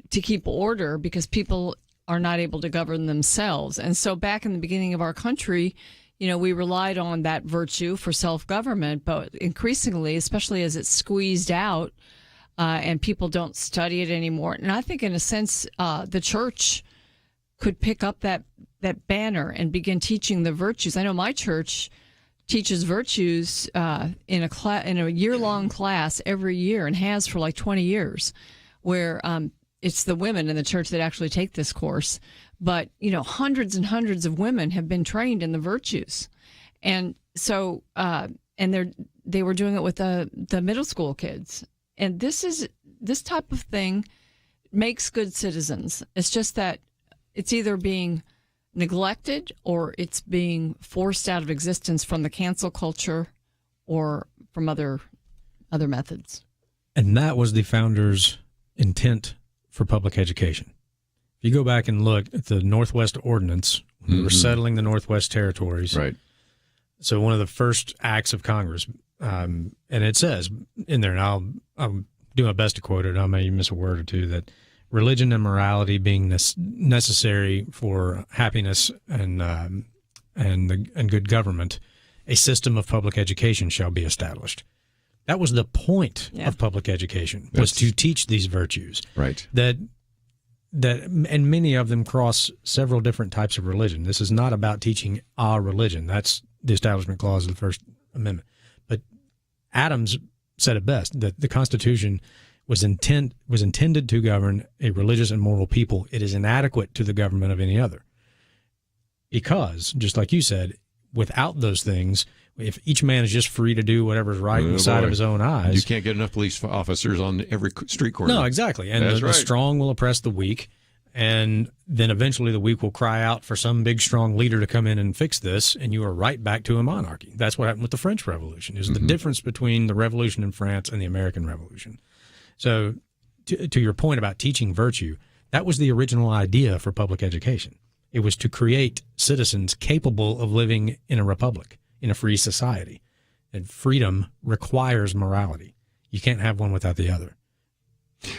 keep order because people are not able to govern themselves. And so back in the beginning of our country, we relied on that virtue for self-government, but increasingly, especially as it's squeezed out and people don't study it anymore. And I think in a sense, the church could pick up that banner and begin teaching the virtues. I know my church teaches virtues in a year-long class every year and has for like 20 years, where it's the women in the church that actually take this course. But, hundreds and hundreds of women have been trained in the virtues. And so, they were doing it with the middle school kids. And this type of thing makes good citizens. It's just that it's either being neglected or it's being forced out of existence from the cancel culture or from other methods. And that was the founders' intent for public education. If you go back and look at the Northwest Ordinance, when we were settling the Northwest Territories. Right. So one of the first acts of Congress, and it says in there, and I'll do my best to quote it, I may miss a word or two, that religion and morality being necessary for happiness and good government, a system of public education shall be established. That was the point of public education, was to teach these virtues. Right. That and many of them cross several different types of religion. This is not about teaching a religion. That's the Establishment Clause of the First Amendment. But Adams said it best, that the Constitution was intended to govern a religious and moral people. It is inadequate to the government of any other. Because, just like you said, without those things, if each man is just free to do whatever's right in the sight of his own eyes. You can't get enough police officers on every street corner. No, exactly. And the strong will oppress the weak. And then eventually the weak will cry out for some big, strong leader to come in and fix this, and you are right back to a monarchy. That's what happened with the French Revolution, is the difference between the Revolution in France and the American Revolution. So to your point about teaching virtue, that was the original idea for public education. It was to create citizens capable of living in a republic, in a free society. And freedom requires morality. You can't have one without the other.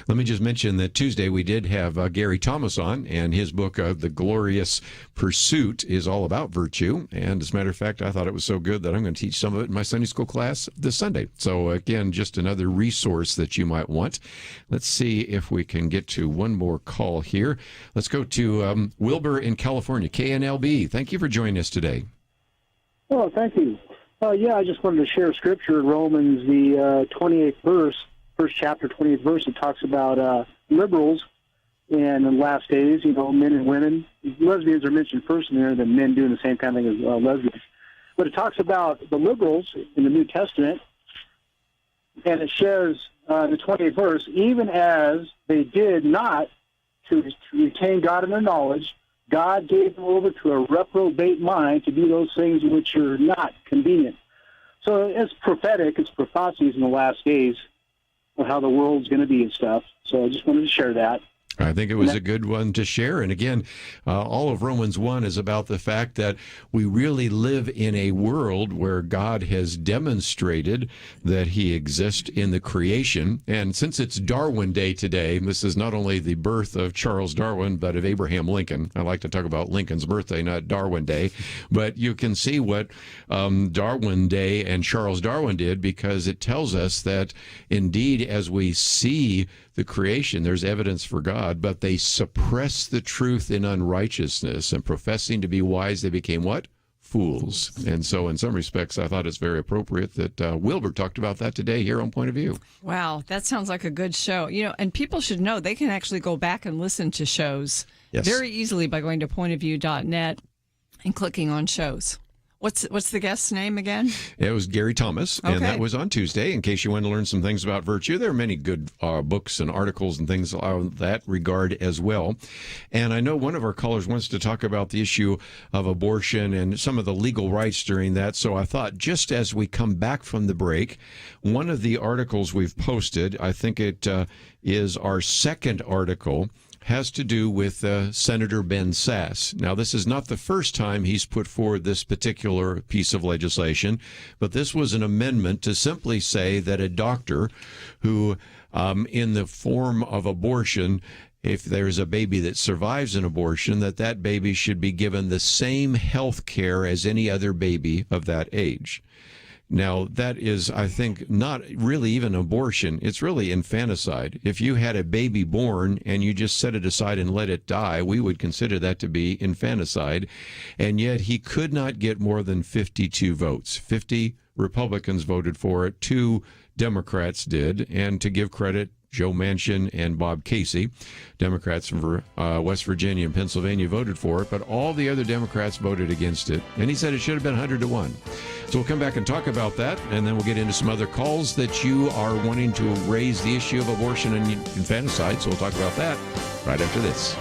Let me just mention that Tuesday we did have Gary Thomas on, and his book, The Glorious Pursuit, is all about virtue. And as a matter of fact, I thought it was so good that I'm going to teach some of it in my Sunday school class this Sunday. So again, just another resource that you might want. Let's see if we can get to one more call here. Let's go to Wilbur in California, KNLB. Thank you for joining us today. Oh, thank you. I just wanted to share scripture in Romans, the 28th verse. First chapter, 20th verse, it talks about liberals in the last days, men and women. Lesbians are mentioned first in there, then men doing the same kind of thing as lesbians. But it talks about the liberals in the New Testament, and it says, the 28th verse, even as they did not to retain God in their knowledge, God gave them over to a reprobate mind to do those things which are not convenient. So it's prophetic, it's prophecies in the last days of how the world's going to be and stuff. So I just wanted to share that. I think it was a good one to share. And again, all of Romans 1 is about the fact that we really live in a world where God has demonstrated that he exists in the creation. And since it's Darwin Day today, this is not only the birth of Charles Darwin, but of Abraham Lincoln. I like to talk about Lincoln's birthday, not Darwin Day. But you can see what Darwin Day and Charles Darwin did, because it tells us that indeed, as we see the creation, there's evidence for God, but they suppress the truth in unrighteousness, and professing to be wise, they became what? Fools. And so in some respects, I thought it's very appropriate that Wilbur talked about that today here on Point of View. Wow, that sounds like a good show. And people should know they can actually go back and listen to shows very easily by going to pointofview.net and clicking on shows. What's the guest's name again? It was Gary Thomas, and that was on Tuesday. In case you want to learn some things about virtue, there are many good books and articles and things on that regard as well. And I know one of our callers wants to talk about the issue of abortion and some of the legal rights during that. So I thought, just as we come back from the break, one of the articles we've posted, I think it is our second article, has to do with Senator Ben Sasse. Now, this is not the first time he's put forward this particular piece of legislation, but this was an amendment to simply say that a doctor who, in the form of abortion, if there's a baby that survives an abortion, that baby should be given the same health care as any other baby of that age. Now, that is, I think, not really even abortion. It's really infanticide. If you had a baby born and you just set it aside and let it die, we would consider that to be infanticide. And yet he could not get more than 52 votes. 50 Republicans voted for it. 2 Democrats did. And to give credit, Joe Manchin and Bob Casey, Democrats from West Virginia and Pennsylvania, voted for it, but all the other Democrats voted against it. And he said it should have been 100-1. So we'll come back and talk about that, and then we'll get into some other calls that you are wanting to raise the issue of abortion and infanticide. So we'll talk about that right after this.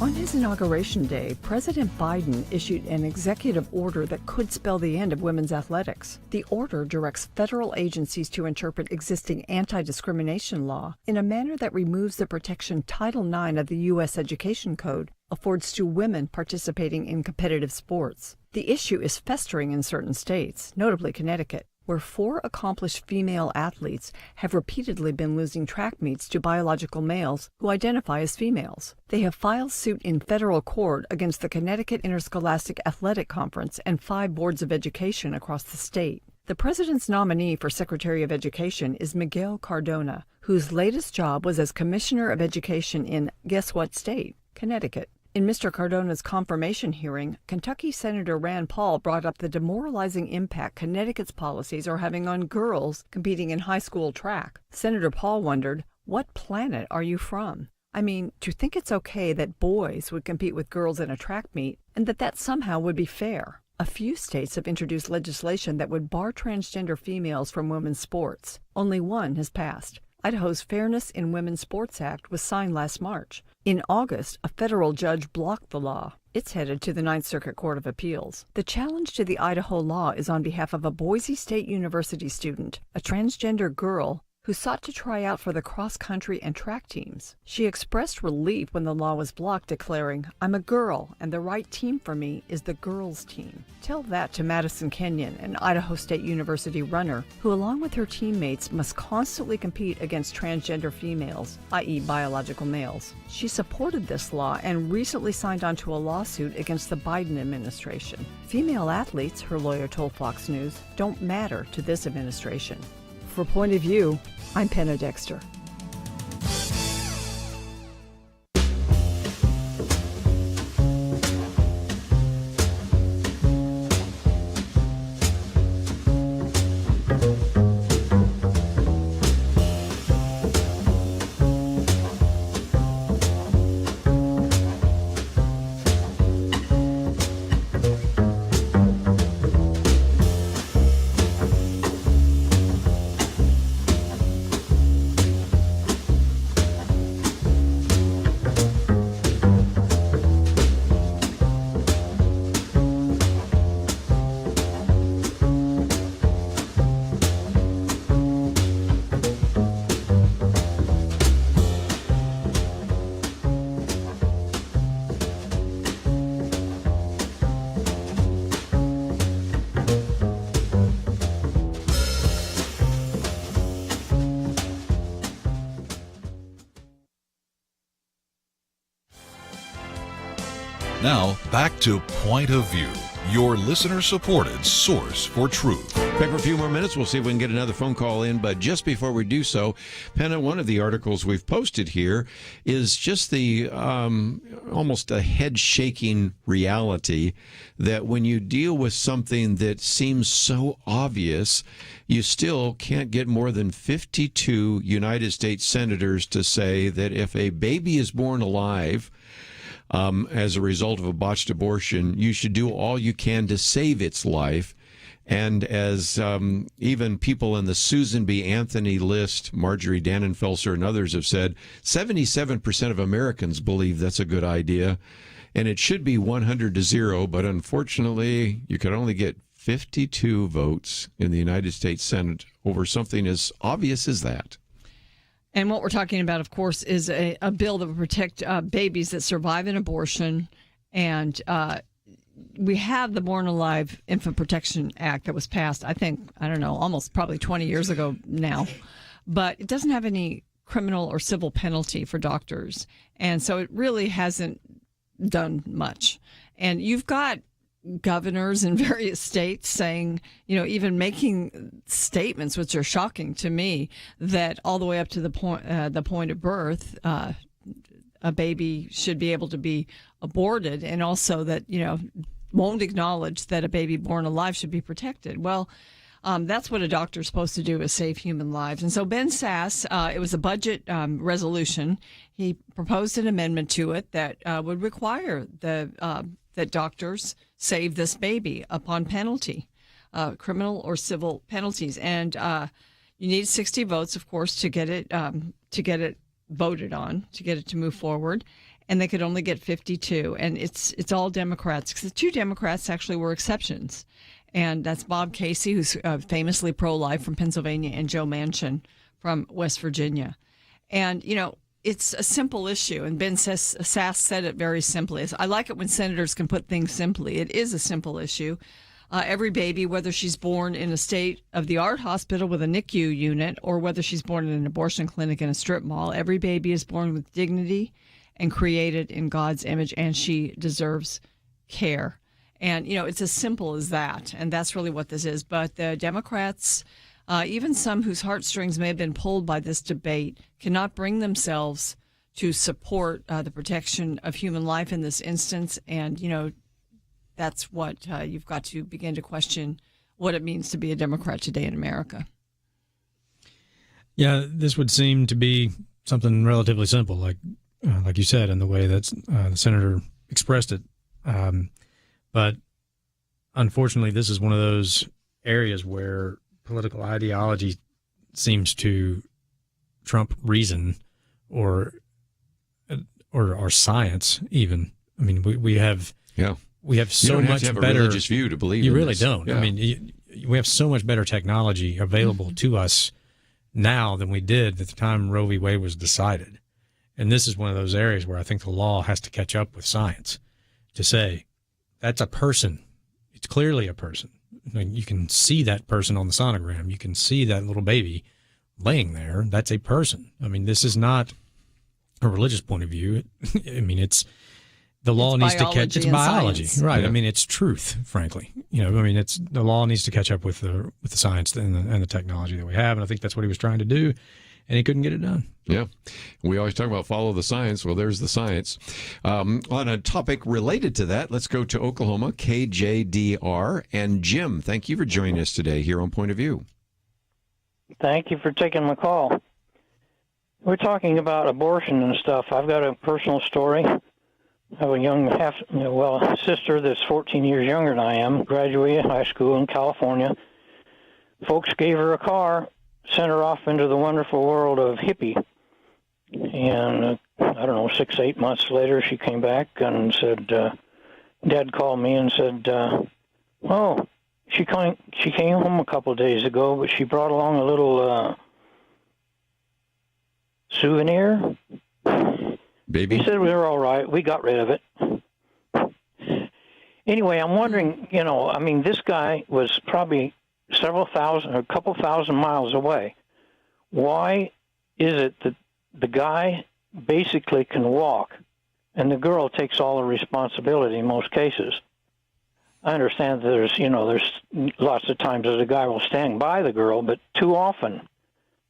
On his inauguration day, President Biden issued an executive order that could spell the end of women's athletics. The order directs federal agencies to interpret existing anti-discrimination law in a manner that removes the protection Title IX of the U.S. Education Code affords to women participating in competitive sports. The issue is festering in certain states, notably Connecticut, where 4 accomplished female athletes have repeatedly been losing track meets to biological males who identify as females. They have filed suit in federal court against the Connecticut Interscholastic Athletic Conference and 5 boards of education across the state. The president's nominee for Secretary of Education is Miguel Cardona, whose latest job was as Commissioner of Education in guess what state? Connecticut. In Mr. Cardona's confirmation hearing, Kentucky Senator Rand Paul brought up the demoralizing impact Connecticut's policies are having on girls competing in high school track. Senator Paul wondered, what planet are you from? I mean, to think it's okay that boys would compete with girls in a track meet and that somehow would be fair. A few states have introduced legislation that would bar transgender females from women's sports. Only one has passed. Idaho's Fairness in Women's Sports Act was signed last March. In August, a federal judge blocked the law. It's headed to the Ninth Circuit Court of Appeals. The challenge to the Idaho law is on behalf of a Boise State University student, a transgender girl who sought to try out for the cross-country and track teams. She expressed relief when the law was blocked, declaring, "I'm a girl, and the right team for me is the girls' team." Tell that to Madison Kenyon, an Idaho State University runner, who along with her teammates must constantly compete against transgender females, i.e. biological males. She supported this law and recently signed on to a lawsuit against the Biden administration. Female athletes, her lawyer told Fox News, don't matter to this administration. For Point of View, I'm Penna Dexter. Now, back to Point of View, your listener-supported source for truth. Back for a few more minutes. We'll see if we can get another phone call in. But just before we do so, Penna, one of the articles we've posted here is just the almost a head-shaking reality that when you deal with something that seems so obvious, you still can't get more than 52 United States senators to say that if a baby is born alive, as a result of a botched abortion, you should do all you can to save its life. And as even people in the Susan B. Anthony list, Marjorie Dannenfelser and others have said, 77% of Americans believe that's a good idea. And it should be 100-0, but unfortunately, you could only get 52 votes in the United States Senate over something as obvious as that. And what we're talking about, of course, is a bill that would protect babies that survive an abortion. And we have the Born Alive Infant Protection Act that was passed, I don't know, almost probably 20 years ago now. But it doesn't have any criminal or civil penalty for doctors. And so it really hasn't done much. And you've got governors in various states saying, even making statements, which are shocking to me, that all the way up to the point of birth, a baby should be able to be aborted, and also that, won't acknowledge that a baby born alive should be protected. Well, that's what a doctor's supposed to do, is save human lives. And so Ben Sass, it was a budget resolution. He proposed an amendment to it that would require that doctors save this baby upon penalty, criminal or civil penalties. And you need 60 votes, of course, to get it voted on, to get it to move forward. And they could only get 52. And it's all Democrats, because the two Democrats actually were exceptions. And that's Bob Casey, who's famously pro-life from Pennsylvania, and Joe Manchin from West Virginia. And, it's a simple issue. And Ben Sass said it very simply. I like it when senators can put things simply. It is a simple issue. Every baby, whether she's born in a state-of-the-art hospital with a NICU unit or whether she's born in an abortion clinic in a strip mall, every baby is born with dignity and created in God's image, and she deserves care. And, it's as simple as that. And that's really what this is. But the Democrats, even some whose heartstrings may have been pulled by this debate, cannot bring themselves to support the protection of human life in this instance. And, that's what you've got to begin to question, what it means to be a Democrat today in America. Yeah, this would seem to be something relatively simple, like you said, in the way that the senator expressed it. But unfortunately, this is one of those areas where political ideology seems to trump reason or science even. I mean, we have so much much to have better a religious view to believe. You in really this. don't. Yeah. I mean, we have so much better technology available to us now than we did at the time Roe v. Wade was decided. And this is one of those areas where I think the law has to catch up with science to say that's a person. It's clearly a person. You can see that person on the sonogram. You can see that little baby laying there. That's a person. I mean, this is not a religious point of view. I mean, the law needs to catch. It's biology, science. right? Yeah. I mean, it's truth. Frankly, the law needs to catch up with the science and the technology that we have, and I think that's what he was trying to do, and he couldn't get it done. Yeah. We always talk about follow the science. Well, there's the science. On a topic related to that, let's go to Oklahoma, KJDR. And Jim, thank you for joining us today here on Point of View. Thank you for taking my call. We're talking about abortion and stuff. I've got a personal story. I have a sister that's 14 years younger than I am, graduated high school in California. Folks gave her a car, sent her off into the wonderful world of hippie. And, 6-8 months later, she came back and said, Dad called me and said, she came home a couple of days ago, but she brought along a little souvenir. Baby? He said we were all right. We got rid of it. Anyway, I'm wondering, this guy was probably a couple thousand miles away. Why is it that the guy basically can walk and the girl takes all the responsibility in most cases? I understand that there's lots of times that the guy will stand by the girl, but too often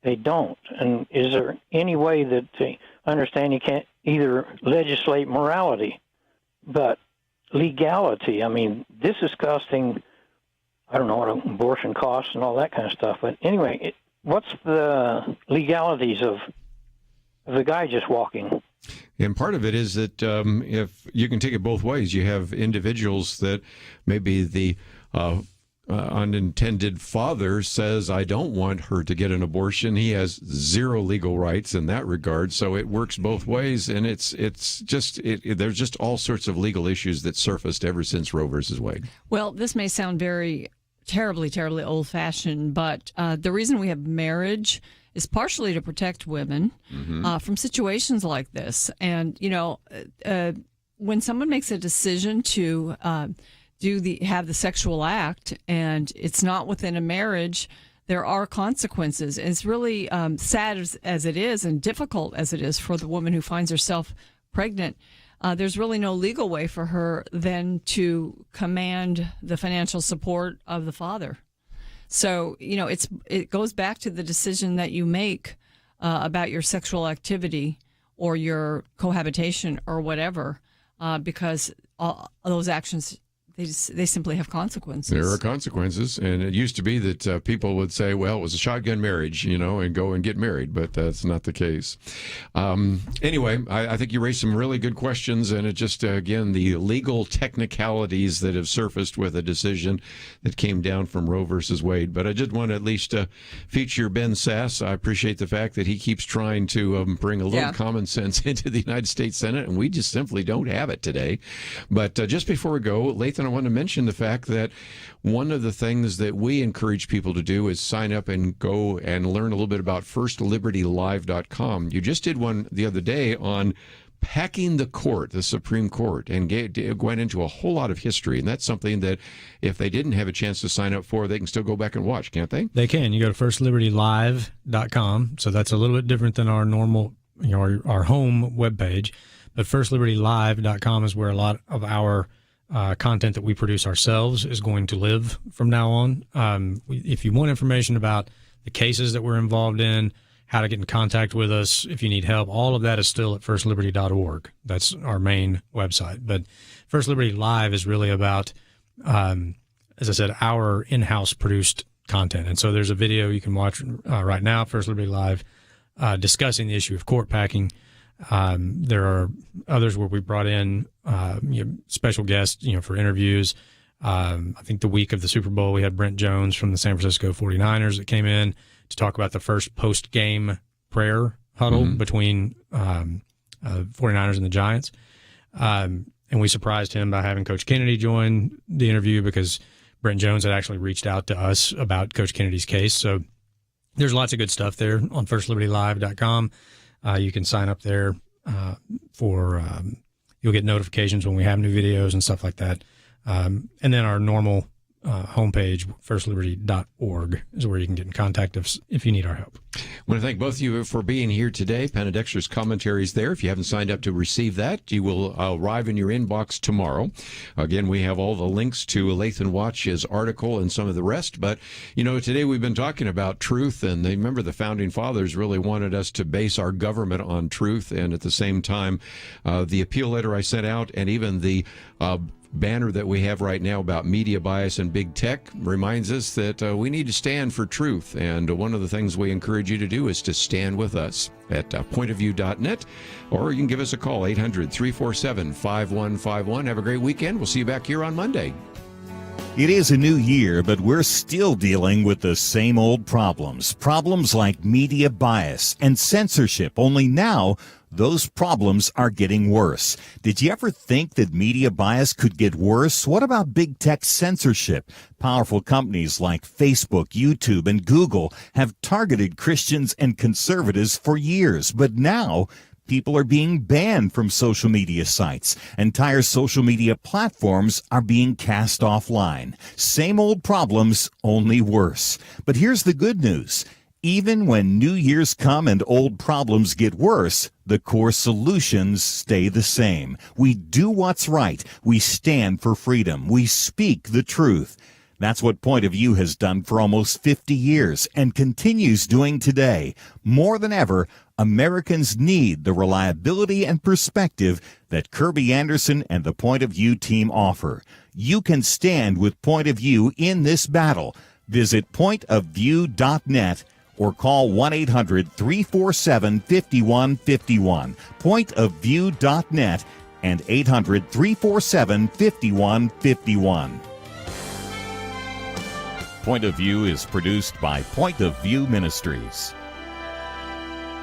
they don't. And is there any way that they understand you can't either legislate morality, but legality? I mean, this is costing, I don't know what abortion costs and all that kind of stuff. But anyway, what's the legalities of the guy just walking? And part of it is that if you can take it both ways, you have individuals that maybe the unintended father says, I don't want her to get an abortion, he has zero legal rights in that regard. So it works both ways, and there's just all sorts of legal issues that surfaced ever since Roe versus Wade. Well, this may sound very terribly, terribly old-fashioned, but the reason we have marriage is partially to protect women from situations like this. And, when someone makes a decision to have the sexual act and it's not within a marriage, there are consequences. And it's really sad as it is and difficult as it is for the woman who finds herself pregnant. There's really no legal way for her then to command the financial support of the father. So, it goes back to the decision that you make about your sexual activity or your cohabitation or whatever, because all those actions, they simply have consequences. There are consequences, and it used to be that people would say, well, it was a shotgun marriage, and go and get married, but that's not the case. Anyway, I think you raised some really good questions, and it just, again, the legal technicalities that have surfaced with a decision that came down from Roe versus Wade. But I did want to at least feature Ben Sass. I appreciate the fact that he keeps trying to bring a little common sense into the United States Senate, and we just simply don't have it today. But just before we go, Lathan, I want to mention the fact that one of the things that we encourage people to do is sign up and go and learn a little bit about FirstLibertyLive.com. You just did one the other day on packing the court, the Supreme Court, and went into a whole lot of history. And that's something that if they didn't have a chance to sign up for, they can still go back and watch, can't they? They can. You go to FirstLibertyLive.com. So that's a little bit different than our normal, our home webpage. But FirstLibertyLive.com is where a lot of our content that we produce ourselves is going to live from now on. If you want information about the cases that we're involved in, how to get in contact with us, if you need help, all of that is still at firstliberty.org. That's our main website. But First Liberty Live is really about, as I said, our in-house produced content. And so there's a video you can watch right now, First Liberty Live, discussing the issue of court packing. There are others where we brought in special guests, for interviews. I think the week of the Super Bowl, we had Brent Jones from the San Francisco 49ers that came in to talk about the first post-game prayer huddle between 49ers and the Giants. And we surprised him by having Coach Kennedy join the interview because Brent Jones had actually reached out to us about Coach Kennedy's case. So there's lots of good stuff there on FirstLibertyLive.com. You can sign up there you'll get notifications when we have new videos and stuff like that. And then our normal homepage, firstliberty.org, is where you can get in contact if you need our help. I want to thank both of you for being here today. Penna Dexter's commentary is there. If you haven't signed up to receive that, you will arrive in your inbox tomorrow. Again, we have all the links to Lathan Watts' article and some of the rest. But, today we've been talking about truth, and remember the Founding Fathers really wanted us to base our government on truth. And at the same time, the appeal letter I sent out and even the banner that we have right now about media bias and big tech reminds us that we need to stand for truth. And one of the things we encourage you to do is to stand with us at pointofview.net, or you can give us a call, 800-347-5151. Have a great weekend. We'll see you back here on Monday. It is a new year, but we're still dealing with the same old problems. Problems like media bias and censorship, only now those problems are getting worse. Did you ever think that media bias could get worse? What about big tech censorship? Powerful companies like Facebook, YouTube, and Google have targeted Christians and conservatives for years, but now people are being banned from social media sites. Entire social media platforms are being cast offline. Same old problems, only worse. But here's the good news. Even when new years come and old problems get worse, the core solutions stay the same. We do what's right. We stand for freedom. We speak the truth. That's what Point of View has done for almost 50 years and continues doing today. More than ever, Americans need the reliability and perspective that Kerby Anderson and the Point of View team offer. You can stand with Point of View in this battle. Visit pointofview.net or call 1-800-347-5151, pointofview.net, and 800-347-5151. Point of View is produced by Point of View Ministries.